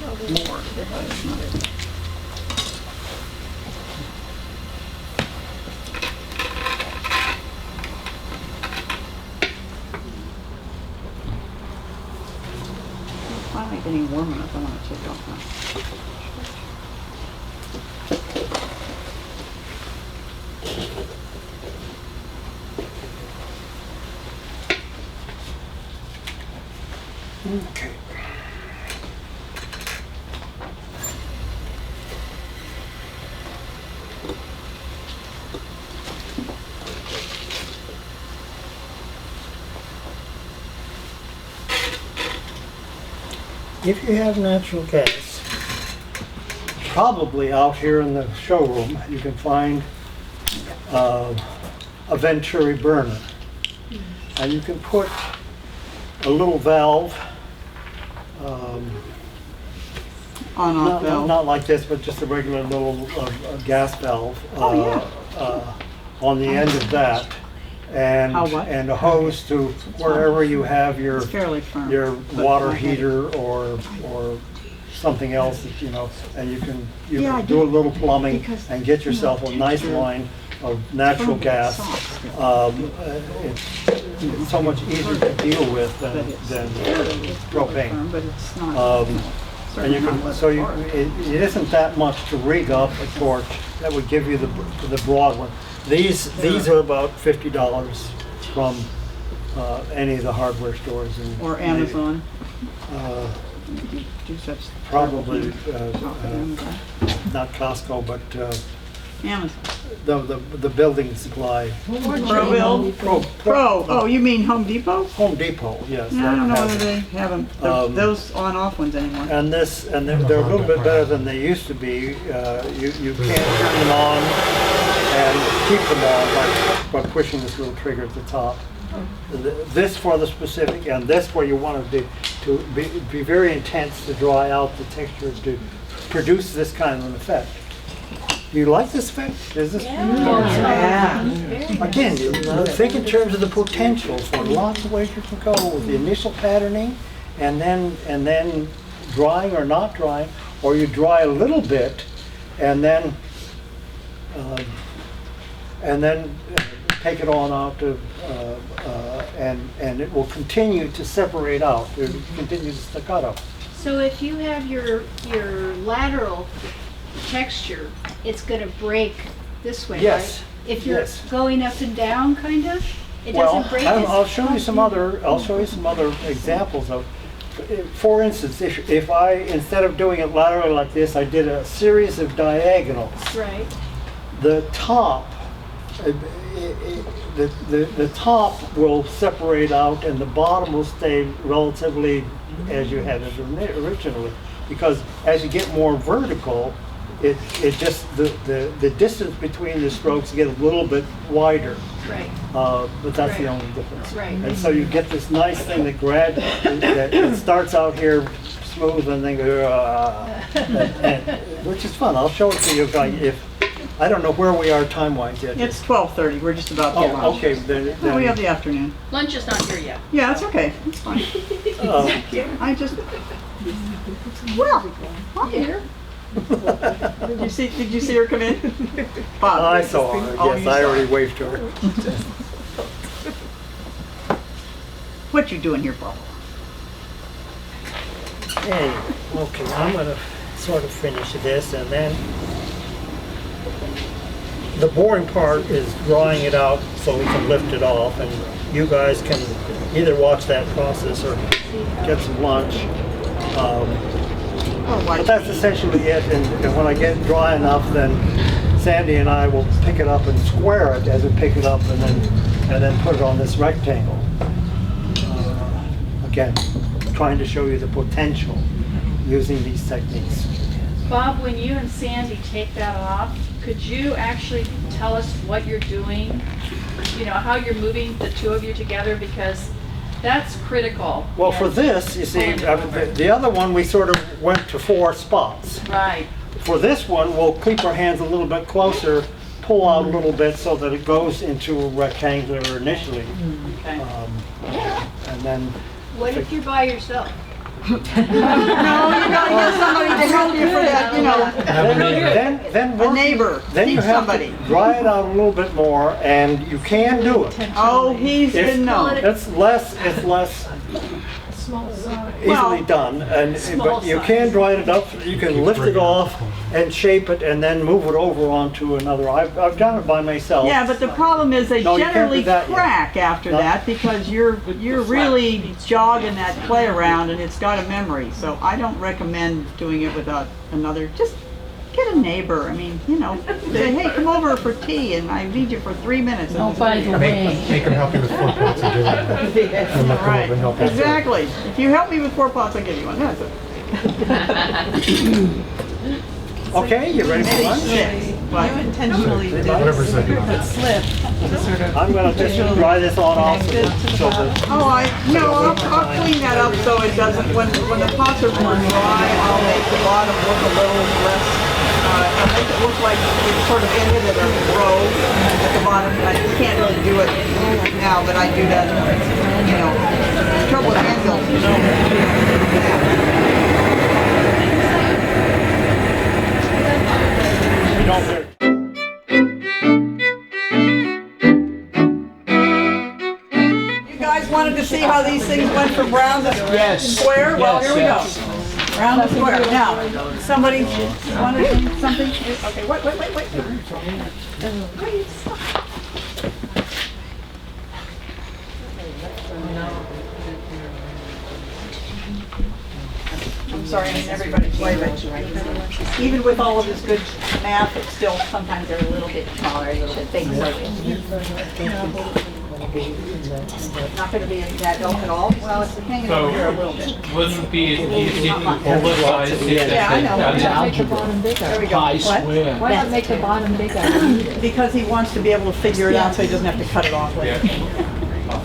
more. But it's not. Finally getting warm enough, I want to take off my... Okay. If you have natural gas, probably out here in the showroom, you can find a Venturi burner. And you can put a little valve, On-off valve. not like this, but just a regular little gas valve on the end of that. And a hose to wherever you have your It's fairly firm. your water heater or something else that and you can do a little plumbing and get yourself a nice line of natural gas. It's so much easier to deal with than propane. But it's not. And you can it isn't that much to rig up a torch that would give you the broad one. These are about $50 from any of the hardware stores or Amazon. Probably not Costco, but Amazon. the building supply. Pro. Oh, you mean Home Depot? Home Depot, yes. No, I don't know whether they have them. Those on-off ones anymore. And they're a little bit better than they used to be. You can't turn them on and keep them on by pushing this little trigger at the top. This for the specific, and this where you want to be very intense to dry out the texture to produce this kind of an effect. Do you like this effect? Is this? Yeah. Again, you think in terms of the potential for lots of ways you can go with the initial patterning, and then drying or not drying, or you dry a little bit, and then take it on out to, and it will continue to separate out. It will continue to staccato. So if you have your lateral texture, it's going to break this way, Yes. right? If you're Yes. going up and down, kind of, it doesn't break. I'll show you some other examples of for instance, if I, instead of doing it laterally like this, I did a series of diagonals, Right. the top, the top will separate out and the bottom will stay relatively as you had it originally. Because as you get more vertical, it just, the distance between the strokes get a little bit wider. Right. But that's the Right. only difference. Right. And so you get this nice thing that that it starts out here smooth and then which is fun. I'll show it to you if I don't know where we are time-wise yet. It's 12:30, we're just about to get Oh, lunch. okay. Then, Well, we have the afternoon. Lunch is not here yet. Yeah, it's okay, it's fine. I just, well, I'm here. Did you see her come in? Bob. I saw her. Oh, Yes, you I saw already her. waved to her. What you doing here, Bob? Hey, okay, I'm gonna sort of finish this and then the boring part is drawing it out so we can lift it off and you guys can either watch that process or get some lunch. But that's essentially it, and when I get it dry enough, then Sandy and I will pick it up and square it as we pick it up and then put it on this rectangle. Again, trying to show you the potential using these techniques. Bob, when you and Sandy take that off, could you actually tell us what you're doing? You know, how you're moving the two of you together, because that's critical. Well, for this, you see, the other one, we sort of went to 4 spots. Right. For this one, we'll keep our hands a little bit closer, pull out a little bit so that it goes into a rectangular initially. Okay. And then, What if you're by yourself? No, you gotta get somebody to help you for that, you know, then a neighbor, then you need have somebody. to dry it out a little bit more, and you can do it. Oh, he's It's- been known. It's less easily done, but you can dry it up. You can lift it off and shape it, and then move it over onto another. I've done it by myself. Yeah, but the problem is they No, you can't generally do that yet. crack after No. that because you're really jogging that clay around and it's got a memory. So I don't recommend doing it without another. Just get a neighbor. I mean, you know, say, hey, come over for tea, and I need you for 3 minutes. Make them help you with 4 pots and give them. And let them come Right. over and help you. Exactly. If you help me with 4 pots, I'll give you one. That's it. Okay, you ready for lunch? But Intentionally did Whatever's that you that slip to sort of. I'm gonna just dry this on off so that oh, I'll clean that up so it doesn't. When the pots are more dry, I'll make the bottom look a little less. I'll make it look like it's sort of ended at a row at the bottom. I can't really do it now, but I do that. You know, trouble with handles. You know. you don't. You guys wanted to see how these things went from round to square? Well, Yes, here we yes. go. Round to square. Now, somebody wanted something? Okay, wait. I'm sorry, I mean everybody's way, but even with all of this good math, it's still, sometimes they're a little bit smaller, a little bit things like not gonna be that help at all. Well, it's hanging over here a little bit. Wouldn't be easy to oversize it. Yeah, I know. There we go. Pi What? square. Why not make the bottom bigger? Because he wants to be able to figure it out so he doesn't have to cut it off later.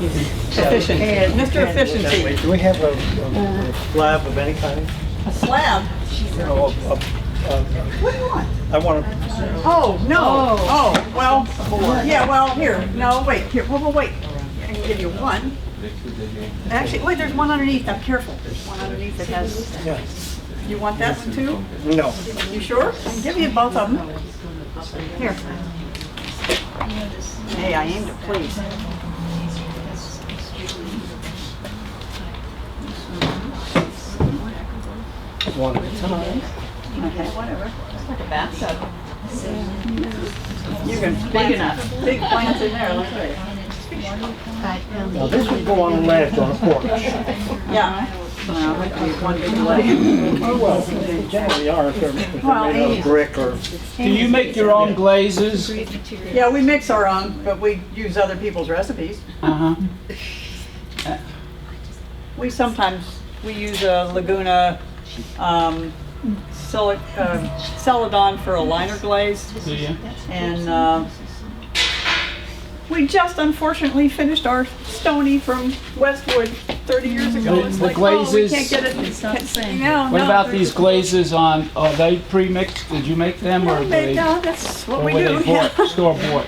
Efficient. Mr. Efficiency. Do we have a slab of any kind? A slab? No, What do you want? I want to. Oh, no. Oh, well, yeah, well, here. No, wait, here. Wait. I can give you one. Actually, wait, there's one underneath. Now, careful. There's one underneath that has. Yeah. You want that one too? No. You sure? I can give you both of them. Here. Hey, I aim to please. One at a time. Okay, whatever. It's like a bathtub. You can big enough. Big plants in there, let me tell you. Now this would go on the ledge on a porch. Yeah. One big leg. Oh, well, they generally are, if they're made out of brick or. Do you make your own glazes? Yeah, we mix our own, but we use other people's recipes. Uh-huh. We use a Laguna Celadon for a liner glaze. Do you? And we just unfortunately finished our Stony from Westwood 30 years ago. It's The like, oh, we glazes- can't get it. It's not the same. No, What no, about they're these just- glazes on, are they pre-mixed? Did you make them or were they? No, that's what Or we were do. they bought, store-bought?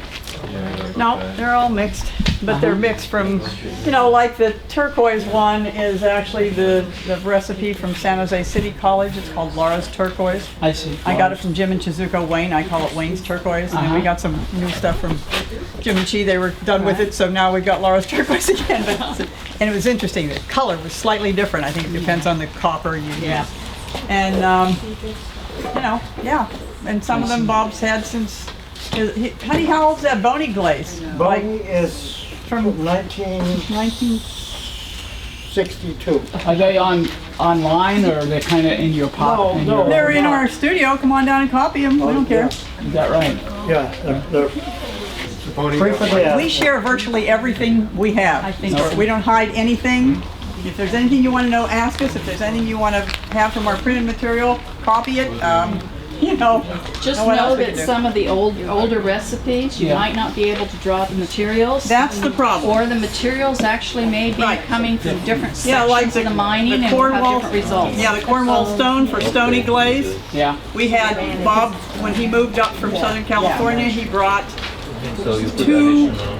No, they're all mixed, but they're mixed from, like the turquoise one is actually the recipe from San Jose City College. It's called Laura's Turquoise. I see. I got it from Jim and Chizuko Wayne. I call it Wayne's Turquoise. And then we got some new stuff from Jim and Chi. They were done with it, so now we've got Laura's Turquoise again. And it was interesting. The color was slightly different. I think it depends on the copper you use. And, yeah. And some of them Bob's had since. Honey, how old's that Boney glaze? Boney is from 1962. Are they online or are they kind of in your pocket? No, They're in our studio. Come on down and copy them. We don't care. Is that right? Yeah, they're free for the We share virtually everything we have. I think So we don't hide anything. If there's anything you want to know, ask us. If there's anything you want to have from our printed material, copy it. Just what else know we that can do? some of the older recipes, you Yeah. might not be able to draw the materials. That's the problem. Or the materials actually may be Right. coming from different Yeah, like sections of the mining and will have different results. Yeah, the Cornwall stone for Stony glaze. Yeah. We had Bob, when he moved up from Southern California, he brought So you put two additional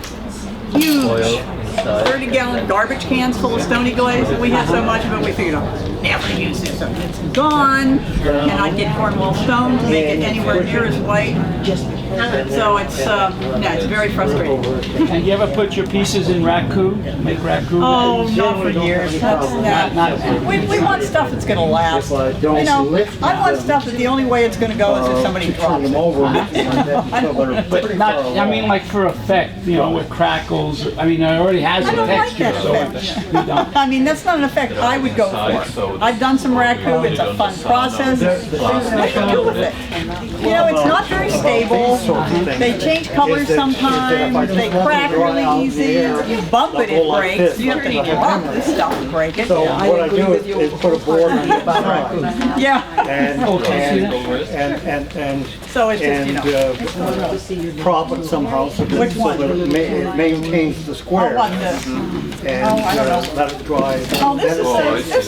huge oil inside. 30-gallon garbage cans full of Stony glaze. We had so much of it, we figured, I'll never use this. So it's gone, and I'd get Cornwall stone to make it anywhere near as white. So it's, it's very frustrating. And you ever put your pieces in raku? Make raku? Oh, not for years. Not We want stuff that's gonna last. I want stuff that the only way it's gonna go is if somebody drops it. But not, I mean like for effect, with crackles. I mean, it already has I a don't like texture, that so effect. you don't. I mean, that's not an effect I would go for. I've done some raku, it's a fun process. What do you do with it? It's not very stable. They change colors sometimes, they crack really easy. You bump it, it breaks. You have to bump this stuff to break it. So what I do is put a board on the side Yeah, and so it's just, prop it somehow so that it maintains the square. I want this. And I don't know. let it dry. Oh, this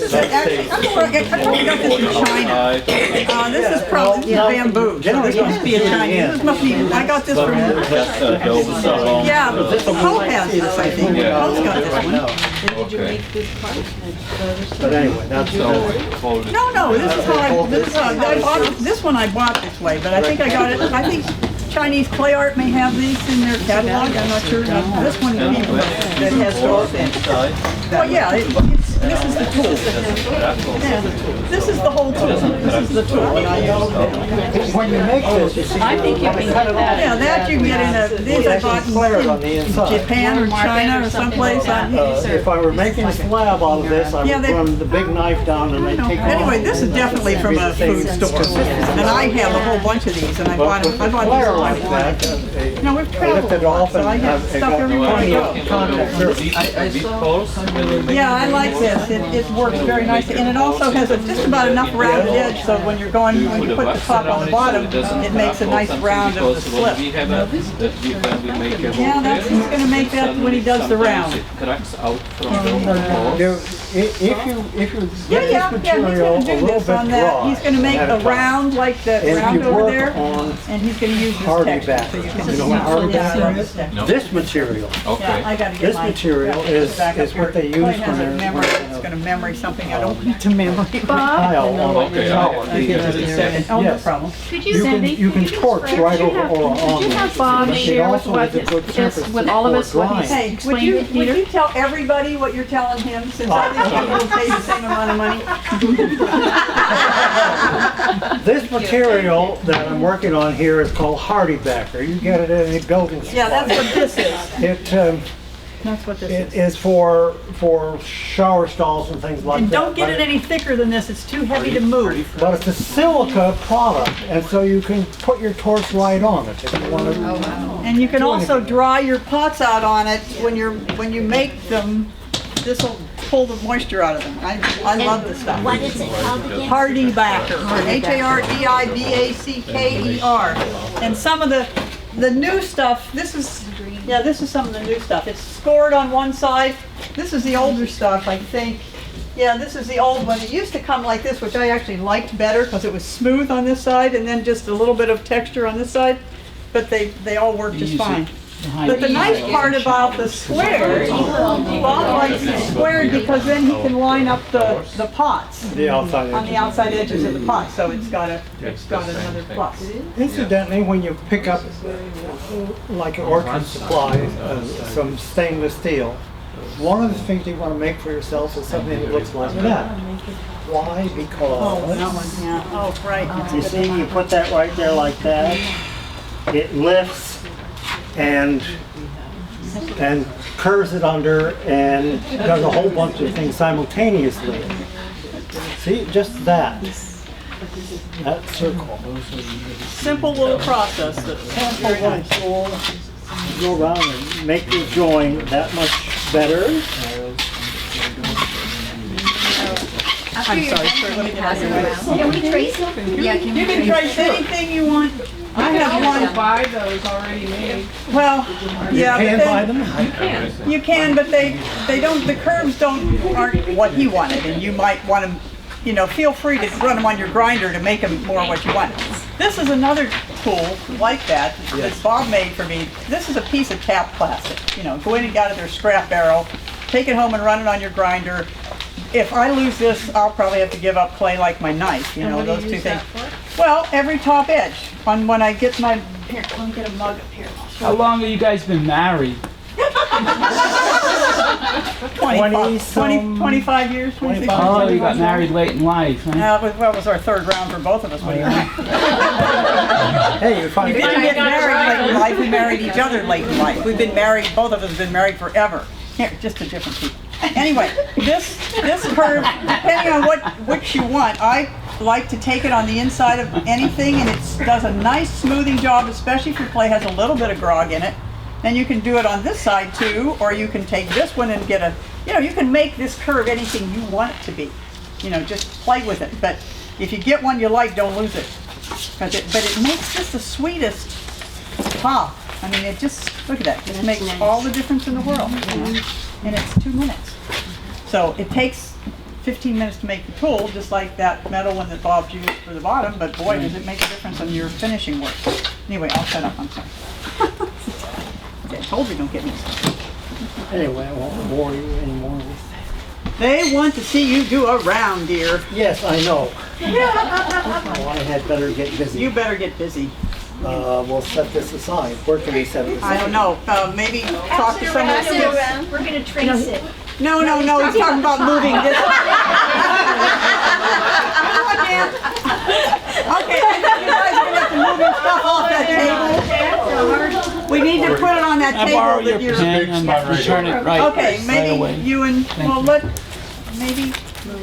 is actually, I probably got this from China. This is probably bamboo, so this must be a Chinese. This must be, I got this from, yeah, Poe has this, I think. Poe's got this one. But anyway, that's No, this is how I bought, this one I bought this way, but I think I got it, I think Chinese clay art may have these in their catalog, I'm not sure. This one came from that has those in. Well, yeah, this is the tool. Yeah, this is the whole tool. This is the tool. And when you make this, you see, I think you can get that. yeah, that you can get in these I bought in Japan or China or someplace. if I were making a slab out of this, I Yeah, would they- run the big knife down and I'd take off. Anyway, this is definitely from a food store. And I have a whole bunch of these, and I bought these Flare I like wanted. that, We've traveled lift it a lot, off so and I have have stuff everywhere I go. contact surface. Yeah, I like this. It works very nicely, and it also has just about enough rounded edge, so when you put the top on the bottom, it makes a nice round of the slip. Yeah, he's gonna make that when he does the round. If you Yeah, get this he's material gonna a do little this bit on that. dry, He's gonna make at a time, round like that and if round you over work there, on and he's gonna use this hardy texture, back, so you can you know what hardy back is? No. This material, Yeah, I gotta get this my material is back up what they here. use Clay when has a they're memory. working It's on gonna memory something I don't want to memory. tile on the Okay, tower. Oh, no Yes. problem. Could You can torch right over or on Could you this. have Bob But it share with also what is a good is surface with all of us for what he's drying. Hey, would explained you to Peter? tell everybody what you're telling him, since all these people will pay the same amount of money? This material that I'm working on here is called hardy backer. You get it at any building supply. Yeah, that's what this is. That's what this It is. is for shower stalls and things like And that. don't get but it any thicker than this, it's too heavy to move. But it's a silica product, and so you can put your torch right on it if you want to. And you can also dry your pots out on it when you make them. This will pull the moisture out of them. I love this stuff. What is it called again? Hardy Backer, Hardibaker. And some of the new stuff, this is some of the new stuff. It's scored on one side. This is the older stuff, I think. Yeah, this is the old one. It used to come like this, which I actually liked better because it was smooth on this side and then just a little bit of texture on this side. But they all work just fine. But the nice part about the squares, Bob likes it squared because then he can line up the pots The outside on the edges. outside edges of the pot, so it's got another plus. Incidentally, when you pick up, like an orchard supply, some stainless steel, one of the things you want to make for yourself is something that looks like that. Why? Because Yeah. Oh, right. you see, you put that right there like that. It lifts and curves it under and does a whole bunch of things simultaneously. See, just that circle. Simple little process that's very nice. Go around and make your drawing that much better. I'm sorry, sir, let me get out of your way. Can we trace them? Yeah, can You can trace anything you want. I have one. Buy those already made. Well, yeah, Can but buy then, them? you can, but they don't, the curves aren't what he wanted, and you might want them, feel free to run them on your grinder to make them more what you want. This is another tool like that Bob made for me. This is a piece of tap plastic. Go in and get out of their scrap barrel, take it home and run it on your grinder. If I lose this, I'll probably have to give up clay like my knife, those two things. Well, every top edge. When I get my, here, let me get a mug up here. How long have you guys been married? 25 years, 26 years. Oh, you got married late in life, huh? It was our third round for both of us. What do you think? Hey, you We find didn't get married late in life, we married each other late in life. We've been married, both of us have been married forever. Here, just to different people. Anyway, this curve, depending on which you want, I like to take it on the inside of anything, and it does a nice smoothing job, especially if your clay has a little bit of grog in it. Then you can do it on this side too, or you can take this one and get you can make this curve anything you want it to be. Just play with it. But if you get one you like, don't lose it. But it makes just the sweetest top. I mean, it just, look at that. It makes all the difference in the world. And it's 2 minutes. So it takes 15 minutes to make the tool, just like that metal one that Bob used for the bottom, but boy, does it make a difference on your finishing work. Anyway, I'll shut up, I'm sorry. Okay, I told you don't get me started. Anyway, I won't bore you anymore with They want to see you do a round, dear. Yes, I know. Oh, I had better get busy. You better get busy. We'll set this aside. Where can we set it aside? I don't know, maybe talk to someone. Pass it around. We're gonna trace it. No, he's talking about moving this. Okay, you guys are gonna have to move your stuff off that table. We need to put it on that I borrow table your that you're. pen and return it right Okay, maybe away. you and, Thank you. maybe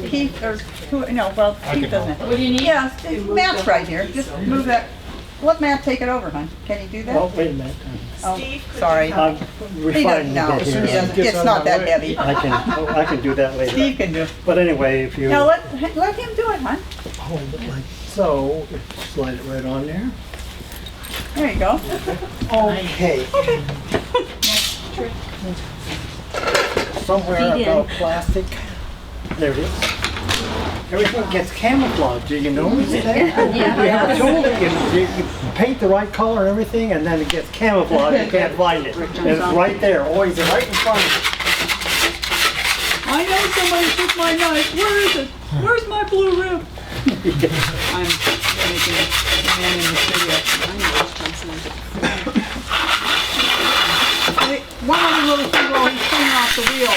Keith or who, no, well, Keith doesn't. What do you need? Yeah, Matt's right here, just move that. Let Matt take it over, hon. Can he do that? Oh, wait a minute. Oh, sorry. I'm He refining doesn't know. a bit He here. doesn't. It's not that heavy. I can do that later. Steve can do it. But anyway, if you No, let him do it, hon. hold it like so, slide it right on there. There you go. Okay. Somewhere about plastic. There it is. Everything gets camouflaged. Do you notice that? You have a tool that you paint the right color and everything, and then it gets camouflaged. You can't find it. And it's right there, always right in front of you. I know somebody took my knife. Where is it? Where's my blue rib? I'm making a man in the studio. One other little thing while he's cleaning off the wheel.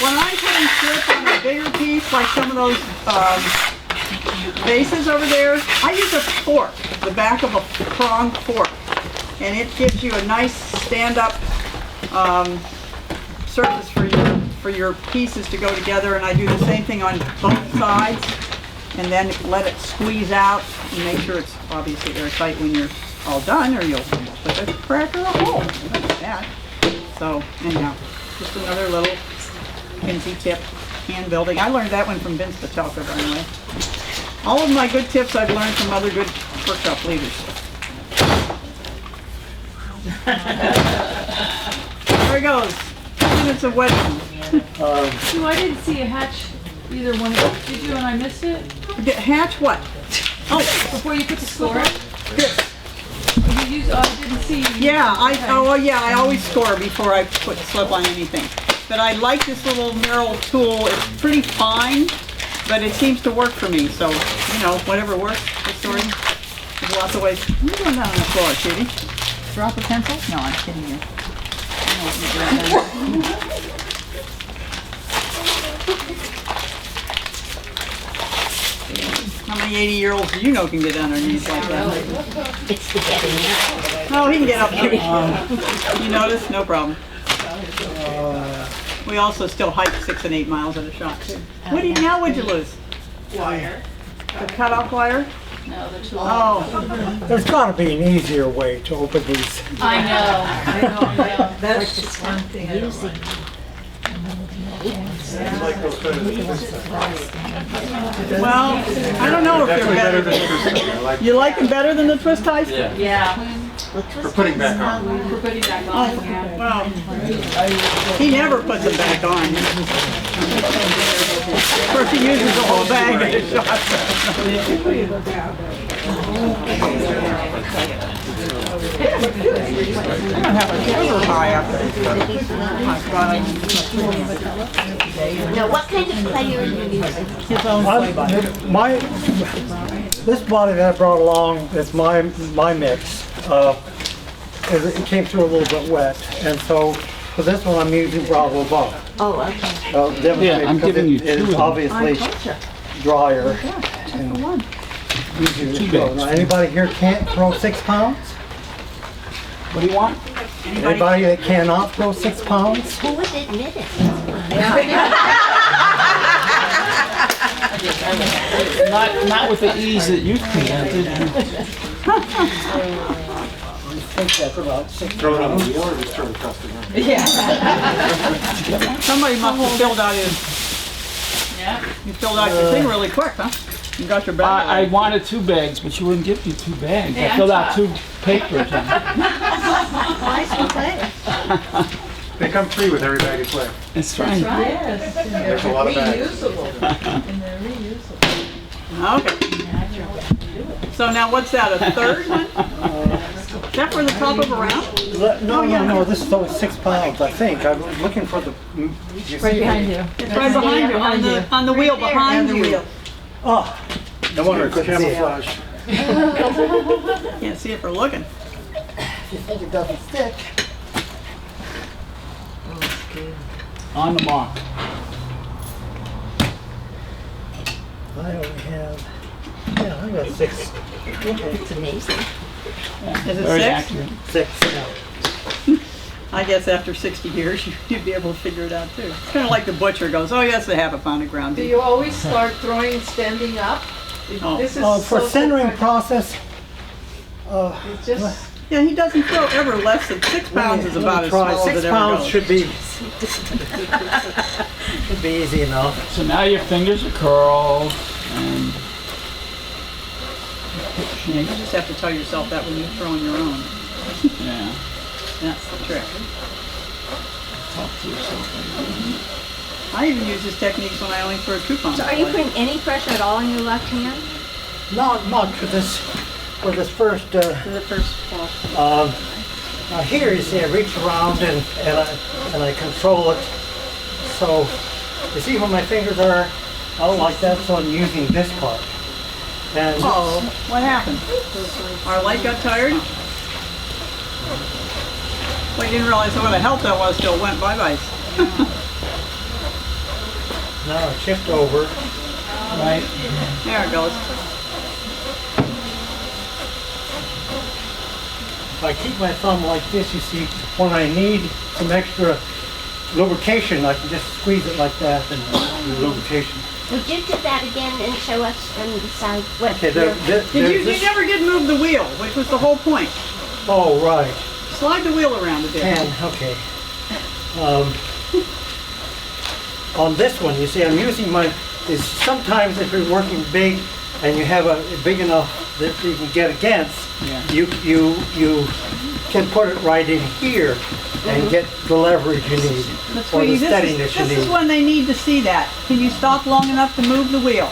When I'm putting strip on a bigger piece, like some of those vases over there, I use a fork, the back of a pronged fork. And it gives you a nice stand-up surface for your pieces to go together, and I do the same thing on both sides, and then let it squeeze out, and make sure it's obviously airtight when you're all done, or you'll put a crack or a hole, like that. So anyhow, just another little Kinzie tip, hand building. I learned that one from Vince Patelka, by the way. All of my good tips I've learned from other good workshop leaders. There he goes. 2 minutes of wedging. So I didn't see a hatch either one. Did you and I missed it? Hatch what? Oh, Before you put the score? this. You used, I didn't see. Yeah, I always score before I put slip on anything. But I like this little knurl tool. It's pretty fine, but it seems to work for me. So, you know, whatever works. There's lots of ways. What are you doing down on the floor, Judy? Drop a pencil? No, I'm kidding you. I know what you're doing. How many 80-year-olds do you know can get underneath like that? It's the getting out. Oh, he can get up there. You notice? No problem. We also still hike 6 and 8 miles at a shot too. What'd you lose? Wire. The cutoff wire? No, the tool. Oh, There's gotta be an easier way to open these. I know. That's just one thing I don't like. well, I don't know if That's they're way better better. than twisting. I like You like them better than the twist ties? Yeah, for putting back on. we're putting back on, yeah. Well, he never puts them back on. Of course, he uses the whole bag at a shot. I don't have a silver high up there. Now, what kind of clay are you using? His own clay body. This body that I brought along is my mix. It came through a little bit wet, and so for this one I'm using Bravo Bob. Oh, okay. Yeah, I'm because giving you it is two. obviously drier and easier to throw. Now, anybody here can't throw 6 pounds? What do you want? Anybody that cannot throw 6 pounds? Who would admit it? Not with the ease that you presented. I think that's about 6 Throw it on pounds. the wheel or just throw it across the room? Somebody must have filled out you filled out your thing really quick, huh? You got your bag. I wanted 2 bags, but you wouldn't give me 2 bags. Hey, I I'm filled out tough. 2 papers. Nice clay. They come free with every bag of clay. That's right. Yes, and they're There's a lot of bags. reusable. And they're reusable. Okay. So now what's that, a third one? Is that for the top of a round? No, this is only 6 pounds, I think. I'm looking for the. Right behind you. It's right behind you, on the wheel behind you. Oh, no wonder I couldn't see it. Camouflage. Can't see it for looking. If you think it doesn't stick. On the mark. I only have, I got 6. It's amazing. Is it Very 6? accurate. 6, yeah. I guess after 60 years, you'd be able to figure it out too. It's kind of like the butcher goes, oh yes, they have a pound of ground Do beef. you always start throwing standing up? Oh. This is For so centering different. process, It's just, Yeah, he doesn't throw ever less than 6 pounds is about as small as 6 it ever pounds goes. should be easy enough. So now your fingers are curled and You just have to tell yourself that when you're throwing your own. yeah. That's the trick. Talk to yourself. I even use this techniques when I only throw 2 pounds. So are you putting any pressure at all on your left hand? Not much for this first. For the first fall. Now here you see I reach around and I control it. So you see where my fingers are out like that, so I'm using this part. And Oh, what happened? Our light got tired? Well, you didn't realize what a help that was till it went bye-bye. now I shift over. Right? There it goes. If I keep my thumb like this, you see, when I need some extra lubrication, I can just squeeze it like that and do lubrication. Would you do that again and show us and decide what Okay, You never did move the wheel, which was the whole point. Oh, right. Slide the wheel around a bit. Okay. On this one, you see, I'm using sometimes if you're working big and you have a big enough that you can get against, you can put it right in here and get the leverage you need, or the steadiness you need. This is when they need to see that. Can you stop long enough to move the wheel?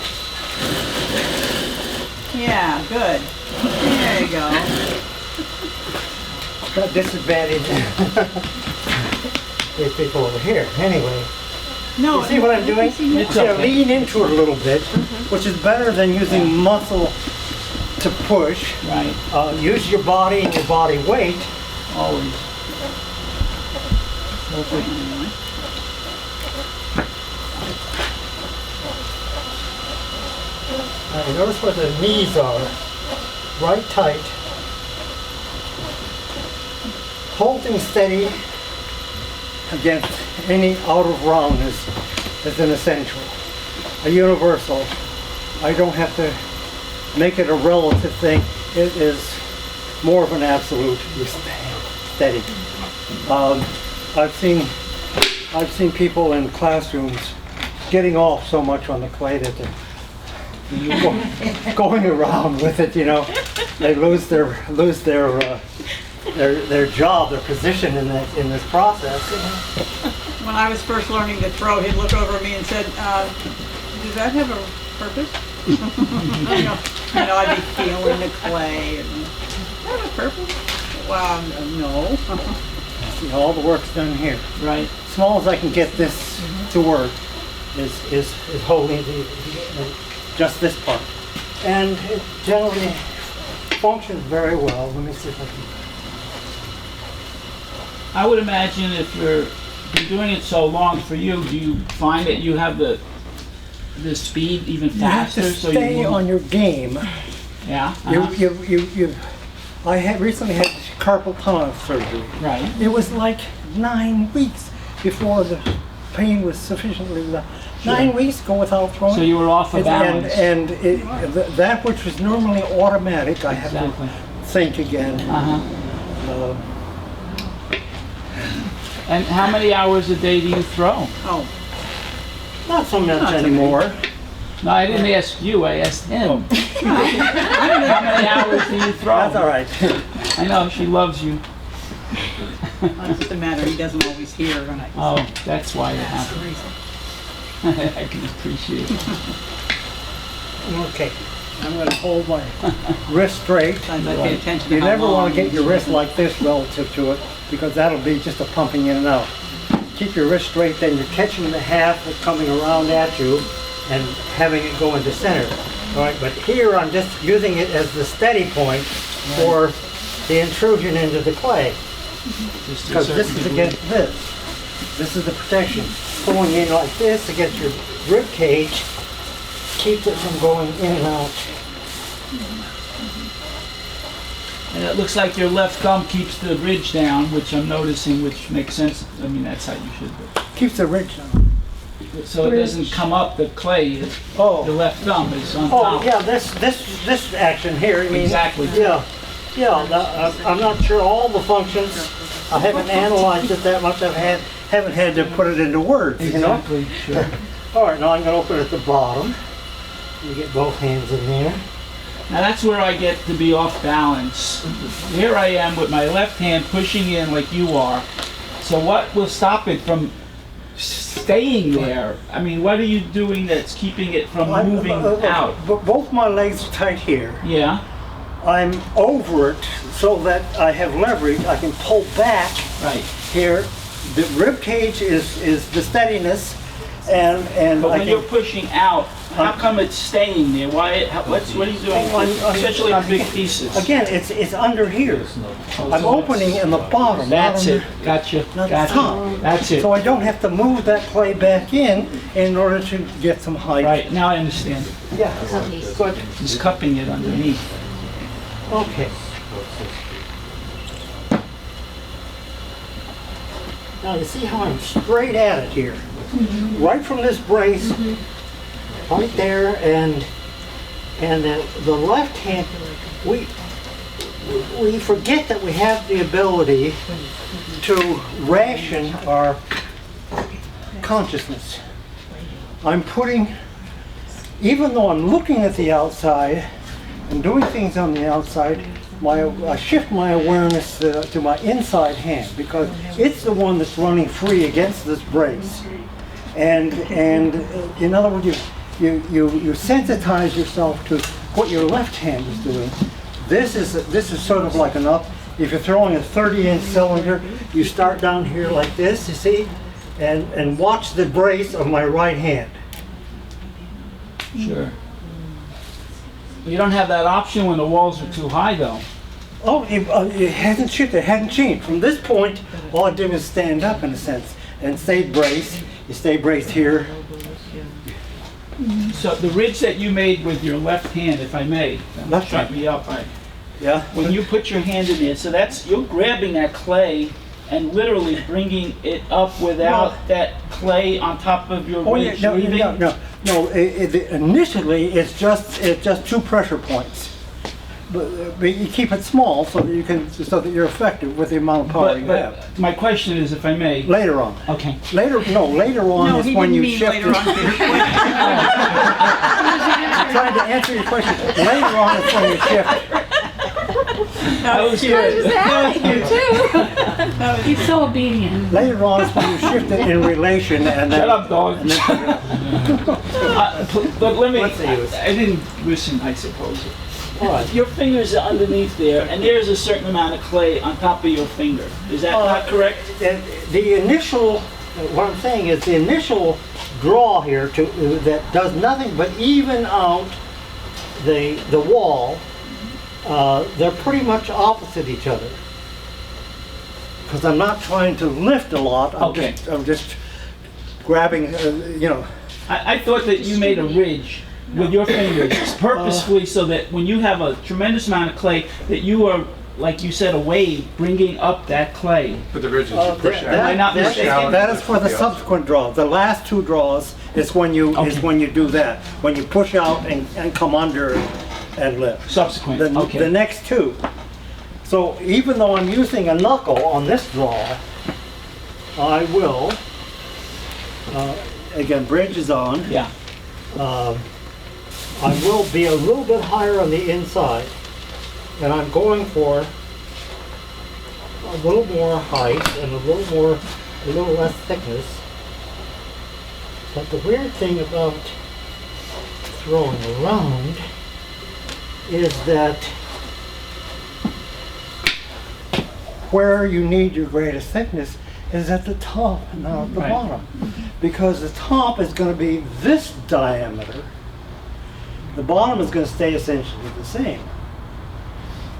Yeah, good. There you go. Got disadvantage. These people over here. Anyway. No, you see what I'm doing? Lean into it a little bit, which is better than using muscle to push. Right. Use your body and your body weight. Always. Notice where the knees are. Right tight. Holding steady against any out of roundness is an essential, a universal. I don't have to make it a relative thing. It is more of an absolute. Steady. I've seen people in classrooms getting off so much on the clay that they're going around with it. You know, they lose their job, their position in this process. When I was first learning to throw, he'd look over at me and said, "Does that have a purpose?" I'd be feeling the clay. And, does that have a purpose? Well, no. See, all the work's done here. Right. As small as I can get this to work is holding just this part, and it generally functions very well. Let me see if I can. I would imagine if you've been doing it so long for you, do you find that you have the speed even faster? You have to stay on your game. Yeah. I recently had carpal tunnel surgery. Right. It was like 9 weeks before the pain was sufficiently low. 9 weeks go without throwing. So you were off of balance. And that which was normally automatic, I have to think again. And how many hours a day do you throw? Oh, not so much anymore. No, I didn't ask you, I asked him. How many hours do you throw? That's all right. I know, she loves you. it's just a matter, he doesn't always hear when I Oh, that's why it That's the happens. reason. I can appreciate it. Okay. I'm going to hold my wrist straight. Sometimes I pay attention to You how never long want to get you your do wrist it. like this relative to it, because that'll be just a pumping in and out. Keep your wrist straight, then you're catching the half that's coming around at you and having it go into center. All right, but here I'm just using it as the steady point for the intrusion into the clay. Because this is against this. This is the protection. Pulling in like this against your rib cage keeps it from going in and out. And it looks like your left thumb keeps the ridge down, which I'm noticing, which makes sense. I mean, that's how you should do. Keeps the ridge down. So it doesn't come up the clay. The left thumb is on Oh, top. yeah, this action here. I mean, Exactly. Yeah. I'm not sure all the functions. I haven't analyzed it that much. Haven't had to put it into words. Exactly. You know? Sure. All right, now I'm going to open at the bottom. You get both hands in there. Now that's where I get to be off balance. Here I am with my left hand pushing in like you are. So what will stop it from staying there? I mean, what are you doing that's keeping it from moving out? Both my legs are tight here. Yeah. I'm over it so that I have leverage. I can pull back here. The rib cage is the steadiness, and But I when can, you're pushing out, how come it's staying there? Why? What are you doing? Especially on big pieces. Again, it's under here. I'm opening in the bottom. That's not it. Gotcha. not the Gotcha. top. That's it. So I don't have to move that clay back in order to get some height. Right, now I understand. Yeah. Good. He's cupping it underneath. Okay. Now you see how I'm straight at it here. Right from this brace, right there, and the left hand, we forget that we have the ability to ration our consciousness. I'm putting, even though I'm looking at the outside and doing things on the outside, I shift my awareness to my inside hand, because it's the one that's running free against this brace. And in other words, you sensitize yourself to what your left hand is doing. This is sort of like if you're throwing a 30-inch cylinder, you start down here like this, you see, and watch the brace of my right hand. Sure. You don't have that option when the walls are too high, though. Oh, it hasn't shifted, it hadn't changed. From this point, all I did was stand up in a sense and stay braced. You stay braced here. So the ridge that you made with your left hand, if I may, Left shut hand. me up. Yeah. When you put your hand in there, so you're grabbing that clay and literally bringing it up without that clay on top of your ridge. No. Initially, it's just 2 pressure points. But you keep it small so that you're effective with the amount of power you have. But my question is, if I may. Later on. Okay. Later on is when you shift. later on. I'm trying to answer your question. Later on is when you shift. That was good. He's so obedient. Later on is when you shift it in relation and then. Shut up, dog. But let me. What's the use? I didn't listen, I suppose. All right. Your fingers are underneath there, and there's a certain amount of clay on top of your finger. Is that not correct? The initial, what I'm saying is the initial draw here that does nothing but even out the wall. They're pretty much opposite each other. Because I'm not trying to lift a lot. I'm just grabbing, I thought that you made a ridge with your fingers purposefully so that when you have a tremendous amount of clay, that you are, like you said, a wave bringing up that clay. But the ridge is you push out. Am I not mistaken? That is for the subsequent draw. The last 2 draws is when you do that. When you push out and come under and lift. Subsequent. The next 2. So even though I'm using a knuckle on this draw, I will, again, bridge is on. Yeah. I will be a little bit higher on the inside, and I'm going for a little more height and a little less thickness. But the weird thing about throwing around is that where you need your greatest thickness is at the top and not at the bottom. Because the top is going to be this diameter. The bottom is going to stay essentially the same.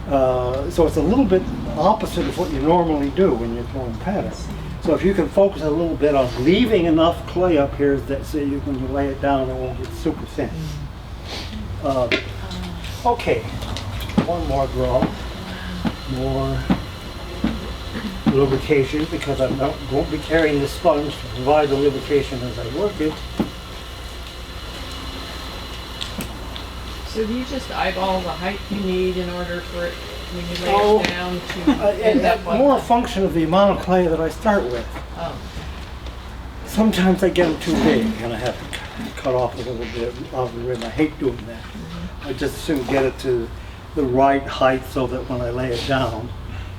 So it's a little bit opposite of what you normally do when you're throwing patterns. So if you can focus a little bit on leaving enough clay up here that so you can lay it down, it won't get super thin. Okay, one more draw. More lubrication, because I won't be carrying the sponge to provide the lubrication as I work it. So do you just eyeball the height you need in order for it, when you lay Oh, it down to end up with? More a function of the amount of clay that I start with. Oh. Sometimes I get them too big and I have to cut off a little bit of the rim. I hate doing that. I just as soon get it to the right height so that when I lay it down,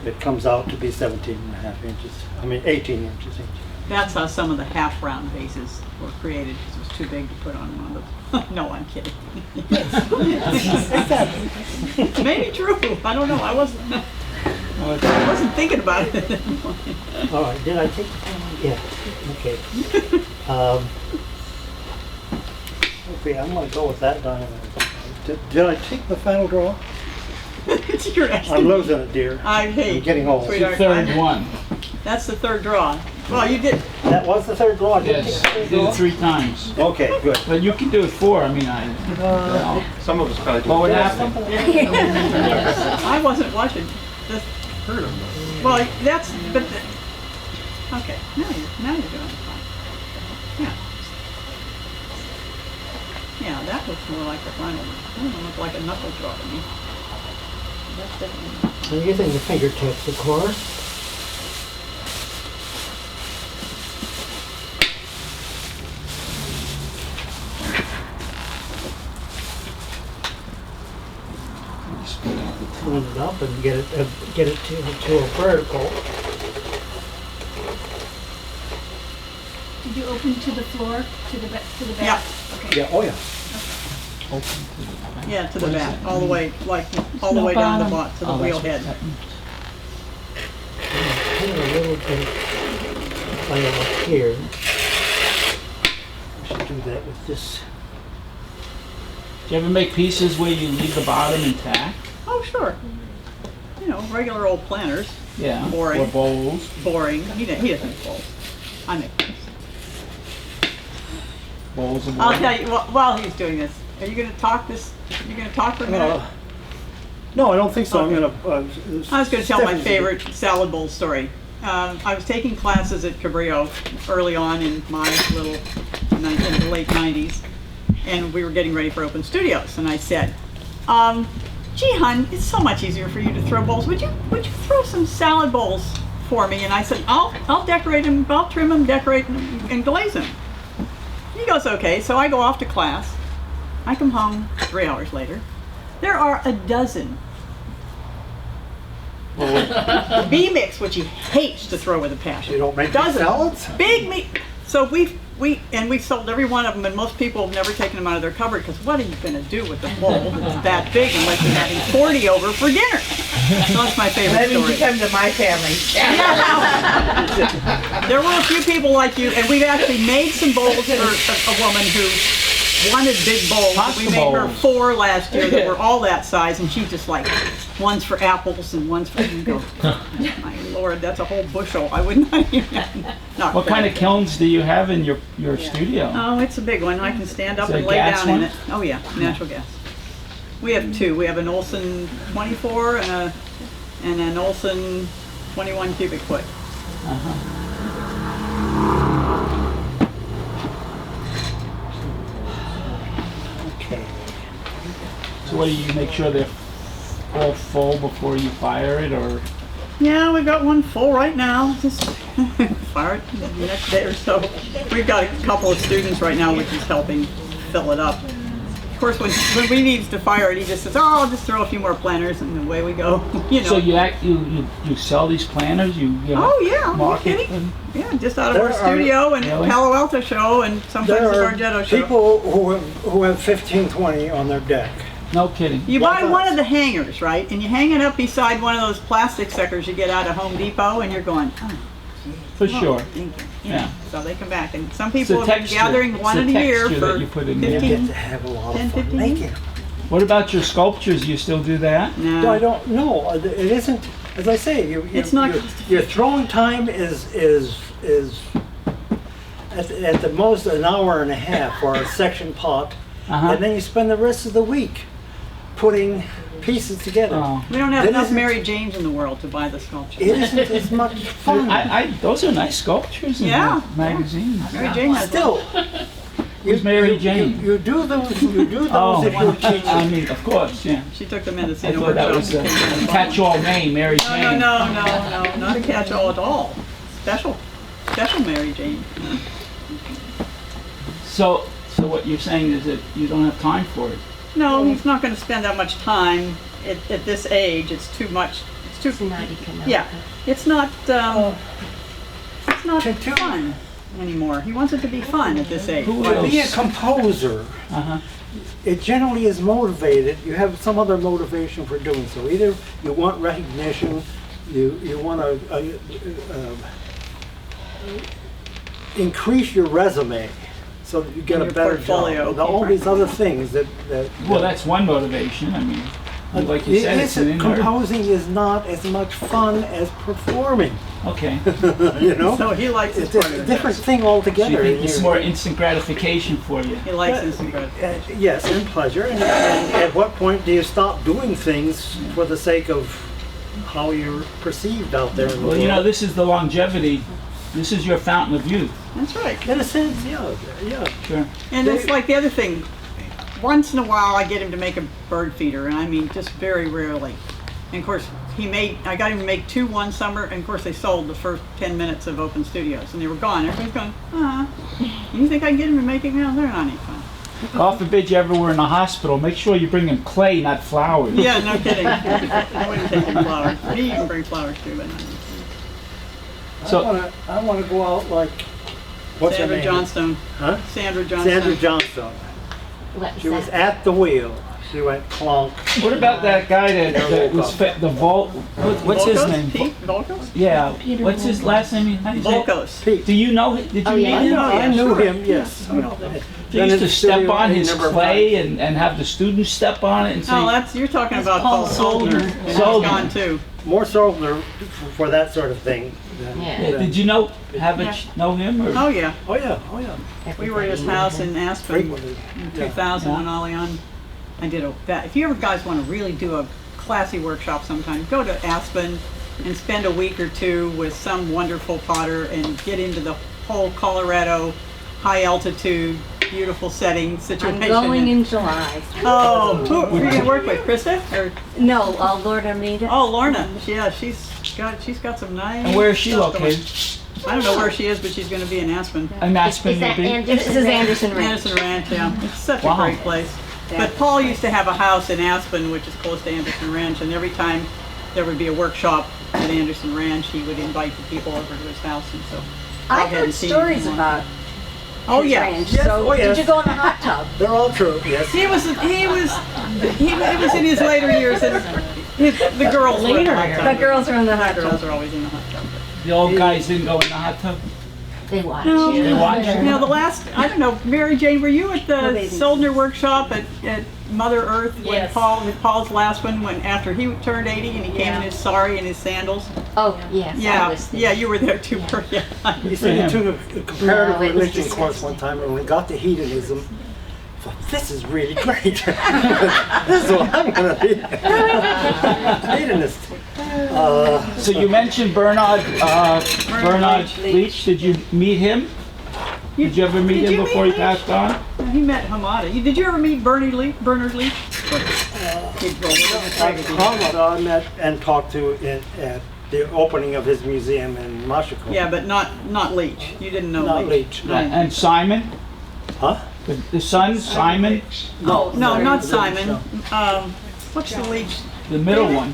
it comes out to be 17 and a half inches. I mean 18 inches. That's how some of the half-round vases were created, because it was too big to put on one of them. No, I'm kidding. Maybe true. I don't know. I wasn't thinking about it. All right, did I take? Yeah, okay. Okay, I'm gonna go with that diameter. Did I take the final draw? You're asking I'm me. losing it, dear. I'm getting old. sweetheart, Third one. That's the 3rd draw. Well, you did. That was the 3rd draw? I didn't Yes, take the you 3rd did draw? it 3 times. Okay, good. But you can do it 4, I mean, Some of us kind of do. what would it. happen? I wasn't watching. Well, Okay, now you're doing it fine. Yeah. Yeah, that looks more like the final one. That doesn't look like a knuckle draw to me. That's definitely. I'm using the fingertips, of course. Turn it up and get it to a vertical. Did you open to the floor, to the back? Yeah. Okay. Yeah, oh yeah. Yeah, to the back, all the way, all the way down the bottom, to the wheel head. Put a little bit like up here. I should do that with this. Do you ever make pieces where you leave the bottom intact? Oh, sure. You know, regular old planters. Yeah. Boring. Or bowls? Boring. He doesn't make bowls. I make those. Bowls and I'll tell you, while he's doing this, are you gonna talk for a minute? No, I don't think so. Okay. I'm gonna. I was going to tell my Stephanie's- favorite salad bowl story. I was taking classes at Cabrillo early on in my little, in the late 90s, and we were getting ready for open studios. And I said, gee, hon, it's so much easier for you to throw bowls. Would you throw some salad bowls for me? And I said, I'll decorate them, I'll trim them, decorate them, and glaze them. He goes, okay. So I go off to class. I come home 3 hours later. There are a dozen B-mix, which he hates to throw with a passion. You don't make Dozen. salads? Big meat. So we sold every one of them, and most people have never taken them out of their cupboard, because what are you going to do with a bowl that's that big unless you're having 40 over for dinner? So that's my favorite That means story. you come to my family. There were a few people like you, and we've actually made some bowls for a woman who wanted big bowls. Pasta We made her bowls. 4 last year that were all that size, and she's just like, one's for apples and one's for, you go, my lord, that's a whole bushel. I would not even. Not What kind of quite. kilns do you have in your studio? Oh, it's a big one. I can stand up Is it and a lay gas down in one? it. Oh yeah, natural gas. We have 2. We have an Olson 24 and an Olson 21 cubic foot. Okay. So what do you make sure they're all full before you fire it, or? Yeah, we've got one full right now. Just fire it the next day or so. We've got a couple of students right now, which is helping fill it up. Of course, when we needs to fire it, he just says, "Oh, I'll just throw a few more planters," and away we go. You know. So you sell these planters? You Oh yeah, are you market kidding? them? Yeah, just out of There our are- studio and Really? Palo Alto show, and sometimes the There are Sargento show. people who have 15, 20 on their deck. No kidding. You Like buy us. one of the hangers, right? And you hang it up beside one of those plastic suckers you get out of Home Depot, and you're going, oh, For oh, sure. thank you. Yeah. So they come back, and some It's people the have been texture. gathering It's one the in a year texture that for you put in there. You 15. get to have a lot 10, of fun 15 making years. them. What about your sculptures? You still do that? No. I don't know. It isn't. As I say, It's not- your throwing time is at the most an hour and a half for a section pot, Uh-huh. and then you spend the rest of the week putting pieces together. Oh. We don't have That enough isn't- Mary Janes in the world to buy the sculpture. It isn't as much fun. Those are nice sculptures in Yeah. the magazines. Mary Jane has Still, Who's Mary Jane? You do those. You do those Oh, if you're teaching. I mean, of course, yeah. She took the I Mendocino thought that Workshop. was a catch-all name, Mary No, Jane. no, not a catch-all at all. Special Mary Jane. So what you're saying is that you don't have time for it. No, he's not going to spend that much time at this age. It's too much. It's too. Yeah, it's not. It's not fun anymore. He wants it to be fun at this age. Who To be a else? composer, Uh-huh. it generally is motivated. You have some other motivation for doing so. Either you want recognition, you want to increase your resume so that you get And a your better portfolio. job. All these other things that Well, that's one motivation. I mean, like you said, it's an inner. composing is not as much fun as performing. Okay. You know, So he likes his it's a partner. different thing So you altogether. think it's more instant gratification for you? He likes instant gratification. Yes, and pleasure. And at what point do you stop doing things for the sake of how you're perceived out there in the Well, world? you know, this is the longevity This is your fountain of youth. That's right. In a sense, yeah, yeah. Sure. And it's like the other thing, once in a while I get him to make a bird feeder, and I mean just very rarely. And of course, I got him to make 2 one summer, and of course they sold the first 10 minutes of Open Studios, and they were gone. Everybody's going, you think I can get him to make it? No, they're not any fun. God forbid you ever were in a hospital. Make sure you bring him clay, not flowers. Yeah, no kidding. I wouldn't take him flowers. He can bring flowers too, but not. So- I wanna go out like, what's her Sandra name? Johnstone. Huh? Sandra Johnstone. Sandra Johnstone. What She is was that? at the wheel. She went clonk. What about that guy that was the Volt? What's his Volkos? name? Pete Volkos? Yeah. What's his last name? How do you say it? Volkos. Do you know? Did you Oh, meet yeah. him? I knew him, yes. He used to step on his clay and have the students step on it and say, Oh, you're talking about Paul Soldner. And he's Soldner. gone too. More Soldner for that sort of thing. Yeah. Yeah, did you know him? Or? Oh yeah. Oh, yeah, oh, yeah. We were at his house in Aspen Frequently. in 2000 when Ollie on. I did that. If you ever guys want to really do a classy workshop sometime, go to Aspen and spend a week or 2 with some wonderful potter and get into the whole Colorado high altitude, beautiful setting situation. I'm going in July. Oh, who are you going to work with? Krista? Or, No, Lord Amita. oh, Lorna. Yeah, she's got some nice. And where is she stuff going. located? I don't know where she is, but she's going to be in Aspen. In Aspen, Is that maybe? This is Anderson Ranch. Anderson Ranch, yeah. It's such Wow. a great place. But Paul used to have a house in Aspen, which is close to Anderson Ranch, and every time there would be a workshop at Anderson Ranch, he would invite the people over to his house, and so. I hadn't heard seen stories him. about Oh, his yeah. ranch. Yes, So oh, yes. did you go in the hot tub? They're all true, yes. He was in his later years, and the girls were in the hot The tub. girls are in the hot The girls tub. are always in the hot tub. The old guys didn't go in the hot tub? They watch. No, They watch? Now the last, I don't know, Mary Jane, were you at the No, they didn't. Soldner workshop at Mother Earth when Yes. Paul's last one, when after he turned 80 and he came in his sari and his sandals? Oh, yes. I Yeah, was there. yeah, you were there too, Bert, yeah. You see, I took a comparative No, it was religion just- course one time, and when we got to hedonism, I thought, this is really great. This is what I'm going to be. Hedonist. So you mentioned Bernard Leach. Did you meet him? Did you ever meet Did him you before meet he passed on? He met Hamada. Did you ever meet Bernard Leach? I met and talked to at the opening of his museum in Mashiko. Yeah, but not Leach. You didn't know Not Leach. Leach, no. And Simon? Huh? The son, Simon? No, not no, Simon. no. What's the Leach? The middle one.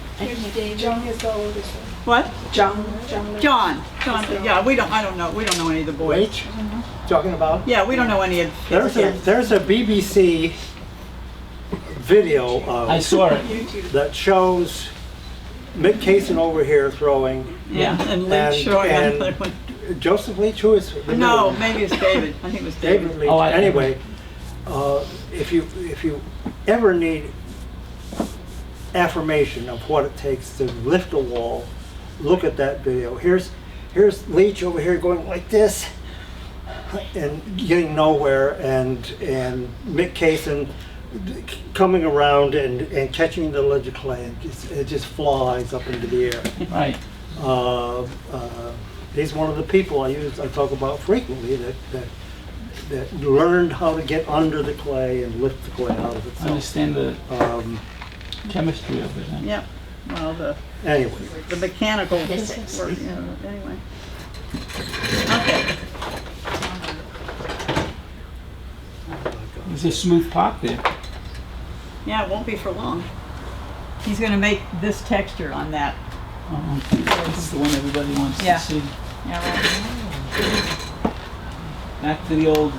What? John. John. Yeah, I don't know. We don't know any of the boys. Leach? Talking about? Yeah, we don't know any of his kids. There's a BBC video I saw it. that shows Mick Kaysen over here throwing. Yeah, and Leach showing and another one. Joseph Leach, who is the No, middle? maybe it's David. I think it was David David. Leach. Oh, Anyway, if you ever need affirmation of what it takes to lift a wall, look at that video. Here's Leach over here going like this and getting nowhere, and Mick Kaysen coming around and catching the ledge of clay, and it just flies up into the air. Right. He's one of the people I talk about frequently that learned how to get under the clay and lift the clay out of I itself. understand the Um, chemistry of it. Huh? Yeah. Well, anyway, the mechanical Physics. work, you know, anyway. Okay. There's a smooth pot there. Yeah, it won't be for long. He's going to make this texture on that. This is the one everybody wants Yeah. to see. Yeah, right. Back to the old.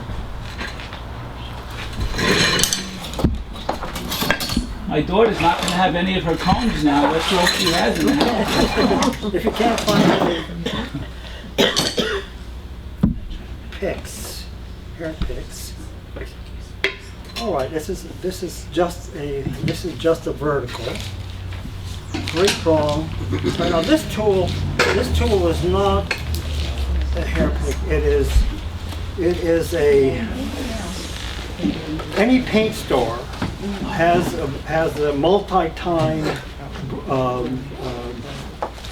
My daughter's not going to have any of her combs now. That's all she has in the house. if you can't find any picks, hair picks. All right, this is just a vertical, 3-prong. Now this tool is not a hair pick. It is any paint store has a multi-tine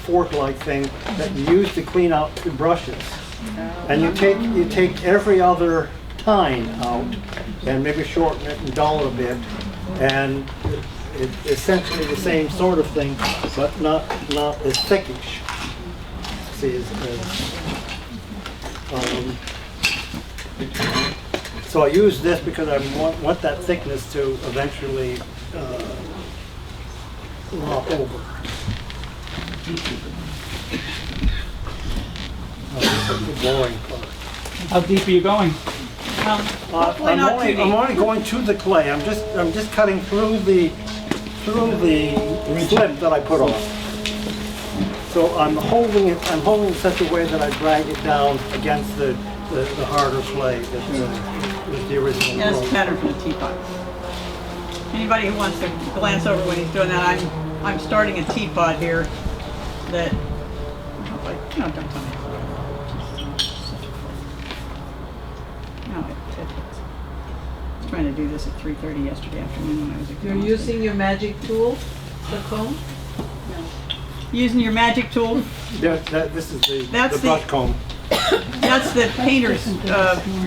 fork-like thing that you use to clean out the brushes. And you take every other tine out and maybe shorten it and dull it a bit, and it's essentially the same sort of thing, but not as thickish. See, so I use this because I want that thickness to eventually lop over. This is the boring part. How deep are you going? Hopefully not too deep. I'm only going to the clay. I'm just cutting through the slip that I put on. So I'm holding it in such a way that I drag it down against the harder clay that was the original. Yeah, it's pattern from the Teapot. Anybody who wants to glance over when he's doing that, I'm starting a Teapot here that, no, don't tell me. No, I was trying to do this at 3:30 yesterday afternoon when I was You're using your magic tool, the comb? Using your magic tool? This is the brush comb. That's the painter's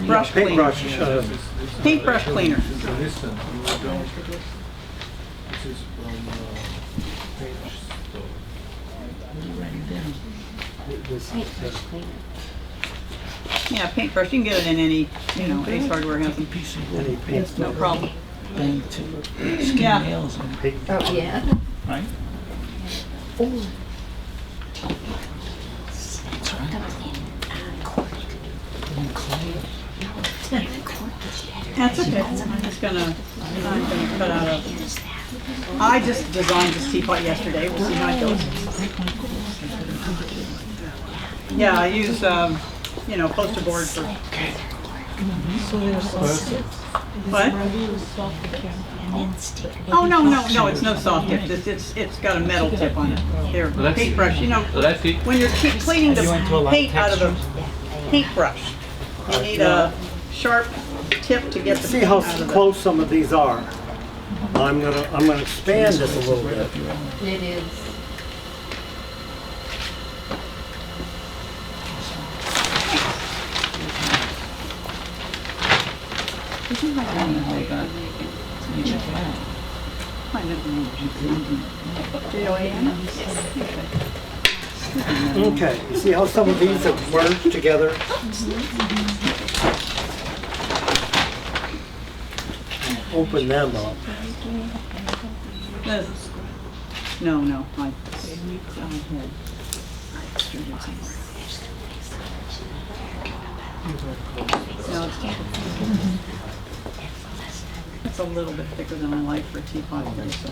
brush cleaner. Paintbrush. Paintbrush cleaner. Listen, this is from This- Yeah, paintbrush. You can get it in any, Ace Hardware has them. Any paint. No problem. Yeah. Paint. Oh, yeah. Right? That's okay. I'm just gonna cut out a. I just designed this teapot yesterday. We'll see how it goes. Yeah, I use poster board for. What? Oh no! It's no soft tip. It's got a metal tip on it. There, paintbrush. When you're cleaning the paint out of a paintbrush, you need a sharp tip to get the See paint how out of it. close some of these are. I'm gonna expand this a little bit. It is. Okay, you see how some of these have merged together? Open them up. No. It's a little bit thicker than I like for a teapot.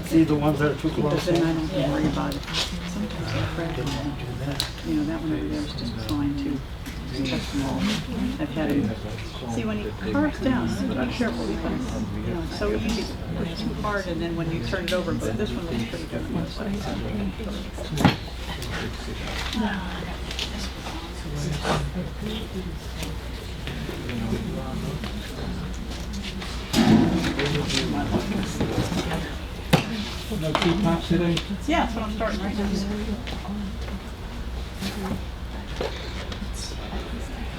See the ones that are too Because close? then I don't have to worry about it. Sometimes I crack on that. That one over there is just fine too. It's just small. I've had it. See, when he carves down, you have to be careful because it's so easy to push too hard, and then when you turn it over, but this one looks pretty good on the side. No teapots today? Yeah, that's what I'm starting right now.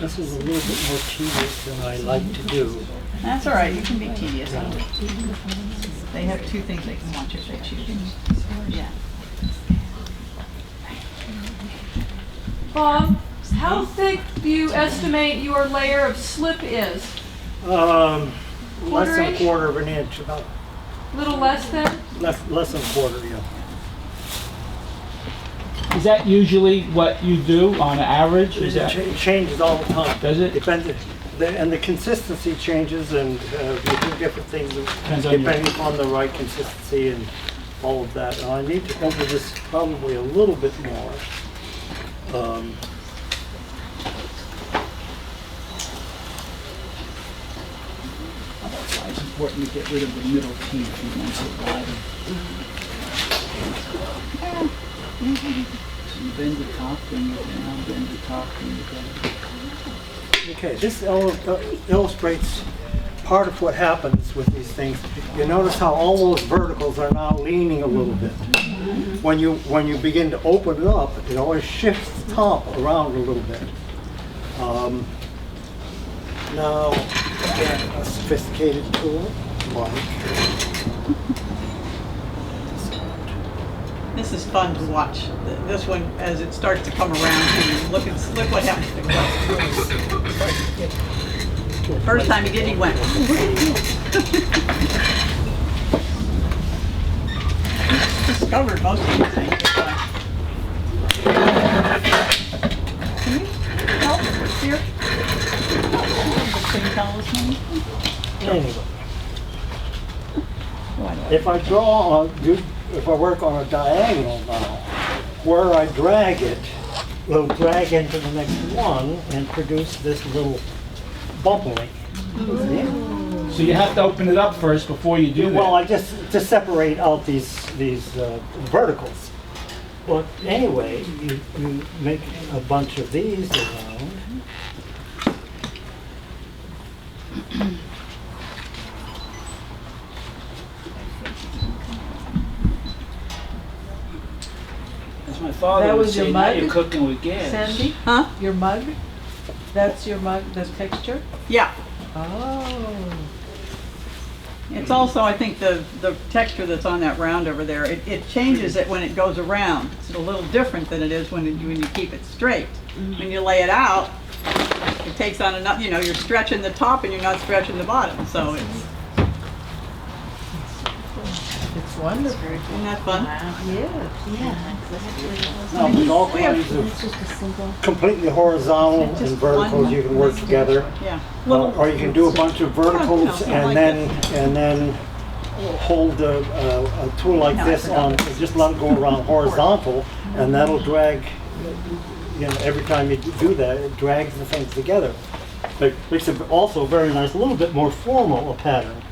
This is a little bit more tedious than I like to do. That's all right. You can be tedious. They have two things they can watch if they choose. Yeah. Bob, how thick do you estimate your layer of slip is? Less than a inch? quarter of an inch, about Little less than? less than a quarter, yeah. Is that usually what you do on average? Is that, It changes all the time. Does it? Depends, and the consistency changes, and you do different things Depends on your- depending upon the right consistency and all of that. And I need to open this probably a little bit more. it's important to get rid of the middle teeth. You want it wider. So you bend the top, then you down, bend the top, then you go. Okay, this illustrates part of what happens with these things. You notice how all those verticals are now leaning a little bit. When you begin to open it up, it always shifts the top around a little bit. Now, again, a sophisticated tool like This is fun to watch. This one, as it starts to come around, and look what happens to the first time he did, he went, "Oh, look at this." He's discovered most of these things. Can you help here? Can you tell us anything? anyway. If I if I work on a diagonal now, where I drag it, will drag into the next one and produce this little bubbling. So you have to open it up first before you do that. Well, I just to separate out these verticals. But anyway, you make a bunch of these around. As my father That would was your say, now mug? you're cooking with gas. Sandy? Huh? Your mug? That's your mug, the texture? Yeah. Oh. It's also, I think, the texture that's on that round over there, it changes it when it goes around. It's a little different than it is when you keep it straight. When you lay it out, it takes on another, you're stretching the top and you're not stretching the bottom, so it's Wonderful. Isn't that fun? Now, there's all kinds of completely horizontal and verticals you can work together. Yeah. Or you can do a bunch of verticals and then hold a tool like this on, just let it go around horizontal, and that'll drag, every time you do that, it drags the things together. It makes it also very nice, a little bit more formal a pattern.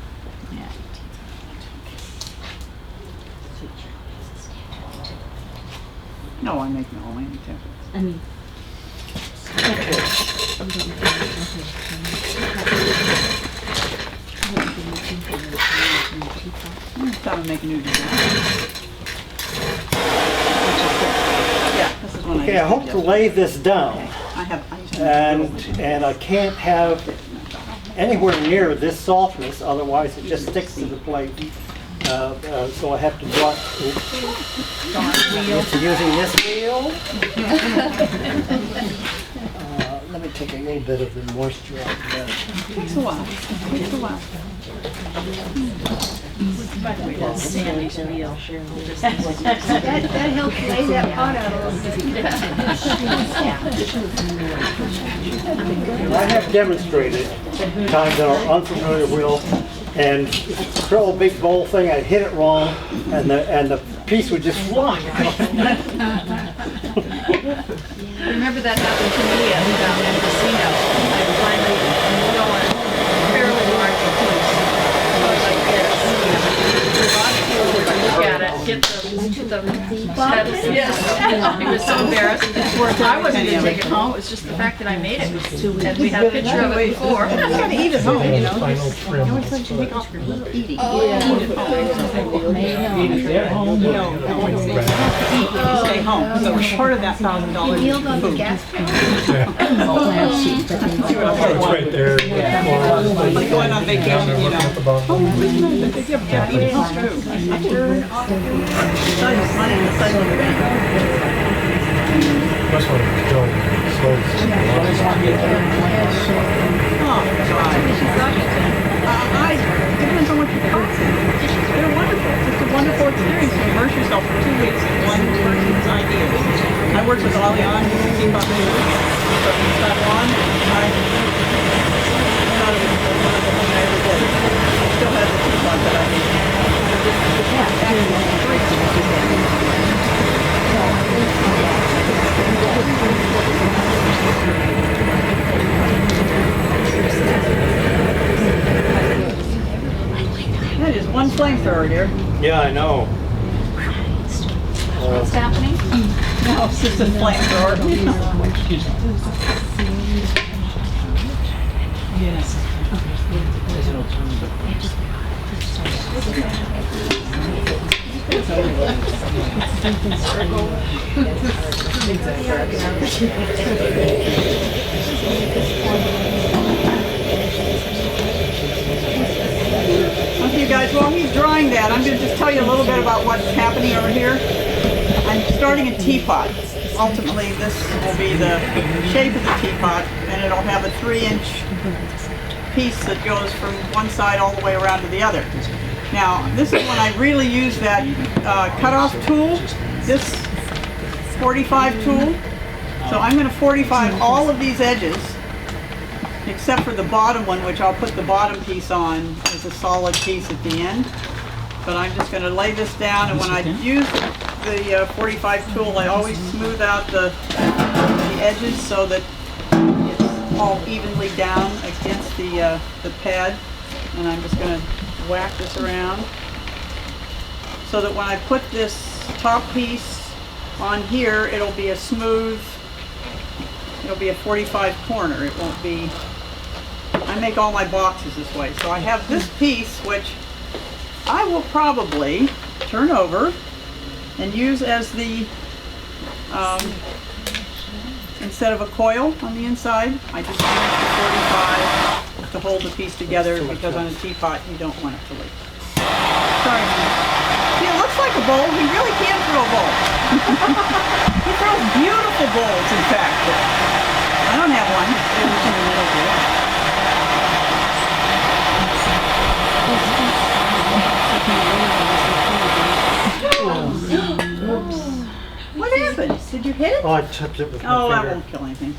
No, I make no any templates. I mean, It's time to make a new design. Yeah, this is one Okay, I hope to lay this down, I and I can't have anywhere near this softness, otherwise it just sticks to the plate. So I have to draw using this wheel. Let me take a little bit of the moisture out of that. Takes a while. Takes a while. By the way, that's Sandy's wheel. That helps lay that pot out a little bit. I have demonstrated times that are unfamiliar wheel, and throw a big bowl thing, I'd hit it wrong, and the piece would just fly. Remember that happened to me down in the casino. I finally going fairly large piece. So it's like this. Look at it, get the yes. He was so embarrassed. I wasn't gonna take it home, it was just the fact that I made it. And we had a picture of it before. I'm gonna eat it home, Final trim. Take off your little eating. Stay home. So part of that $1,000 Yield on the food. gas pedal? It's right there. Like going on vacation, Looking at the bottom. Yeah, eat it home too. Sun is running the side of the bank. Must want to go slowly. Oh, God. It depends on what you cost. They're wonderful. It's a wonderful experience to immerse yourself for 2 weeks in one person's ideas. I worked with Alian, who's a Teapot maker, from Taiwan. I thought it was the wonderful thing I ever did. I still have the Teapot that I made. That is one flamethrower, dear. Yeah, I know. What's happening? No, it's just a flamethrower. Yes. Okay, you guys, while he's drawing that, I'm going to just tell you a little bit about what's happening over here. I'm starting a teapot. Ultimately, this will be the shape of the teapot, and it'll have a 3-inch piece that goes from one side all the way around to the other. Now, this is when I really use that cutoff tool, this 45 tool. So I'm going to 45 all of these edges, except for the bottom one, which I'll put the bottom piece on as a solid piece at the end. But I'm just going to lay this down, and when I use the 45 tool, I always smooth out the edges so that it's all evenly down against the pad. And I'm just going to whack this around so that when I put this top piece on here, it'll be a smooth, it'll be a 45 corner. It won't be, I make all my boxes this way. So I have this piece, which I will probably turn over and use as the, instead of a coil on the inside, I just use the 45 to hold the piece together, because on a teapot you don't want it to leak. Sorry. See, it looks like a bowl. He really can throw a bowl. He throws beautiful bowls, in fact. I don't have one. What happened? Did you hit it? Oh, I touched it with my Oh, that finger. won't kill anything.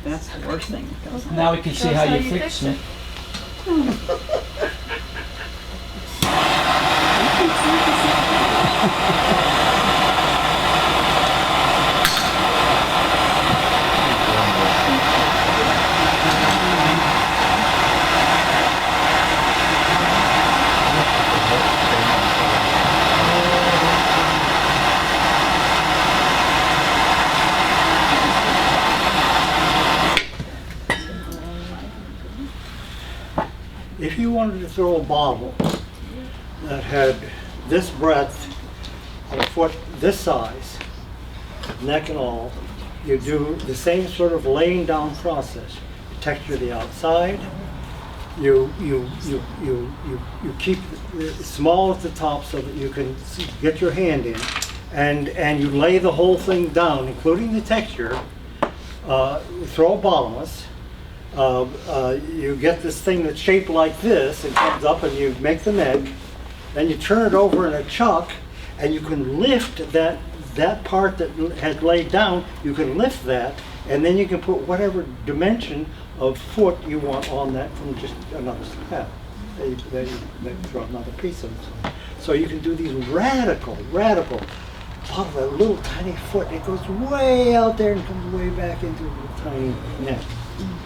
That's the worst thing that goes on. Now we can see how you fix it. If you wanted to throw a bottle that had this breadth, a foot this size, neck and all, you do the same sort of laying down process. You texture the outside, you keep it small at the top so that you can get your hand in, and you lay the whole thing down, including the texture. Throw a bottomless. You get this thing that's shaped like this, it comes up and you make the neck, then you turn it over in a chuck, and you can lift that part that had laid down, you can lift that, and then you can put whatever dimension of foot you want on that from just another slab. Then you throw another piece of it. So you can do these radical, oh, that little tiny foot, it goes way out there and comes way back into the tiny neck.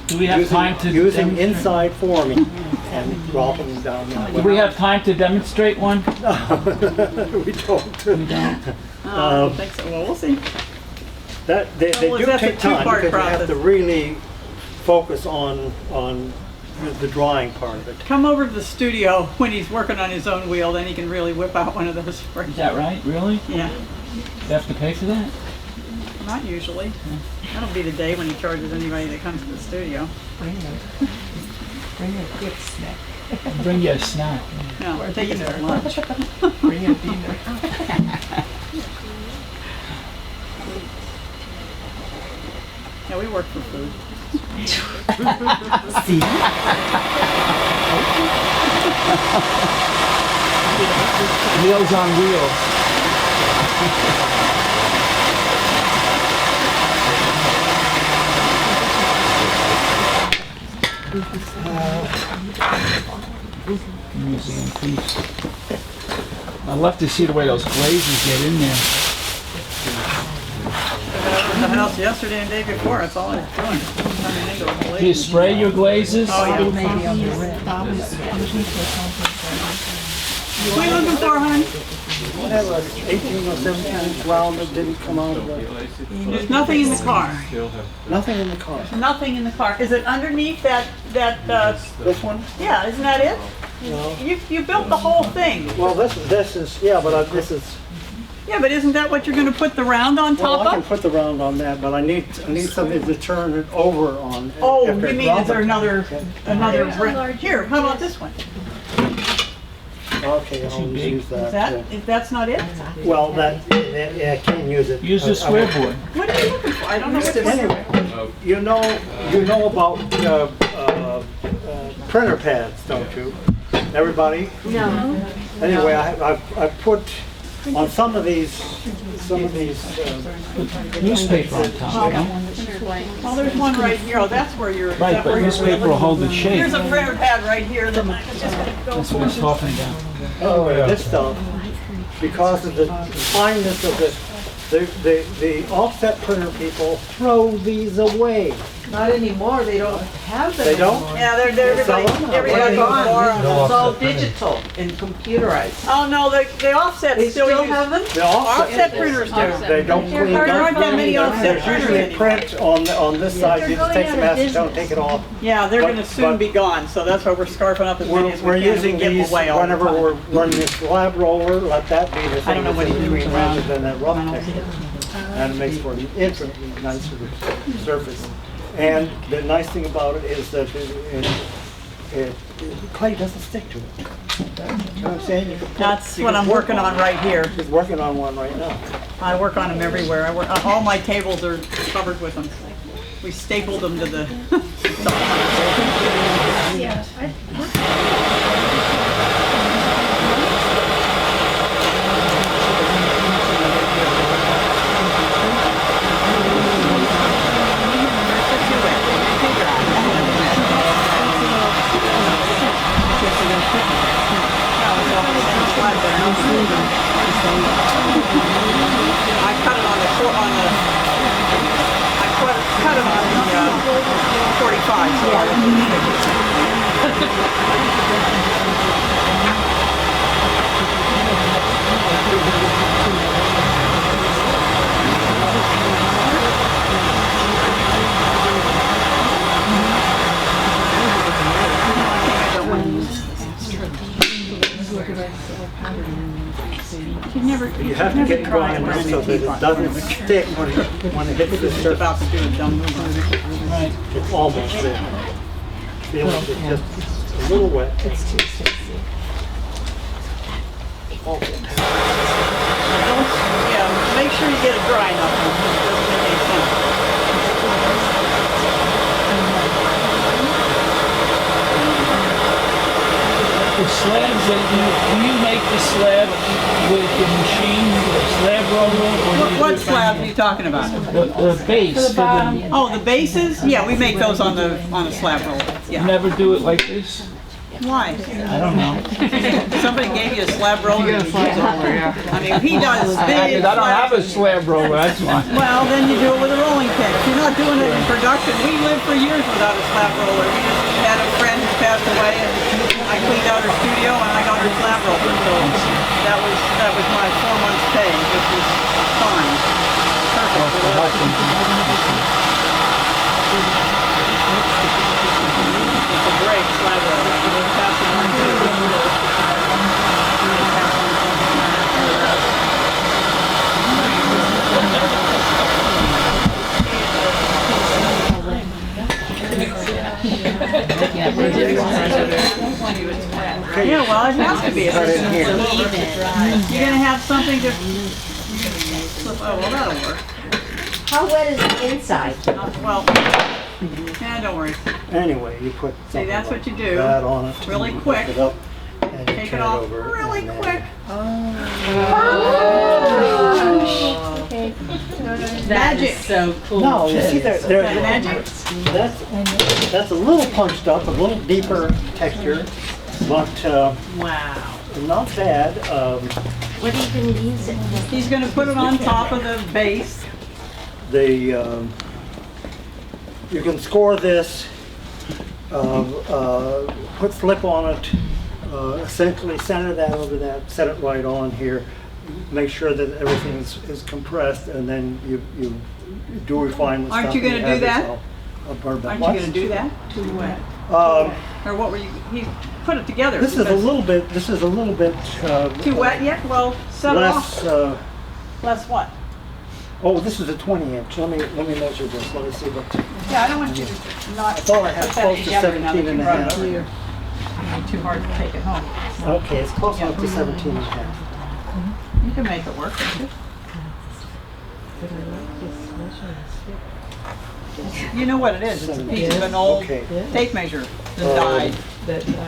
Do we have time to using demonstrate? inside forming and dropping them down that Do way. we have time to demonstrate one? We don't. We don't. I don't think so. Well, we'll see. They Well, do that's a take time two-part because you have process. to really focus on the drawing part of it. Come over to the studio when he's working on his own wheel, then he can really whip out one of those for you. Is that right? Really? Yeah. You have to pay for that? Not usually. That'll be the day when he charges anybody that comes to the studio. Bring a quick snack. Bring you a snack. No, take it to lunch. Bring a dinner. Yeah, we work for food. See? Meals on Wheels. Museum piece. I'd love to see the way those glazes get in there. I was in the house yesterday and day before, that's all I was doing. Turning into a glaze. Do you spray your glazes? Oh, yeah. Maybe on the red. What are you looking for, hon? Whatever, 18 or 17 round that didn't come out of the, There's nothing in the car. nothing in the car. Nothing in the car. Is it underneath that, This one? yeah, isn't that it? No. You built the whole thing. Well, this is, yeah, but this is, Yeah, but isn't that what you're gonna put the round on Well, top I can of? put the round on that, but I need something to turn it over on. Oh, if you it's mean, is there round. another, There's a large- here, how about this one? Okay, I'll use Is that. that, if that's not it? Well, yeah, I can't use it. Use the square board. What are you looking for? I don't know what this is. Anyway, you know about printer pads, don't you? Everybody? No. Anyway, I put on some of these Newspaper on top, you know? Oh, there's one right here. Oh, that's where you're. is Right, that but where you're newspaper will really- hold its shape. Here's a printer pad right here that I'm just gonna go That's what I'm for. talking about. this stuff, because of the fineness of the offset printer people throw these away. Not anymore, they don't have them They don't? anymore. Yeah, they're everybody, everybody's Gone. more on It's all them. digital and computerized. Oh, no, the offset They still still use. have them? The offset, Offset printers do. they don't clean There aren't that many offset There's printers usually a anymore. print on this side, you just take some acetone, take it off. Yeah, they're But- gonna soon but- be gone, so that's why we're scarfing up as many as we We're can. using We give them these away all the whenever time. we're running a slab roller, let that be the I don't thing know what that's he in moves between rather around. than that rough I don't texture. know. And it makes for an infinitely nicer surface. And the nice thing about it is that clay doesn't stick to it. You know what I'm saying? You can put- That's you what can I'm work working on right here. He's working on one right now. I work on them everywhere. All my tables are covered with them. We stapled them to the. Yeah, I cut it on the, I cut it on the 45, so I don't stick it. You have to get it dry enough so that it doesn't stick when it hits the Just surface. about to do a dumb move. Right. It's almost there. Feel it, it's just a little wet. It's too Yeah, make sure you get it dry enough. It doesn't make any sense. The slabs that do you make the slab with the machine, the slab roller? Or do you What do- slabs are you talking about? The base. Oh, the bases? Yeah, we make those on a slab roller. You Yeah. never do it like this? Why? I don't know. Somebody gave you a slab roller. I mean, he does big. I don't have a slabs. slab roller, that's why. Well, then you do it with a rolling pin. If you're not doing it in production, we lived for years without a slab roller. We just had a friend who passed away, and I cleaned out her studio and I got her slab roller. So that was my 4 months pay, which was fine. Perfect. It's a great slab roller. We'll pass it on to Yeah, well, it has to be. Cut it here. You're gonna have something to. Oh, well, that'll work. How wet is the inside? Well, yeah, don't worry. Anyway, you put See, something that's like what you do. that on it. Really you quick. lift it up, and you Take turn it off over, really and then- quick. Magic. So cool. No, you see, Is that magic? that's a little punched up, a little deeper texture, but Wow. not bad. What are you gonna use it for? He's gonna put it on top of the base. You can score this, put flip on it, essentially center that over that, set it right on here, make sure that everything is compressed, and then you do refine the stuff. Aren't you and gonna have do this that? all burned back. Aren't you gonna do that? Too wet. Or what were you, he put it together. This is a because- little bit, Too wet yet? Well, set it off. less, Less what? Oh, this is a 20 inch. Let me measure this. Let me see what. Yeah, I don't want you to not. I thought I had put that close to together now that 17 and a you brought it half. over here. It'd be too hard to take it home. Okay, it's close enough to 17 and a half. You can make it work, can't you? You know what it is, it's a piece of an old Okay. tape measure that died. That, yeah, I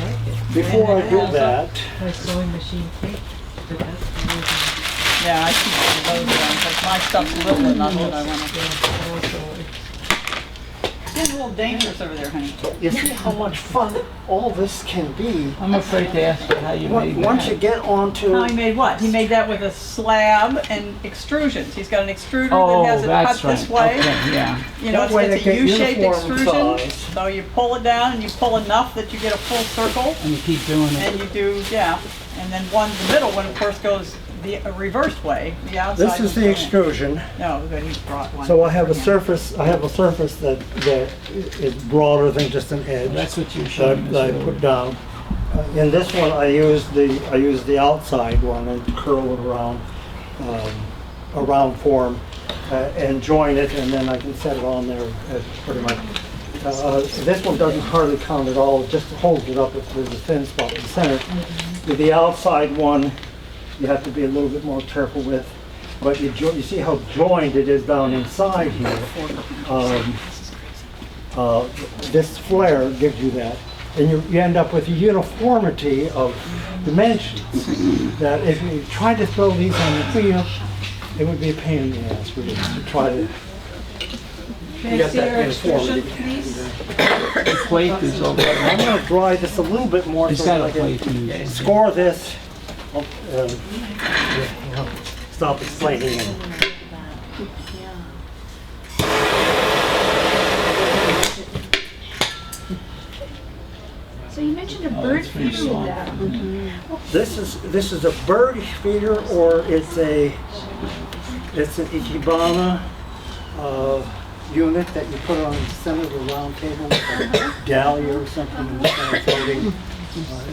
like it. Before I do that, My sewing machine tape, but that's the reason. Yeah, I keep those ones, but my stuff's little enough that I wanna. Also, It's getting a little dangerous over there, honey. you see how much fun all this can be. I'm afraid to ask you how you made Once that. you get onto. How he made what? He made that with a slab and extrusions. He's got an extruder Oh, that has it that's cut this right. way. Okay, yeah. You know, That way it's they a get U-shaped uniform extrusion. size. So you pull it down and you pull enough that you get a full circle. And you keep doing it. And you do, yeah. And then the middle one, of course, goes the reversed way. The outside. This is goes the in. extrusion. No, but he brought one. So I have a Yeah. surface. I have a surface that is broader than just an edge. That's what you're showing that I us. put down. In this one, I use the outside one and curl it around a round form and join it, and then I can set it on there pretty much. This one doesn't hardly count at all. It just holds it up if there's a thin spot in the center. With the outside one, you have to be a little bit more careful with. But you see how joined it is down inside here. This flare gives you that. And you end up with a uniformity of dimensions that if you try to throw these on the wheel, it would be a pain in the ass for you to try to get that uniformity. The plate is over there. I'm going to dry this a little bit more It's so got that a I plate can to use. score this. Stop explaining it. So you mentioned a bird pretty feeder with soft. that. This is a bird feeder, or it's an ikebana unit that you put on the center of a round table with a dahlia or something, and it's kind of floating.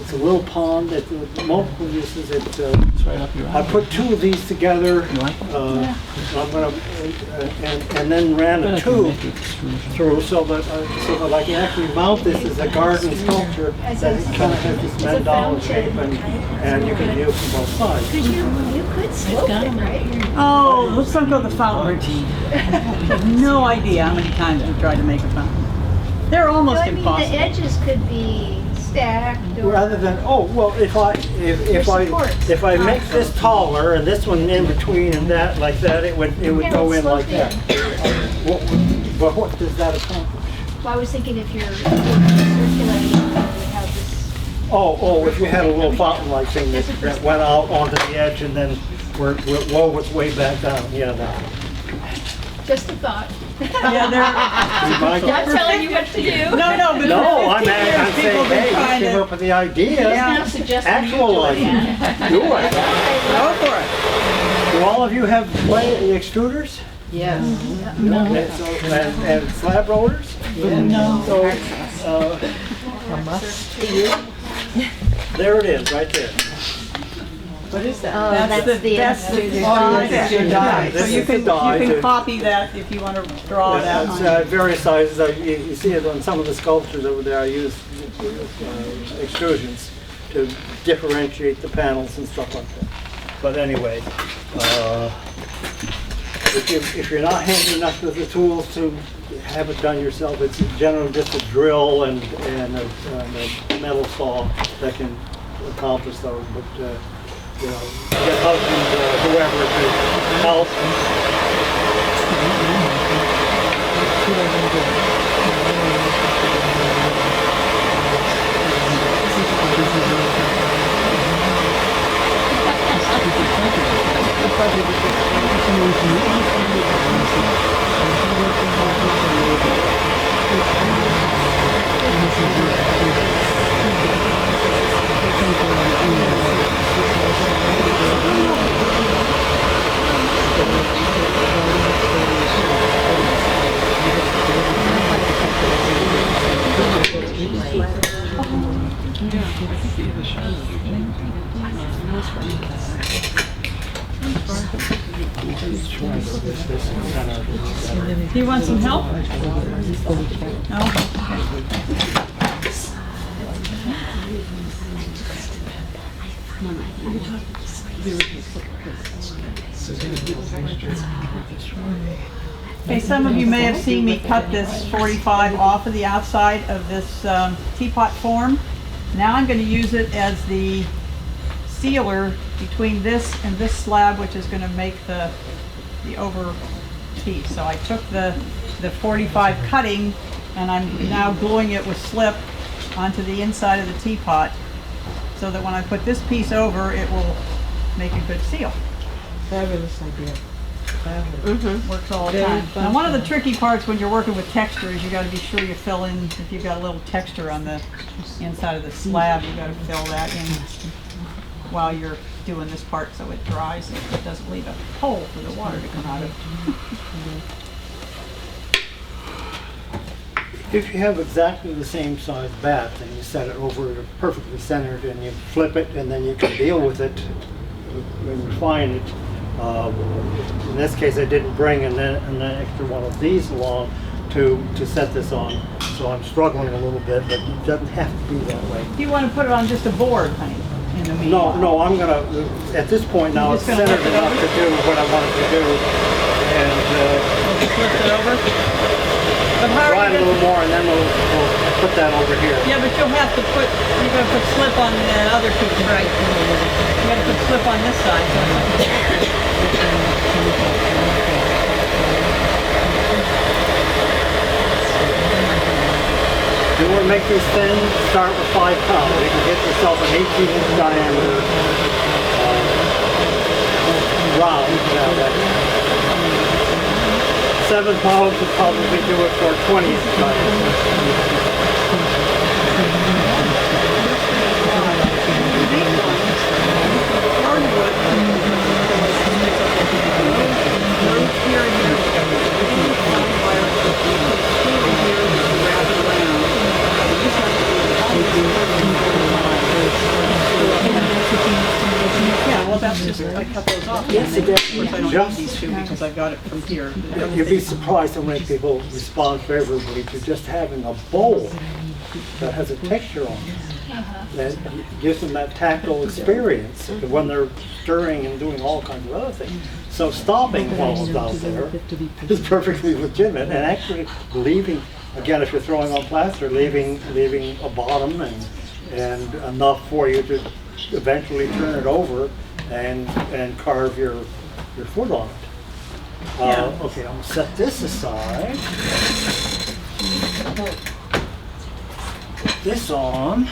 It's a little pond that multiple uses. It's right up your I alley. put two of these together. You like it? I'm gonna and then ran a tube through so that I can actually mount this as a garden sculpture that kind of has this mandala shape and you can view from both sides. Because you could slope it, right? Oh, let's not go the fountain routine. No idea how many times we've tried to make a fountain. They're No, almost I mean, the impossible. edges could be stacked or. Rather than if I make this taller and this one in between and that like that, it would go in like that. But what does that accomplish? Well, I was thinking if you're circulating, you would have this. Oh, if you had a little fountain-like thing that went out onto the edge and then wove its way back down, yeah, that. Just a thought. Yeah, they're. Not telling you what to do. No, but No, I'm for 50 years, saying, people have been hey, trying you came to up with the idea. Yeah. Now suggesting you Actualize do it. it. Do it. go for it. Do all of you have extruders? Yes. And slab rollers? No. So, A must. there it is, right there. What is that? Oh, That's the die. That's your die. So This you is the can die. copy that if you want to draw that It's on. various sizes. You see it on some of the sculptures over there. I use extrusions to differentiate the panels and stuff like that. But anyway, if you're not handy enough with the tools to have it done yourself, it's generally just a drill and a metal saw that can accomplish those. But you know, get husbands or whoever to help. Do you want some help? No? Okay, some of you may have seen me cut this 45 off of the outside of this teapot form. Now I'm going to use it as the sealer between this and this slab, which is going to make the over piece. So I took the 45 cutting and I'm now gluing it with slip onto the inside of the teapot so that when I put this piece over, it will make a good seal. Fabulous idea. Works all the time. Now one of the tricky parts when you're working with texture is you got to be sure you fill in, if you've got a little texture on the inside of the slab, you got to fill that in while you're doing this part so it dries and it doesn't leave a hole for the water to come out of. If you have exactly the same size bat, then you set it over perfectly centered and you flip it, and then you can deal with it and refine it. In this case, I didn't bring an extra one of these along to set this on, so I'm struggling a little bit, but it doesn't have to be that way. Do you want to put it on just a board, honey, in the meanwhile? No, I'm gonna, at this point now, it's centered enough to do what I wanted to do, and just lift it over? But how are grind you a little more, and then we'll put that over here. Yeah, but you're gonna put slip on the other piece, right? You gotta put slip on this side. If you want to make these thin, start with 5 pounds. You can get yourself an 18-inch diameter round. Now that 7 pounds would probably do it for a 20-inch diameter. Yeah, well, that's just, I cut those off. Yes, it Of course, I don't just- need these two because I got it from here. You'd be surprised how many people respond favorably to just having a bowl that has a texture on it. That gives them that tactile experience when they're stirring and doing all kinds of other things. So stopping while it's out there is perfectly legitimate, and actually leaving, again, if you're throwing on plaster, leaving a bottom and enough for you to eventually turn it over and carve your foot on it. Okay, I'm gonna set this aside. Put this on.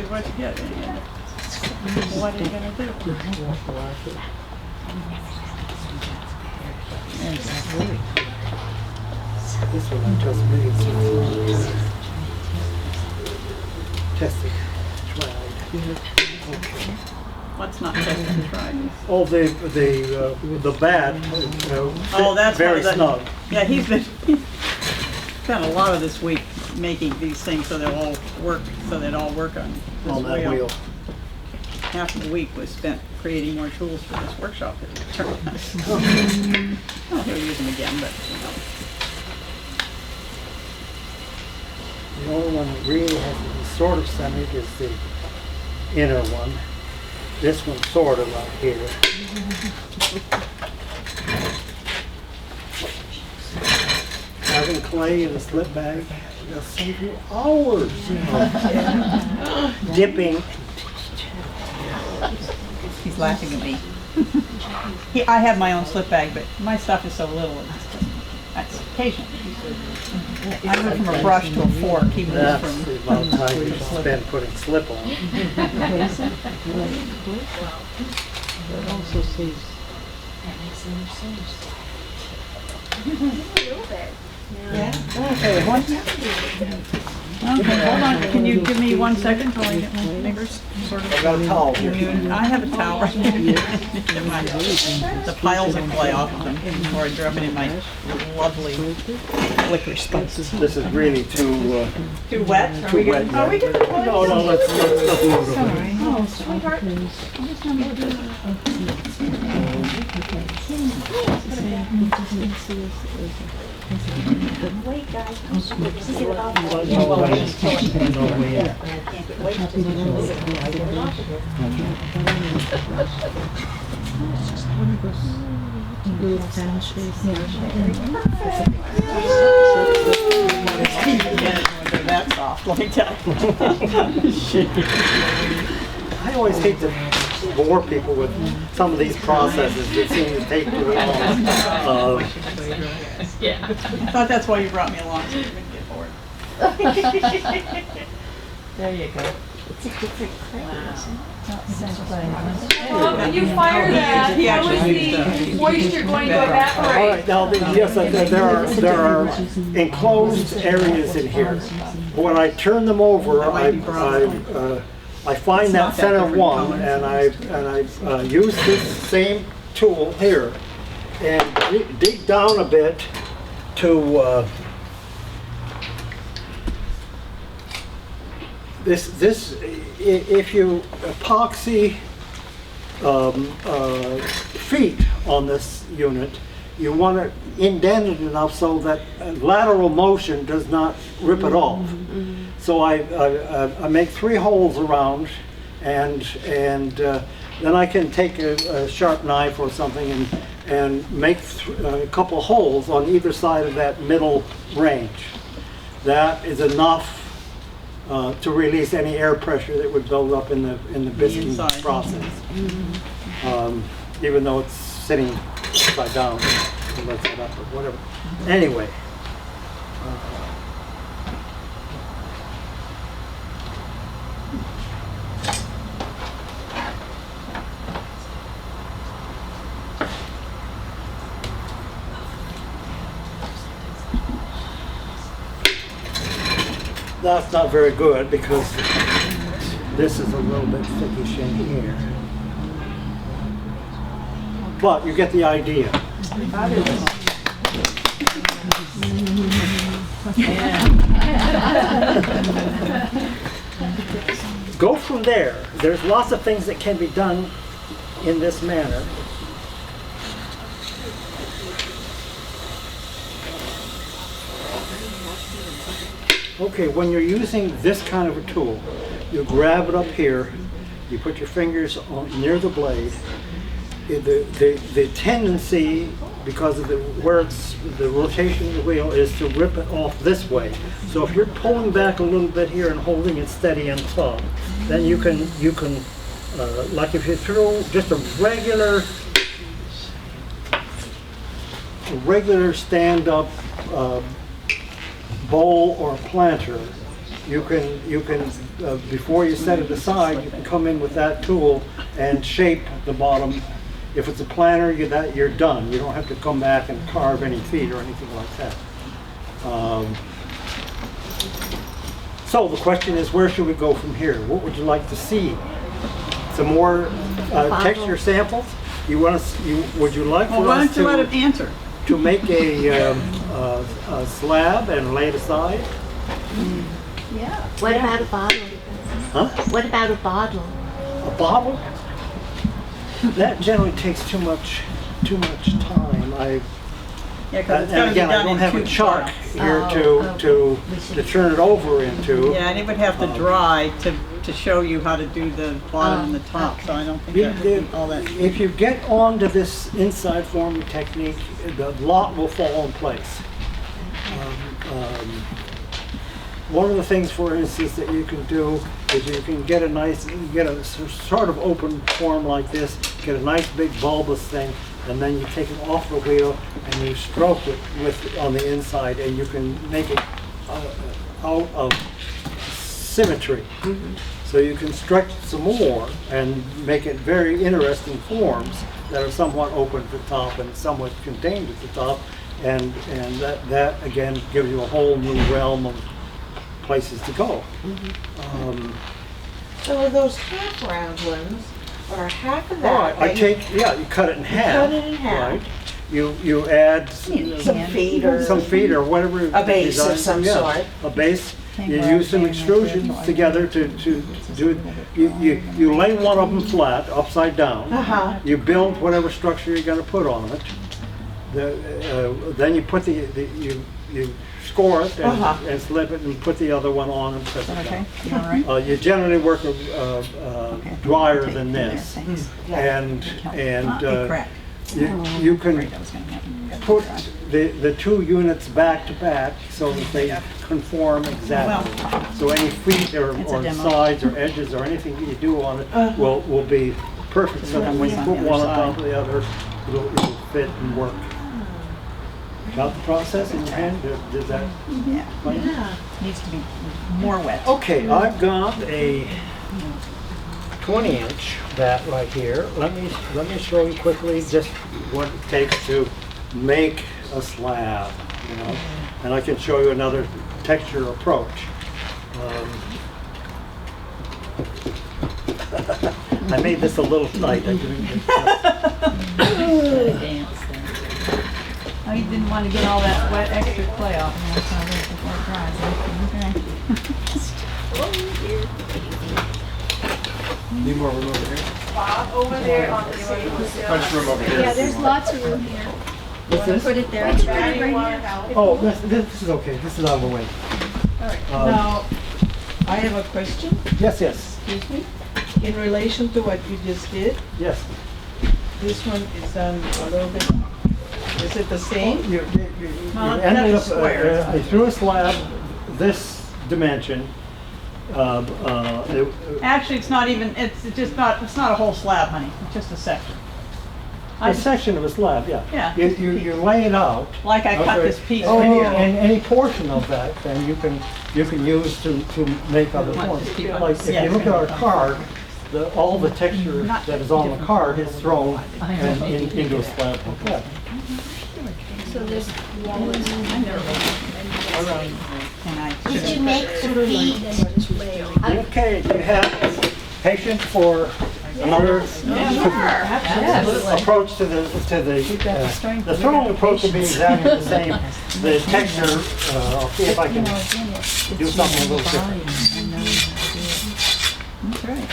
What you get? What are you gonna do? This one I just made. Tested, tried. Okay. What's not tested and tried? Oh, the bat. Oh, that's very one of the- snug. Yeah, he's spent a lot of this week making these things so they'll all work, on this On that wheel. Half of the week was spent creating more tools for this workshop that he turned us. Well, he'll use them again, but you know. The only one that really has to be sort of centered is the inner one. This one's sort of out here. Having clay in a slip bag will save you hours of dipping. He's laughing at me. I have my own slip bag, but my stuff is so little. That's occasionally. I went from a brush to a fork. He moves That's from. the amount of time you spend putting slip on. That also saves. A little bit. Yeah. Yeah. Okay. Okay, hold on, can you give me 1 second till I get my fingers sort of? I got a towel here. I have a towel. Get the piles of clay off of them before I drop it in my lovely liquor spices. This is really too wet? too wet. Are we gonna? No, let's move it over. Oh, sweetheart. Wait, guys. That's soft, let me tell you. I always hate to bore people with some of these processes that seem to take too long. I thought that's why you brought me along, so you wouldn't get bored. There you go. It's a different clay, isn't it? When you fire that, how is the moisture going to All evaporate? right, now, yes, there are enclosed areas in here. When I turn them over, I find that center one, and I use this same tool here and dig down a bit to if you epoxy feet on this unit, you want it indented enough so that lateral motion does not rip it off. So I make 3 holes around, and then I can take a sharp knife or something and make a couple holes on either side of that middle range. That is enough to release any air pressure that would build up in the biscuing process. Even though it's sitting upside down, let's set up or whatever. Anyway. That's not very good because this is a little bit thickish in here. But you get the idea. Go from there. There's lots of things that can be done in this manner. Okay, when you're using this kind of a tool, you grab it up here, you put your fingers near the blade. The tendency, because of the rotation of the wheel, is to rip it off this way. So if you're pulling back a little bit here and holding it steady on top, then you can like if you throw just a regular stand-up bowl or planter, you can before you set it aside, you can come in with that tool and shape the bottom. If it's a planter, you're done. You don't have to come back and carve any feet or anything like that. So the question is, where should we go from here? What would you like to see? Some more texture samples? Would you like for why us don't you let him answer? to make a slab and lay it aside? Yeah. What about a bottle? Huh? What about a bottle? A bottle? That generally takes too much time. Yeah, because it's And going to be again, I done don't in have a 2 chuck parts. here Oh, to turn it over into. Yeah, and it would have to dry to show you how to do the bottom and the top, so I don't think that would be all that. If you get onto this inside forming technique, the lot will fall in place. One of the things, for instance, that you can do is you can get a sort of open form like this, get a nice big bulbous thing, and then you take it off the wheel and you stroke it on the inside, and you can make it out of symmetry. So you can stretch it some more and make it very interesting forms that are somewhat open at the top and somewhat contained at the top, and that again gives you a whole new realm of places to go. So are those half round ones, or half of All that? right, you cut it in half. cut it in half. Right. You add Some feet or whatever. a base of design- some yeah, sort. A base. You use some extrusions together to do, you lay one of them flat, upside down. Uh-huh. You build whatever structure you're gonna put on it. Then you put you score it and slip it and put the other one on and slip it Okay, down. all right. You generally work drier than this. Thanks. And Correct. you can put the two units back to back so that they conform exactly. So any feet or demo. sides or edges or anything that you do on it will be perfect. So that when you put one on top of the other, it'll fit and work. Got the process in your hand? Did that? Yeah. Needs to be more wet. Okay, I've got a 20-inch bat right here. Let me show you quickly just what it takes to make a slab, and I can show you another texture approach. I made this a little tight. Oh, you didn't want to get all that wet extra clay off and that's how it is before it dries. Need more room over here? Bob, over there on the same. Punch room over here. Yeah, there's lots of room here. What's this? Put it there. Oh, this is okay. This is out of the way. Now, I have a question, Yes, yes, excuse me. In relation to what you just did, yes. this one is a little bit, is it the same? You Well, ended that's up, square. I threw a slab this dimension. Actually, it's not even, it's not a whole slab, honey. It's just a section. A section of a slab, yeah. Yeah. You lay it out. Like I cut Okay. this piece Oh, right here. and any portion of that, then you can use to make other Want forms. this Teapot? Like, if Yeah. you look at our card, all the texture that is on the card is thrown into a slab like that. So there's And I Did you make the feet? Okay, do you have patience for another approach to the throwing approach will be exactly the same. The texture, I'll see if I can do something a little different. That's right.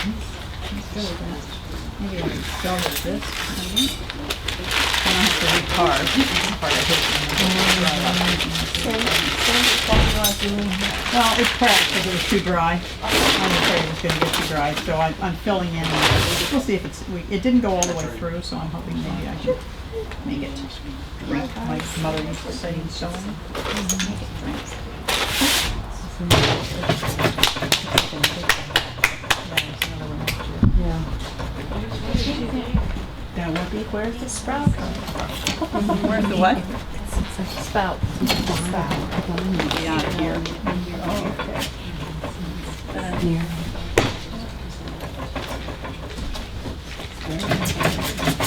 Maybe I can start with this. I don't have to recarve. This part I hate. Well, it's cracked because it was too dry. I'm afraid it was going to get too dry, so I'm filling in. We'll see if it didn't go all the way through, so I'm hoping maybe I should make it drink. My mother used to say in sewing. Make it drink. Now, where's the sprout? Where's the what? Spout. Yeah, here.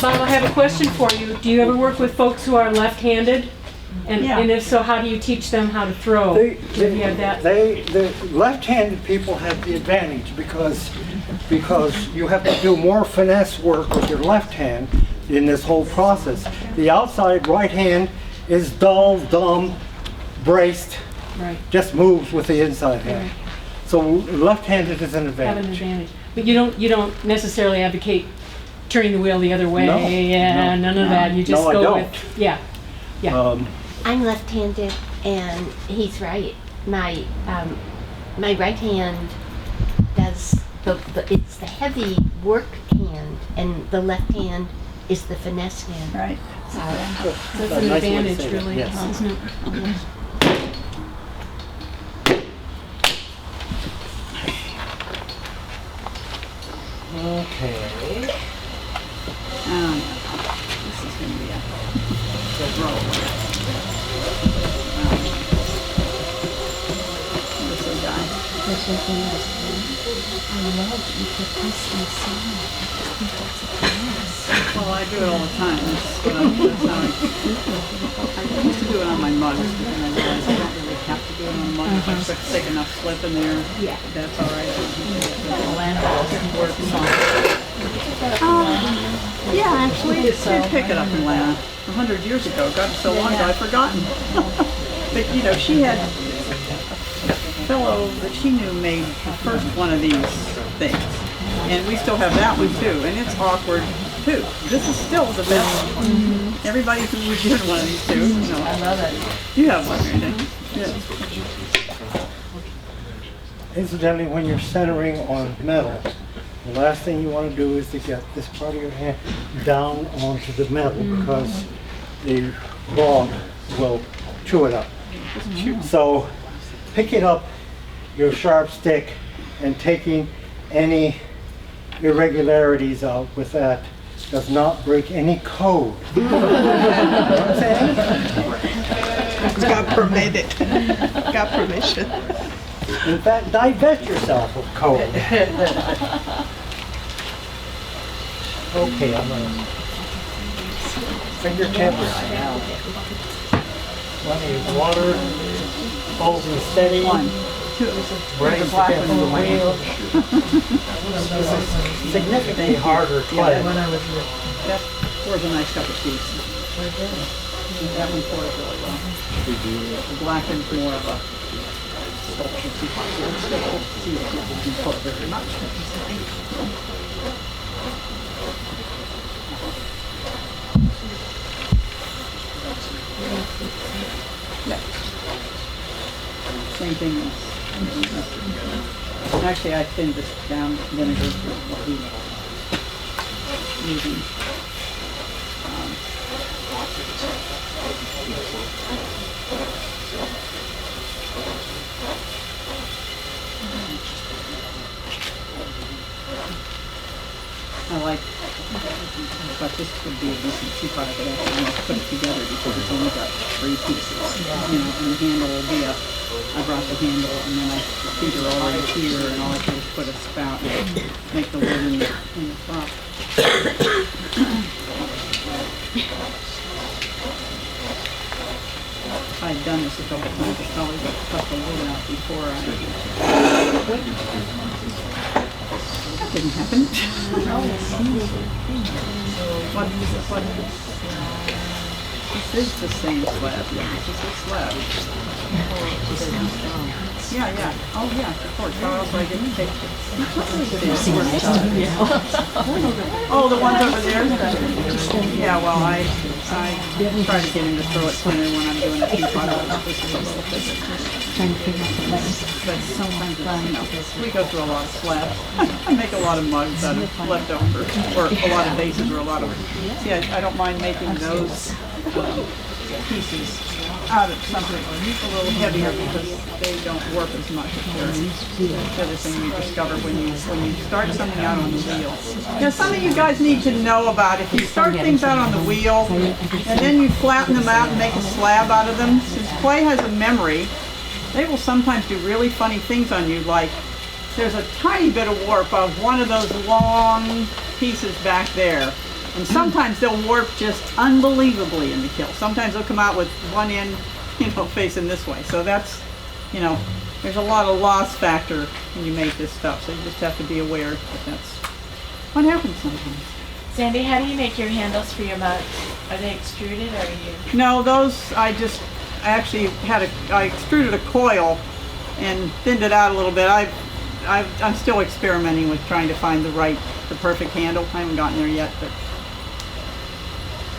Bob, I have a question for you. Do you ever work with folks who are left-handed? Yeah. And if so, how do you teach them how to throw? Do you have that? The left-handed people have the advantage because you have to do more finesse work with your left hand in this whole process. The outside right hand is dull, dumb, braced, Right. just moves with the inside hand. So left-handed is an Have an advantage. advantage. But you don't necessarily advocate turning the wheel the other way. No, Yeah, no, none of that. You just No, I go don't. with yeah. I'm left-handed, and he's right. My right hand does it's the heavy work hand, and the left hand is the finesse hand. Right. That's a an nice way to advantage, say that, really, yes. isn't it? Okay. This is going to be a roll. This will die. I love you put this inside. I think that's a finesse. Well, I I do it all the time. That's how I used to do it on my mugs, but then I realized I don't really have to do it on mugs. If I put thick enough slip in there, that's all right. It works fine. Yeah, actually, did pick it up in Lana 100 years ago. Got so long ago, I've forgotten. But you know, she had a fellow that she knew made the first one of these things. And we still have that one too, and it's awkward too. This is still the best one. Everybody who was doing one of these too. You know, I love it. You have one, right? Yeah. Incidentally, when you're centering on metal, the last thing you want to do is to get this part of your hand down onto the metal because the log will chew it up. So picking up your sharp stick and taking any irregularities out with that does not break any code. You know what I'm saying? Got permitted. Got permission. In fact, divest yourself of code. Okay, I'm gonna fingertip right now. Plenty of water, holding steady. One. Brace against the wheel. This is significantly harder clay. That pours a nice cup of tea. That one pours really well. The black one's more of a sculpture teapot. So it's still cool to see if people can pour very much. Yeah. Same thing as actually, I thinned this down vinegar for what we using. I like, but this would be a decent teapot. I could actually put it together because it's only got 3 pieces. You know, and the handle will be I brought the handle and then I feed her all right here and all I do is put a spout and make the lid in the top. If I had done this a couple times, I probably would have cut the lid out before That didn't happen. What? This is the same slab. Yeah, this is the slab. Yeah. Oh, yeah, of course. How else do I get to take it? Oh, the ones over there? Yeah, well, I try to get him to throw it thinner when I'm doing a teapot. This is a little thicker. Trying to figure out the legs. But sometimes, you know, we go through a lot of slabs. I make a lot of mugs out of leftovers, or a lot of vases, or a lot of. See, I don't mind making those pieces out of something a little heavier because they don't warp as much. The other thing you discover when you start something out on the wheel. Now, some of you guys need to know about if you start things out on the wheel and then you flatten them out and make a slab out of them. Since clay has a memory, they will sometimes do really funny things on you, like there's a tiny bit of warp of one of those long pieces back there. And sometimes they'll warp just unbelievably in the kiln. Sometimes they'll come out with one end, facing this way. So that's, there's a lot of loss factor when you make this stuff. So you just have to be aware that that's what happens sometimes. Sandy, how do you make your handles for your mugs? Are they extruded or are you? No, those I actually I extruded a coil and thinned it out a little bit. I'm still experimenting with trying to find the perfect handle. I haven't gotten there yet, but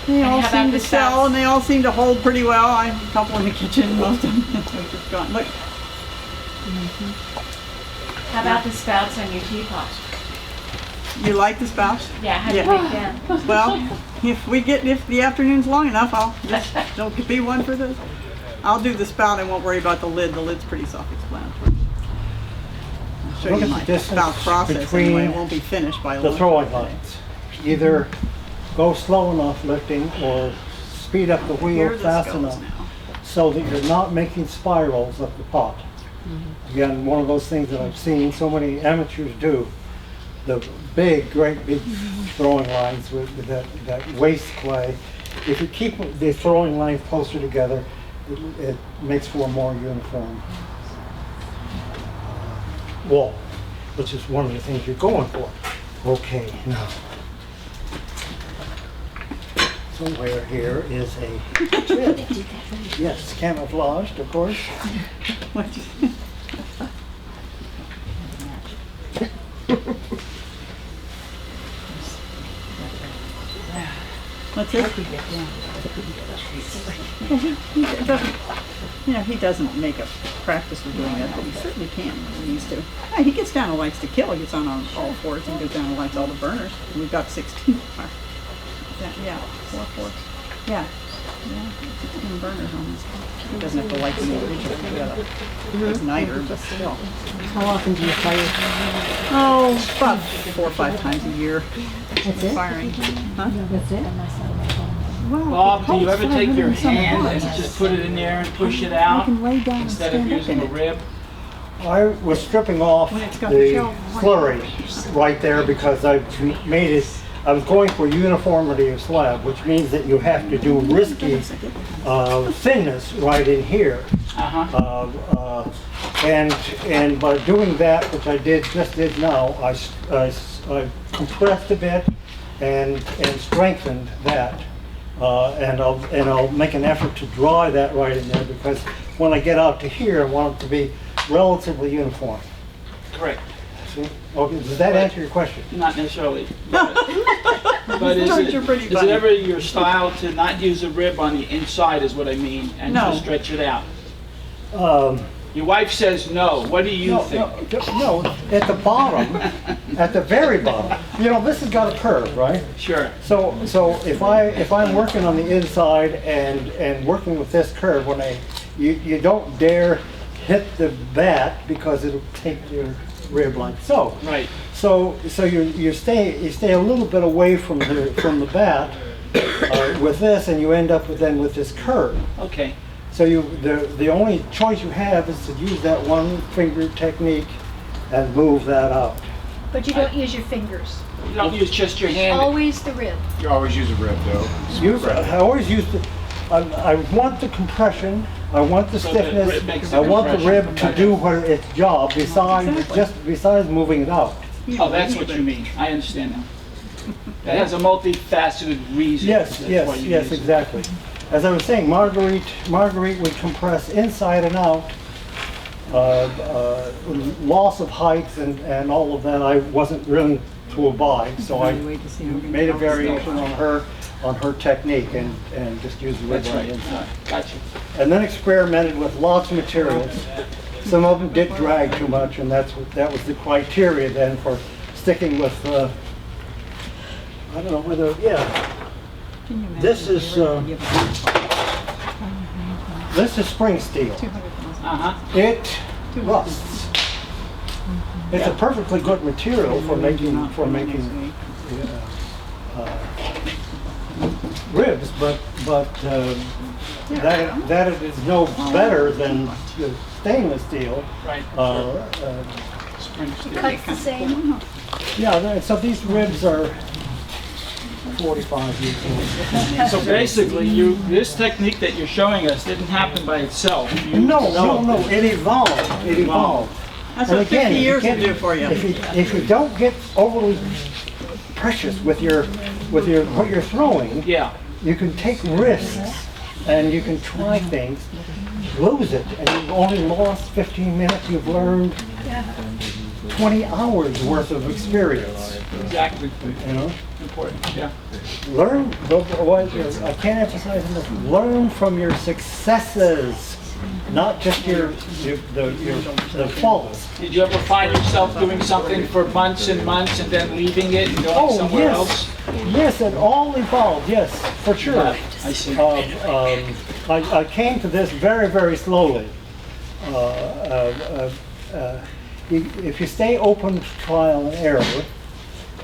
they all seem to sell and they all seem to hold pretty well. I have a couple in the kitchen, most of them have just gone. Look. How about the spouts on your teapot? You like the spouts? Yeah, how do you make them? Well, if the afternoon's long enough, there'll be one for this. I'll do the spout. I won't worry about the lid. The lid's pretty self-explanatory. I'll show you my spout process anyway. It won't be finished by the throwing lines. Either go slow enough lifting or speed up the wheel fast enough so that you're not making spirals up the pot. Again, one of those things that I've seen so many amateurs do the great big throwing lines with that waste clay. If you keep the throwing lines closer together, it makes for a more uniform wall, which is one of the things you're going for. Okay, now, somewhere here is a trim. Yes, camouflaged, of course. What's this? He doesn't make a practice of doing that, but he certainly can when he needs to. Yeah, he gets down and likes to kill. He gets on all fours and goes down and lights all the burners. And we've got 16 more. Yeah, 4 forks. Yeah, 16 burners on this. He doesn't have to light them individually. We got a igniter, but still. How often do you fire? Oh, about 4 or 5 times a year. That's it? Firing. Huh? That's it? Bob, do you ever take your hand and just put it in there and push it out instead of using a rib? I was stripping off the slurry right there because I made it. I was going for uniformity of slab, which means that you have to do risky thinness right in here. And by doing that, which I just did now, I compressed a bit and strengthened that. And I'll make an effort to dry that right in there because when I get out to here, I want it to be relatively uniform. Correct. See? Okay, does that answer your question? Not necessarily. But is it ever your style to not use a rib on the inside is what I mean, and to stretch it out? Your wife says no. What do you think? No, at the bottom, at the very bottom. You know, this has got a curve, right? Sure. So if I'm working on the inside and working with this curve, you don't dare hit the bat because it'll take your rib like so. Right. So you stay a little bit away from the bat with this, and you end up with this curve. Okay. So the only choice you have is to use that one finger technique and move that out. But you don't use your fingers. You don't use just your hand. Always the rib. You always use a rib, though. I always use I want the compression. I want the stiffness. I want the rib to do its job besides moving it out. Oh, that's what you mean. I understand now. That has a multifaceted reason. Yes, exactly. As I was saying, Marguerite would compress inside and out. Loss of height and all of that I wasn't willing to abide, so I made a variation on her technique and just used the rib on the inside. Gotcha. And then experimented with lots of materials. Some of them did drag too much, and that was the criteria then for sticking with. I don't know whether This is spring steel. It rusts. It's a perfectly good material for making ribs, but that it is no better than the stainless steel. Right. Spring steel. Cuts the same. Yeah. So these ribs are 45 years old. So basically, this technique that you're showing us didn't happen by itself. No. It evolved. That's what 50 years will do for you. If you don't get overly precious with what you're throwing, you can take risks and you can try things, lose it, and you've only lost 15 minutes. You've learned 20 hours worth of experience. Exactly. You know. Important. Yeah. Learn. I can't emphasize enough. Learn from your successes, not just the faults. Did you ever find yourself doing something for months and months and then leaving it and going somewhere else? Yes, it all evolved. Yes, for sure. Yeah, I see. I came to this very, very slowly. If you stay open to trial and error,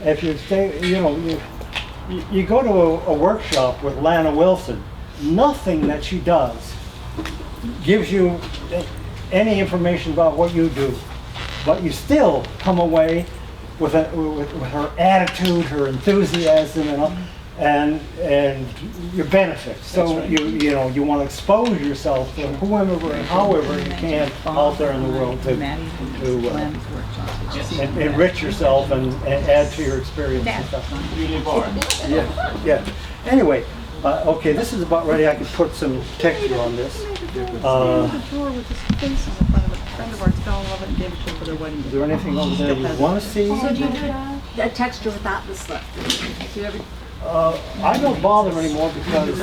if you stay, you go to a workshop with Lana Wilson, nothing that she does gives you any information about what you do, but you still come away with her attitude, her enthusiasm, and your benefits. So you want to expose yourself to whoever and however you can out there in the world to enrich yourself and add to your experience and stuff. Yeah. Anyway, okay, this is about ready. I could put some texture on this. The drawer with his face on the front of it. A friend of ours fell in love with it and gave it to him for their wedding. Is there anything over there you want to see? So do you do the texture without the slip? Do you ever? I don't bother anymore because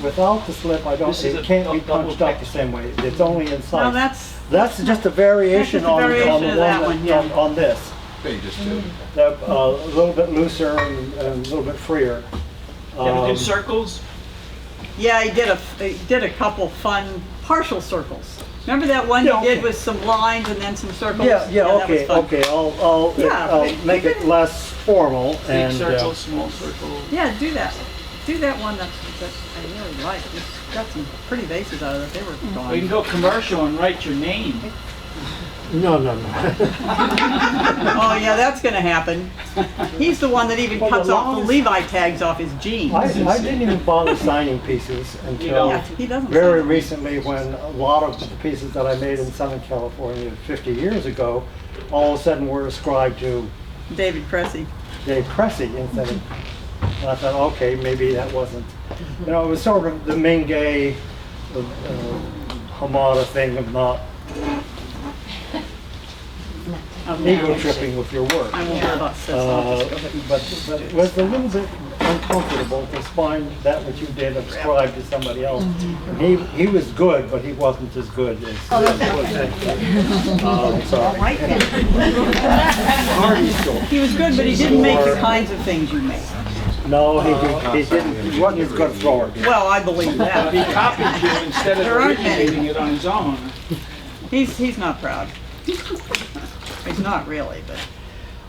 without the slip, it can't be punched up the same way. It's only inside. No, that's just a variation on the one on this. They're a little bit looser and a little bit freer. You ever do circles? Yeah, he did a couple fun partial circles. Remember that one you did with some lines and then some circles? Okay. I'll make it less formal. Big circle, small circle. Yeah, do that. Do that one that I really like. It's got some pretty bases out of it. They were gone. Well, you can go commercial and write your name. No. Oh yeah, that's gonna happen. He's the one that even cuts off the Levi tags off his jeans. I didn't even bother signing pieces until very recently, when a lot of the pieces that I made in Southern California 50 years ago all of a sudden were ascribed to David Cressy. And I thought, okay, maybe that wasn't. It was sort of the Mingay Hamada thing of not ego tripping with your work. I won't worry about but it was a little bit uncomfortable to find that what you did ascribed to somebody else. And he was good, but he wasn't as good as He was good, but he didn't make the kinds of things you make. No, he didn't. He wasn't as good a thrower. Well, I believe that. He copied you instead of originating it on his own. He's not proud. He's not really, but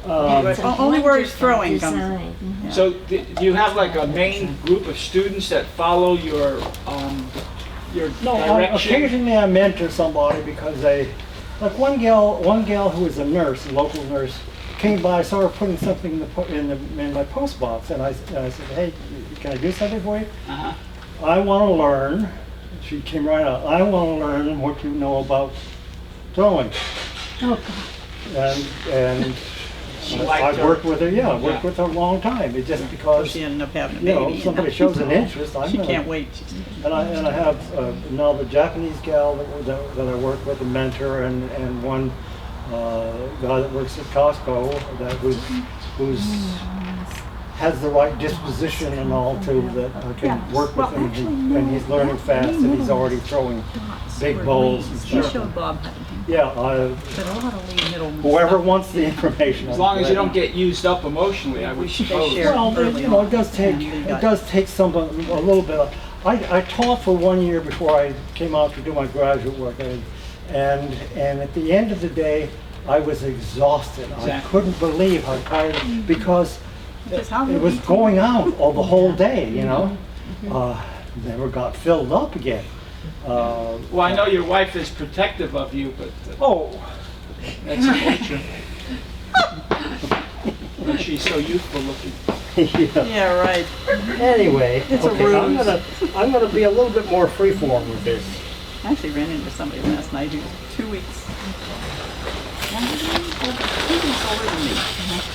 only where he's throwing comes. So do you have like a main group of students that follow your direction? Occasionally I mentor somebody because like one gal who was a nurse, a local nurse, came by, saw her putting something in my post box, and I said, hey, can I do something for you? I want to learn. She came right out. I want to learn what you know about throwing. Oh, God. And I've worked with her. Yeah, I've worked with her a long time. It's just because she ended up having a baby. Somebody shows an interest. She can't wait. And I have now the Japanese gal that I work with, a mentor, and one guy that works at Costco who's has the right disposition and all too, that I can work with him, and he's learning fast, and he's already throwing big bowls and stuff. You showed Bob how to do. Yeah, whoever wants the information. As long as you don't get used up emotionally, I would suppose. Well, it does take a little bit of. I taught for 1 year before I came out to do my graduate work, and at the end of the day, I was exhausted. Exactly. I couldn't believe how tired, because it was going out all the whole day, never got filled up again. Well, I know your wife is protective of you, but that's a culture. But she's so youthful looking. Yeah, right. Anyway, it's a ruse. I'm gonna be a little bit more freeform with this. I actually ran into somebody last night who's 2 weeks. He's older than me.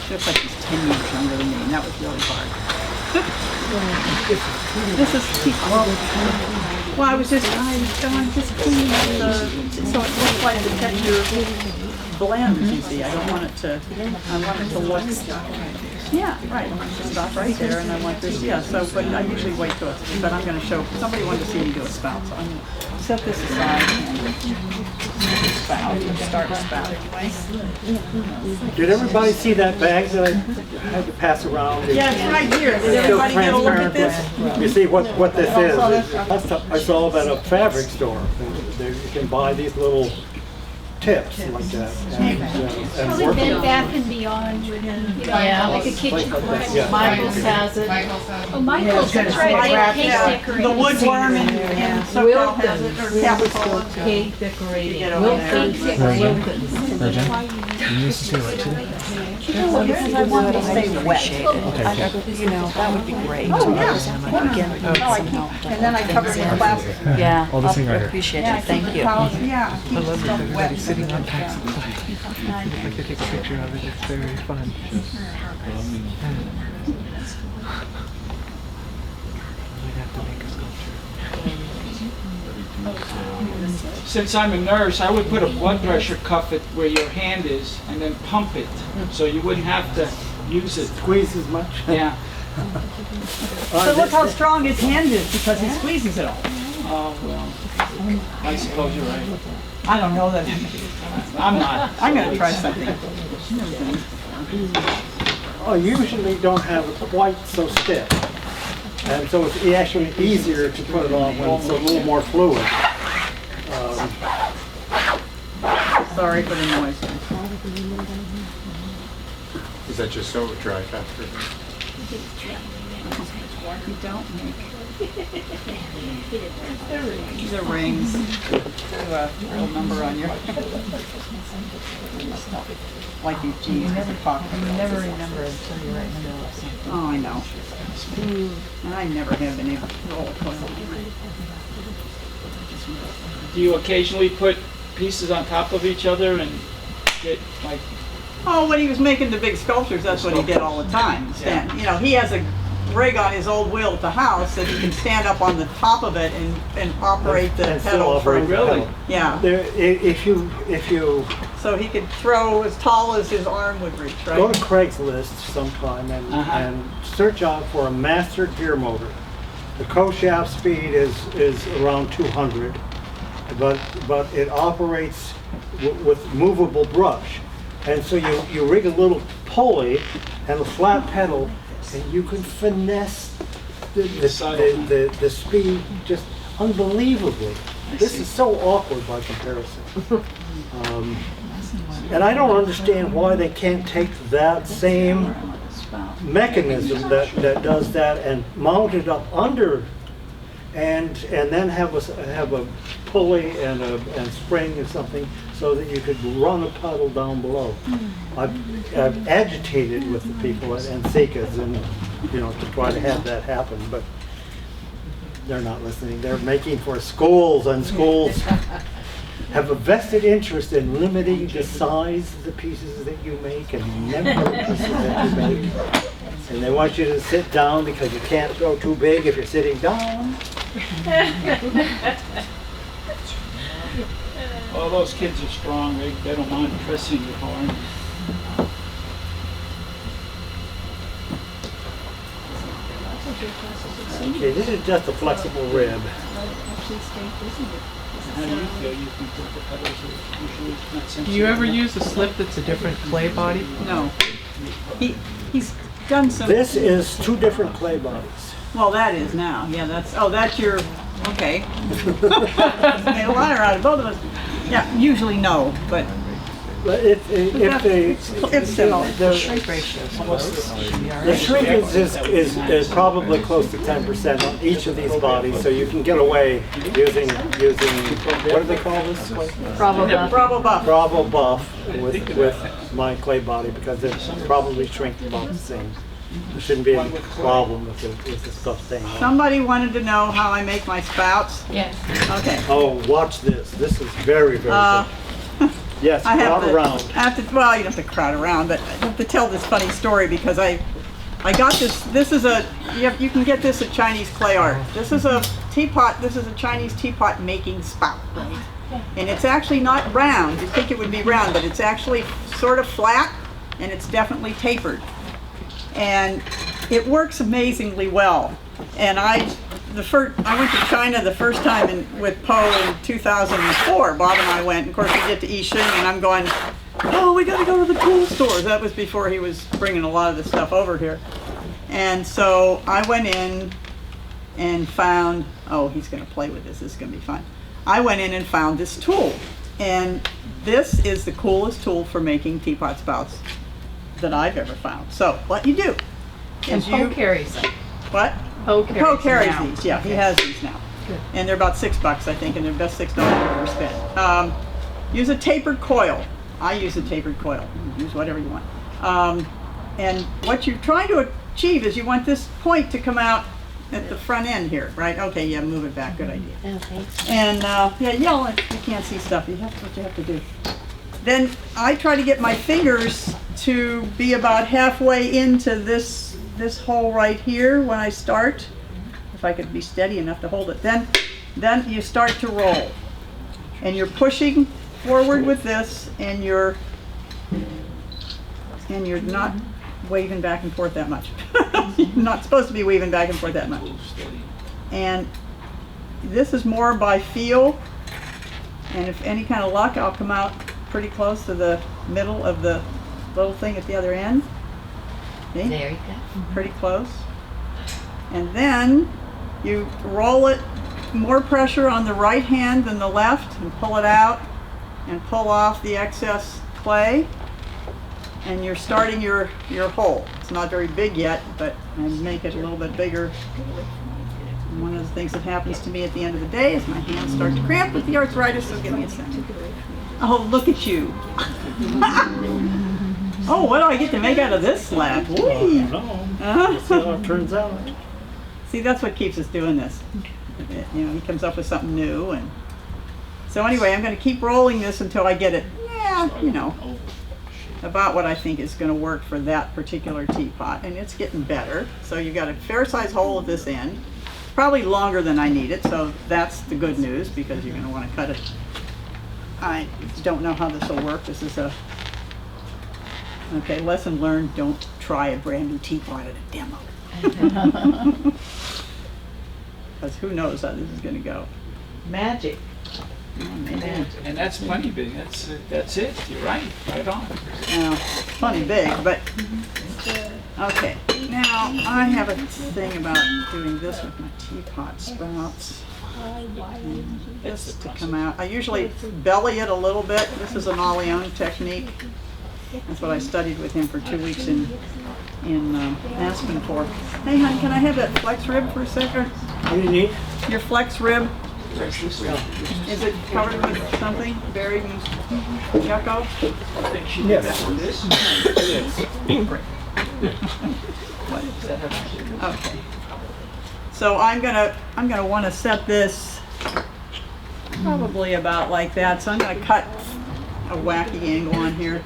Just like he's 10 years younger than me, and that was really hard. This is Teapot. Well, I was just cleaning up so it looks like the texture blends, you see. I want it to look, yeah, right. I want it to stop right there, and I want this, but I usually wait till it's, but I'm going to show, somebody wanted to see me do a spout, so I'm going to set this aside and start a spout. Did everybody see that bag that I had to pass around? Yeah, it's right here. Did everybody get a look at this? You see what this is? I saw it at a fabric store. You can buy these little tips like that. Probably Bed Bath and Beyond, like a kitchen. Michael's has it. Oh, Michael's, that's right. Cake decorating. The woodworm and SoCal has it, or Capital. Cake decorating. Wilkins. Wilkins. You used to say what too? Because I want to stay wet. You know, that would be great. Oh, yeah. Again, No, I keep, and then I cover it in plastic. Yeah, Oh, this thing right I here. appreciate Yeah, it, thank you. Yeah, keep stuff wet. Sitting on packs of clay. Like to take a picture of it, it's very fun. We'd have to make a sculpture. Since I'm a nurse, I would put a blood pressure cuff at where your hand is and then pump it, so you wouldn't have to use it. Squeeze as much? Yeah. So look how strong his hand is because he squeezes it all. Oh, well, I suppose you're right. I don't know that. I'm not. I'm gonna try something. I usually don't have it quite so stiff. And so it's actually easier to put it on when it's a little more fluid. Sorry for the noise. Is that just so dry faster? You don't make. These are rings. Have a real number on your. Like you jeans in a pocket. You never remember until you're right in the middle of something. Oh, I know. And I never have been able to roll it. Do you occasionally put pieces on top of each other and get like? Oh, when he was making the big sculptures, that's what he did all the time. Stand, you know, he has a rig on his old wheel at the house that he can stand up on the top of it and operate the And still pedal operate from. the pedal. Yeah. There, if you So he could throw as tall as his arm would reach, right? go to Craigslist sometime and search out for a master gear motor. The co-shaft speed is around 200, but it operates with movable brush. And so you rig a little pulley and a flat pedal, and you can finesse the speed just unbelievably. This is so awkward by comparison. And I don't understand why they can't take that same mechanism that does that and mount it up under, and then have a pulley and spring or something so that you could run a puddle down below. I've agitated with the people at Seika's and to try to have that happen, but they're not listening. They're making for schools, and schools have a vested interest in limiting the size of the pieces that you make and the number of pieces that you make. And they want you to sit down because you can't go too big if you're sitting down. All those kids are strong. They don't mind pressing you hard. Okay, this is just a flexible rib. How do you feel? You can put the pedals usually not sensitive. Do you ever use a slip that's a different clay body? No. He's done some. This is two different clay bodies. Well, that is now. Yeah, that's your. Okay. Made a liar out of both of us. Yeah, usually no, but. If they, It's similar. the shrinkage is probably close to 10% on each of these bodies, so you can get away using what do they call this? Bravo buff. Bravo buff with my clay body, because it's probably shrink about the same. There shouldn't be any problem with the stuff staying on. Somebody wanted to know how I make my spouts. Yes. Okay. Oh, watch this. This is very, very good. Yes, I have crowd to, around. I have to, well, you don't have to crowd around, but I have to tell this funny story because I got this. This is you can get this at Chinese Clay Art. This is a teapot. This is a Chinese teapot making spout, right? And it's actually not round. You think it would be round, but it's actually sort of flat, and it's definitely tapered. And it works amazingly well. And I went to China the first time with Poe in 2004. Bob and I went. Of course, we get to Yishun, and I'm going, oh, we got to go to the tool stores. That was before he was bringing a lot of the stuff over here. And so I went in and found, oh, he's going to play with this. This is going to be fun. I went in and found this tool. And this is the coolest tool for making teapot spouts that I've ever found. So what you do And is Poe carries them. What? Poe carries now. these, yeah, he Okay. has these now. Good. And they're about $6, I think, and they're the best $6 I've ever spent. Use a tapered coil. I use a tapered coil. Use whatever you want. And what you're trying to achieve is you want this point to come out at the front end here, right? Okay, yeah, move it back, good idea. Okay. And yeah, yell if you can't see stuff. That's what you have to do. Then I try to get my fingers to be about halfway into this hole right here when I start. If I could be steady enough to hold it. Then you start to roll. And you're pushing forward with this, and you're not waving back and forth that much. You're not supposed to be waving back and forth that much. And this is more by feel, and if any kind of luck, I'll come out pretty close to the middle of the little thing at the other end. See? There you go. Pretty close. And then you roll it, more pressure on the right hand than the left, and pull it out and pull off the excess clay. And you're starting your hole. It's not very big yet, but I make it a little bit bigger. And one of the things that happens to me at the end of the day is my hands start to cramp with the arthritis, so give me a second. Oh, look at you. Oh, what do I get to make out of this slab? Whee! Let's see how it turns out. See, that's what keeps us doing this. You know, he comes up with something new. And so anyway, I'm going to keep rolling this until I get it, you know, about what I think is going to work for that particular teapot, and it's getting better. So you got a fair size hole at this end, probably longer than I need it, so that's the good news because you're going to want to cut it. I don't know how this will work. This is okay, lesson learned, don't try a brand new teapot at a demo. Because who knows how this is going to go. Magic. And that's plenty big. That's it. You're right. Right on. Now, plenty big, but okay. Now I have a thing about doing this with my teapot spouts. This to come out. I usually belly it a little bit. This is an Oleon technique. That's what I studied with him for 2 weeks in Aspen for. Hey, hon, can I have that flex rib for a second? What do you need? Your flex rib. Is it covered with something buried in yucco? Yes. Okay. So I'm gonna want to set this probably about like that. So I'm gonna cut a wacky angle on here,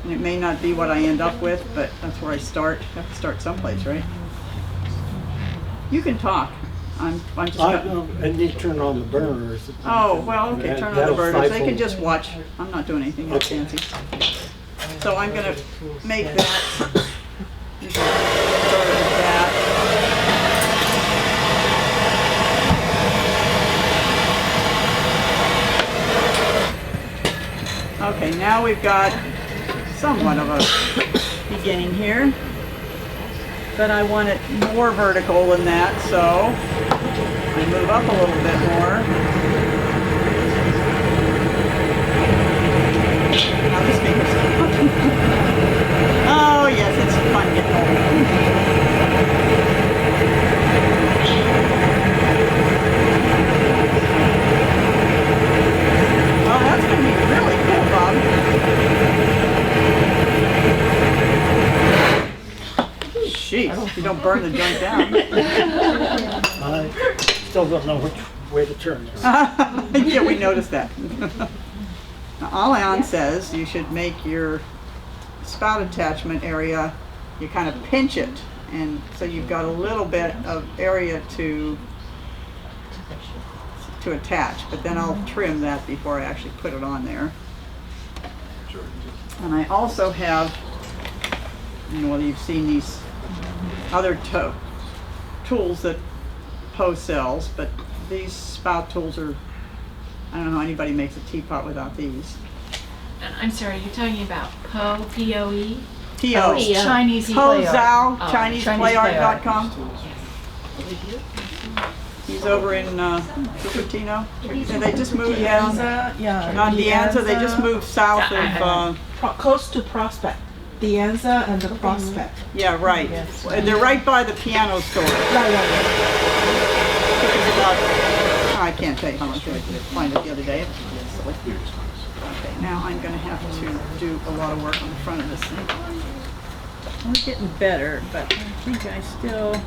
and it may not be what I end up with, but that's where I start. I have to start someplace, right? You can talk. I'm just gonna... I need to turn on the burners. Oh, well, okay, turn on the burners. They can just watch. I'm not doing anything else fancy. So I'm going to make that. You can start with that. Okay, now we've got somewhat of a beginning here. But I want it more vertical than that, so I move up a little bit more. Now this fingers. Oh yes, it's fun getting old. Oh, that's going to be really cool, Bob. Jeez, you don't burn the joint down. I still don't know which way to turn this. Yeah, we noticed that. Now, Oleon says you should make your spout attachment area, you kind of pinch it, and so you've got a little bit of area to attach, but then I'll trim that before I actually put it on there. And I also have, I don't know whether you've seen these other tools that Poe sells, but these spout tools are, I don't know how anybody makes a teapot without these. I'm sorry, you're talking about Poe, P-O-E? P-O. Chinese Poe play art. Zhao, Oh, ChinesePlayArt.com. He's over in Cupertino. And they just moved down on Deanza. They just moved south of close to Prospect. Deanza and the Prospect. Yeah, right. And they're right by the piano store. Right. Took us about, I can't tell you how much I did find it the other day. It's silly. Okay, now I'm gonna have to do a lot of work on the front of this thing. We're getting better, but I think I still.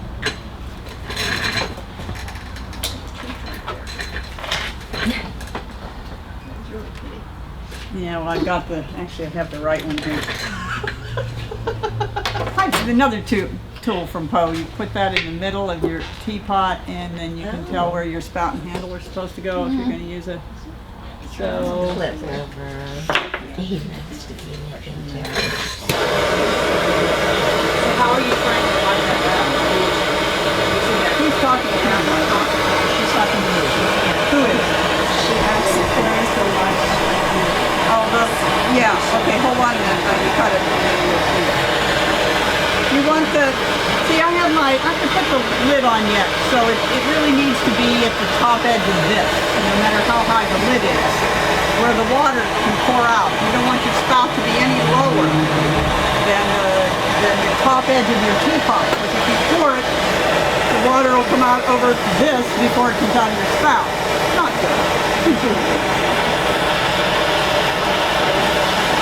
Yeah, well, I've got actually I have the right one here. Another tool from Poe. You put that in the middle of your teapot, and then you can tell where your spout and handle are supposed to go if you're going to use a. So. Flip over. He likes to be in there. So how are you trying to line that up? Who's talking to him? She's talking to me. Who is? She asked if there is the line. Oh, yeah. Okay, hold on a minute. You cut it. You want the, see I have to put the lid on yet, so it really needs to be at the top edge of this, no matter how high the lid is, where the water can pour out. You don't want your spout to be any lower than the top edge of your teapot, because if you pour it, the water will come out over this before it comes out of your spout. Not good.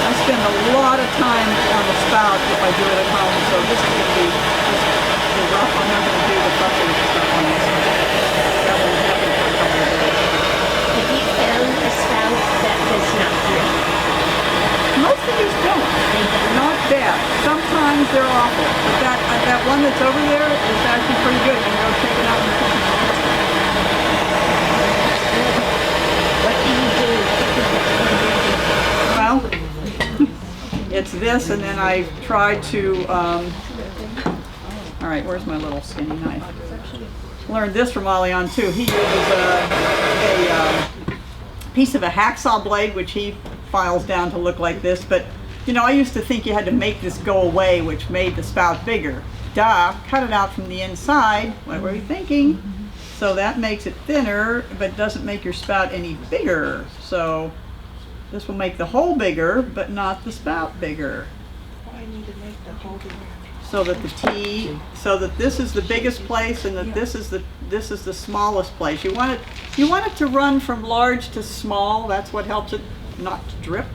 I spend a lot of time on the spout if I do it at home, so this is going to be just rough. I'm not going to do the fussing stuff on this. That won't happen for a couple of days. Have you found a spout that does not drip? Most of these don't. They're not bad. Sometimes they're awful. But that one that's over there is actually pretty good. You can go check it out in the kitchen. What do you do? Well, it's this, and then I try to, all right, where's my little skinny knife? Learned this from Alion too. He uses a piece of a hacksaw blade, which he files down to look like this, but you know, I used to think you had to make this go away, which made the spout bigger. Duh, cut it out from the inside. What were you thinking? So that makes it thinner, but doesn't make your spout any bigger. So this will make the hole bigger, but not the spout bigger. I need to make the hole bigger. So that this is the biggest place, and that this is the smallest place. You want it to run from large to small. That's what helps it not to drip.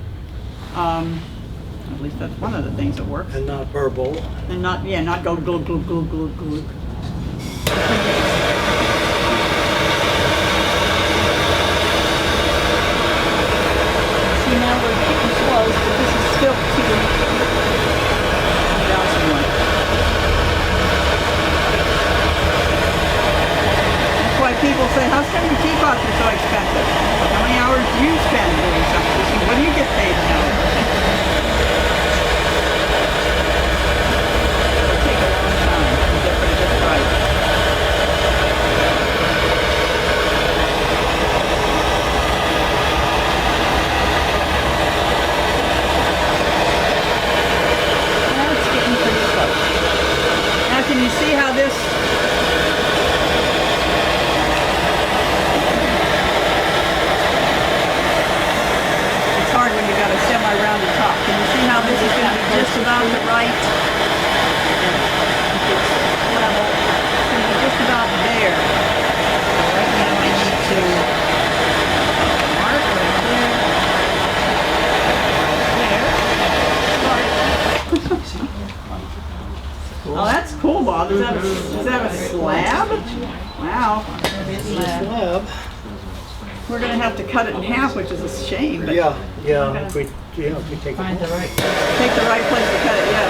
At least that's one of the things that works. And not burble. And not go glug glug glug glug glug. See, now we're getting close, but this is still too. Down some more. That's why people say, how come your teapots are so expensive? How many hours do you spend doing something? What do you get paid an hour? It'll take a long time to get this right. Now it's getting pretty close. Now can you see how this hard when you got a semi-rounded top. Can you see how this is going to be just about the right? It's level. It's going to be just about there. So right now I need to mark right there. Oh, that's cool, Bob. Is that a slab? Wow. It's a slab. We're going to have to cut it in half, which is a shame. But Yeah. If we take find the right place to cut it. Yeah.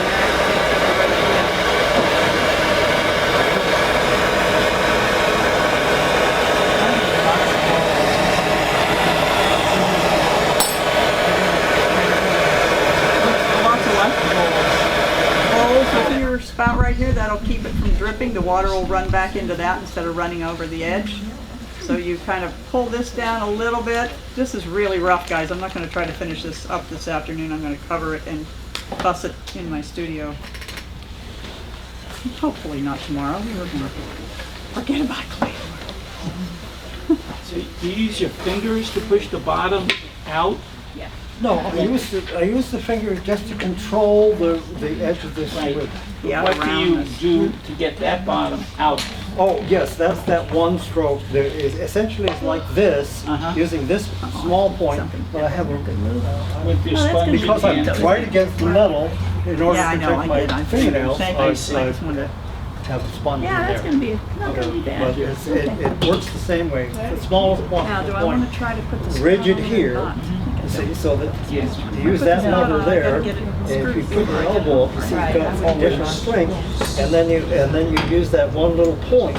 Lots of what? Holes with your spout right here. That'll keep it from dripping. The water will run back into that instead of running over the edge. So you kind of pull this down a little bit. This is really rough, guys. I'm not going to try to finish this up this afternoon. I'm going to cover it and fuss it in my studio. Hopefully not tomorrow. We're going to forget about clay. So you use your fingers to push the bottom out? Yeah. No, I use the fingers just to control the edge of this lid. Yeah, What do you do to get that bottom out? Oh, yes, that's that one stroke. There is essentially it's like this, using this small point, but I have a, With your sponge in because I'm hand. right against the metal, in order Yeah, I to know, protect I did. my I figured fingernails, the same I thing. have a sponge in Yeah, there. that's gonna be, not gonna be bad. But it works the same way. The smallest point, Now, do I point wanna try to put the rigid spout on or here. not? See, so that Yes. you use that Put the spout lever on, I there, gotta get it and if you screwed put your through. elbow up, you see Right, you've I got would different not. strength, and then you use that one little point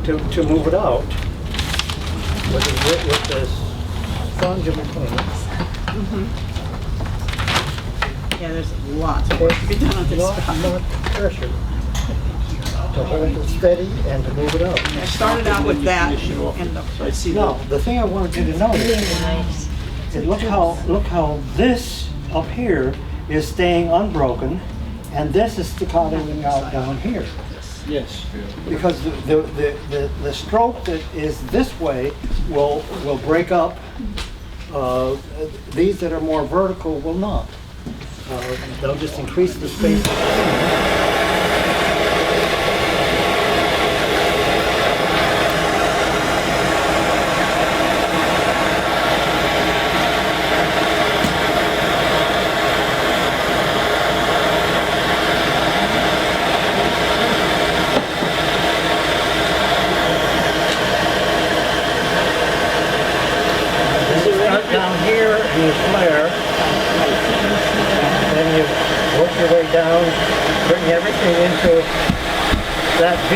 to move it out with the sponge in between. Yeah, there's lots of work to be done on this Not stuff. pressure to hold it steady and to move it out. I started out with that and the, Now, the thing I wanted you to notice is look how this up here is staying unbroken, and this is staccatoing out down here. Yes. Because the stroke that is this way will break up. These that are more vertical will not. They'll just increase the space. Down here and you flare, and then you work your way down, bring everything into that V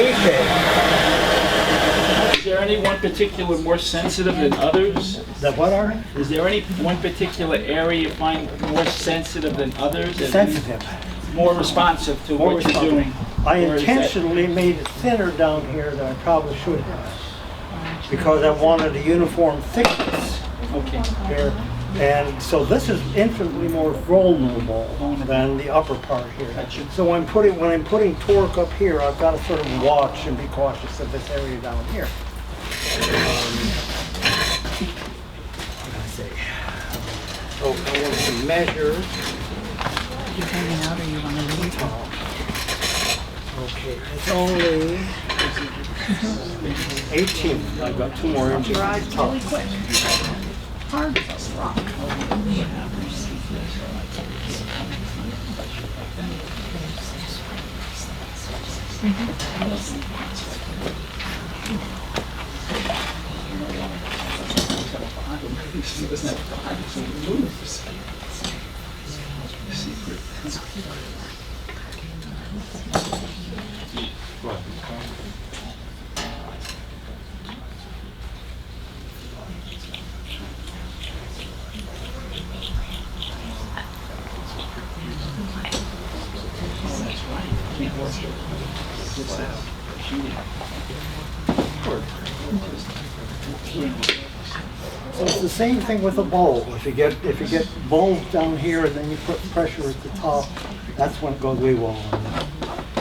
shape. Is there any one particular more sensitive than others? The what are they? Is there any one particular area you find more sensitive than others? Sensitive. More responsive to More what you're responsive. doing? I Or is that- intentionally made it thinner down here than I probably should have, because I wanted a uniform thickness Okay. here. And so this is infinitely more vulnerable than the upper part here. So when I'm putting torque up here, I've got to sort of watch and be cautious of this area down here. Let's see. So I want to measure. you hanging out or you wanna leave? Okay, it's only 18. I've got 2 more inches. Dries top. really quick. Hard as rock. So it's the same thing with a bowl. If you get bowls down here and then you put pressure at the top, that's when it goes wee wall.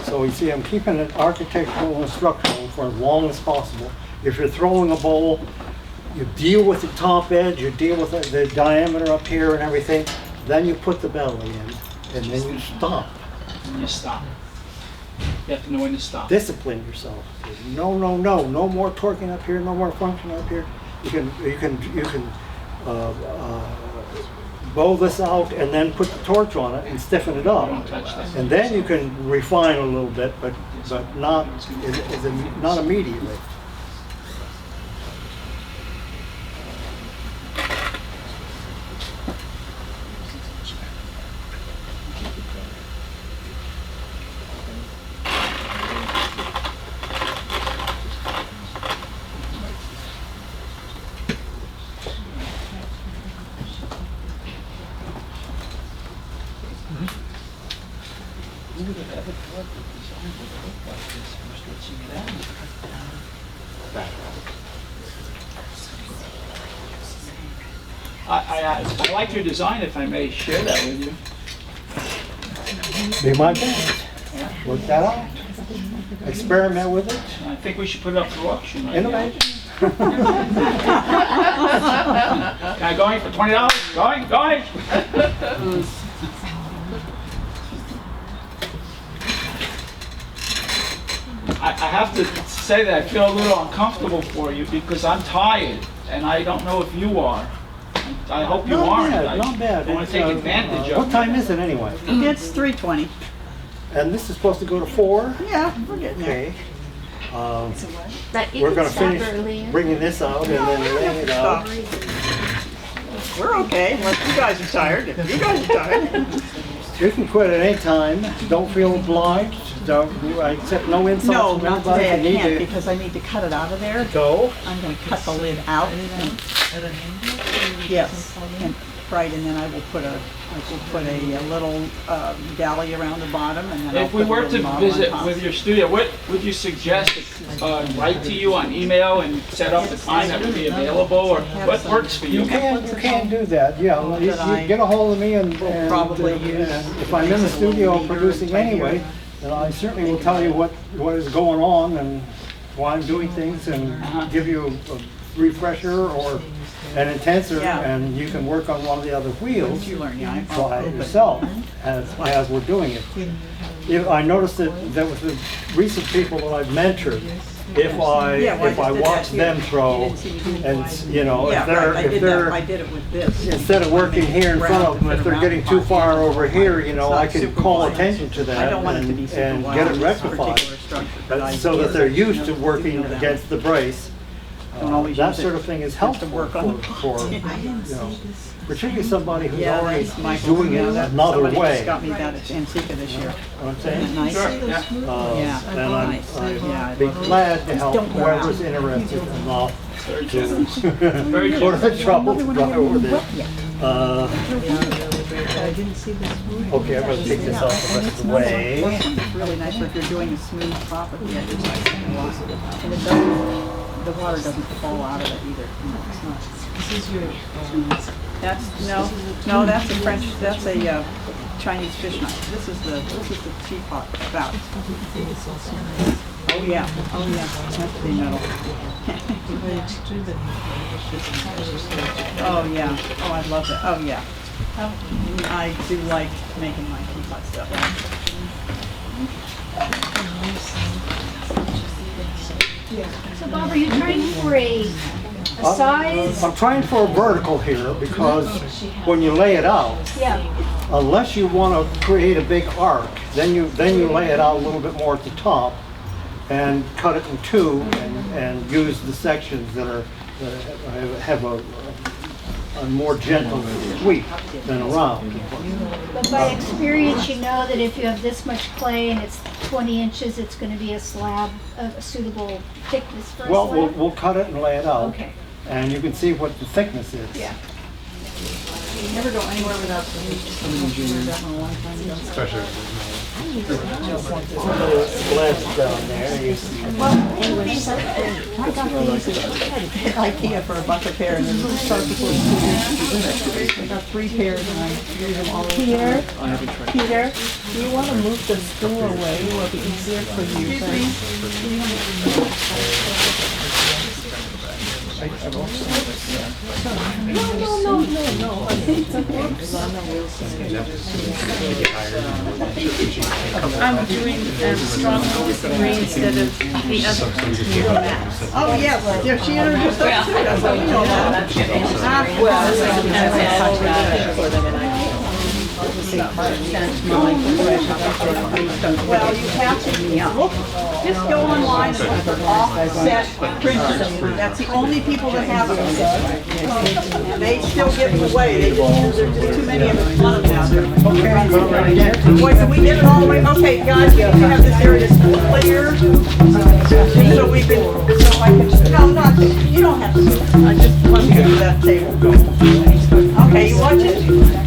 So you see, I'm keeping it architectural and structural for as long as possible. If you're throwing a bowl, you deal with the top edge, you deal with the diameter up here and everything, then you put the belly in, and then you stop. And you stop. You have to know when to stop. Discipline yourself. No more torquing up here, no more function up here. You can bow this out and then put the torch on it and stiffen it up, and then you can refine a little bit, but not immediately. I like your design, if I may share that with you. Be my guest. Work that out. Experiment with it. I think we should put it up for auction right now. Innovate. Can I go in for $20? Going. I have to say that I feel a little uncomfortable for you because I'm tired and I don't know if you are. I hope you aren't. Not bad. I want to take advantage of What it. time is it anyway? It's 3:20. And this is supposed to go to 4? Yeah, we're getting there. Okay. But you We're can gonna stop finish earlier. bringing this out and then laying it out. We're okay, unless you guys are tired. If you guys are tired. You can quit at any time. Don't feel obliged. Don't accept no insults No, from not anybody. today, I You need can't, to because I need to cut it out of there. go. I'm gonna cut the lid out. Yes, and, right, and then I will put a little galley around the bottom, and then I'll If we put a were little to model on visit top. with your studio, what would you suggest? Write to you on email and set up the time that would be available, or what works for you? You can do that, yeah. You get a hold of me and probably if I'm in the studio producing anyway, then I certainly will tell you what is going on and why I'm doing things and give you a refresher or an intenser, and you can work on one of the other wheels by yourself as we're doing it. I noticed that with the recent people that I've mentored, if I watch them throw, and if they're I did it with this. instead of working here in front of them, if they're getting too far over here, I can call attention to that and get it rectified, so that they're used to working against the brace. That sort of thing is helpful for particularly somebody who's already doing it another way. Got me that at Antica this year. I'm saying? Nice. Sure, And I'd be glad to help whoever's interested enough to go to the trouble to run over this. Okay, I'm going to take this off the rest of the way. It's really nice if you're doing a smooth property. And it doesn't, the water doesn't fall out of it either. It's not. This is your, That's, no, that's a French, that's a Chinese fish knife. This is the Teapot Spout. Oh yeah, that's the metal. Oh yeah, oh I love it, oh yeah. I do like making my Teapot stuff. So Bob, are you trying for a size? I'm trying for a vertical here because when you lay it out, unless you want to create a big arc, then you lay it out a little bit more at the top and cut it in two and use the sections that have a more gentle sweep than a round. But by experience, you know that if you have this much clay and it's 20 inches, it's going to be a slab, a suitable thickness for a Well, slab? we'll cut it and lay it out. Okay. And you can see what the thickness is. Yeah. You never go anywhere without some Especially slabs down there. IKEA for a buck a pair, and then the sharp before I got 3 pairs, and I use them all over. Peter, do you want to move the stool away? It will be easier for you. No. I'm doing strong disagree instead of the other. Oh, yes, she introduced us too, that's what we know about. Well, you have to look, just go online and look for offset printers. That's the only people that have them. And they still give them away. There's just too many of them on them now. Boy, can we get it all the way? Okay, guys, we need to have this area clear. So we can, so I can, no, not, you don't have to. I just want to get to that table. Okay, you watch it?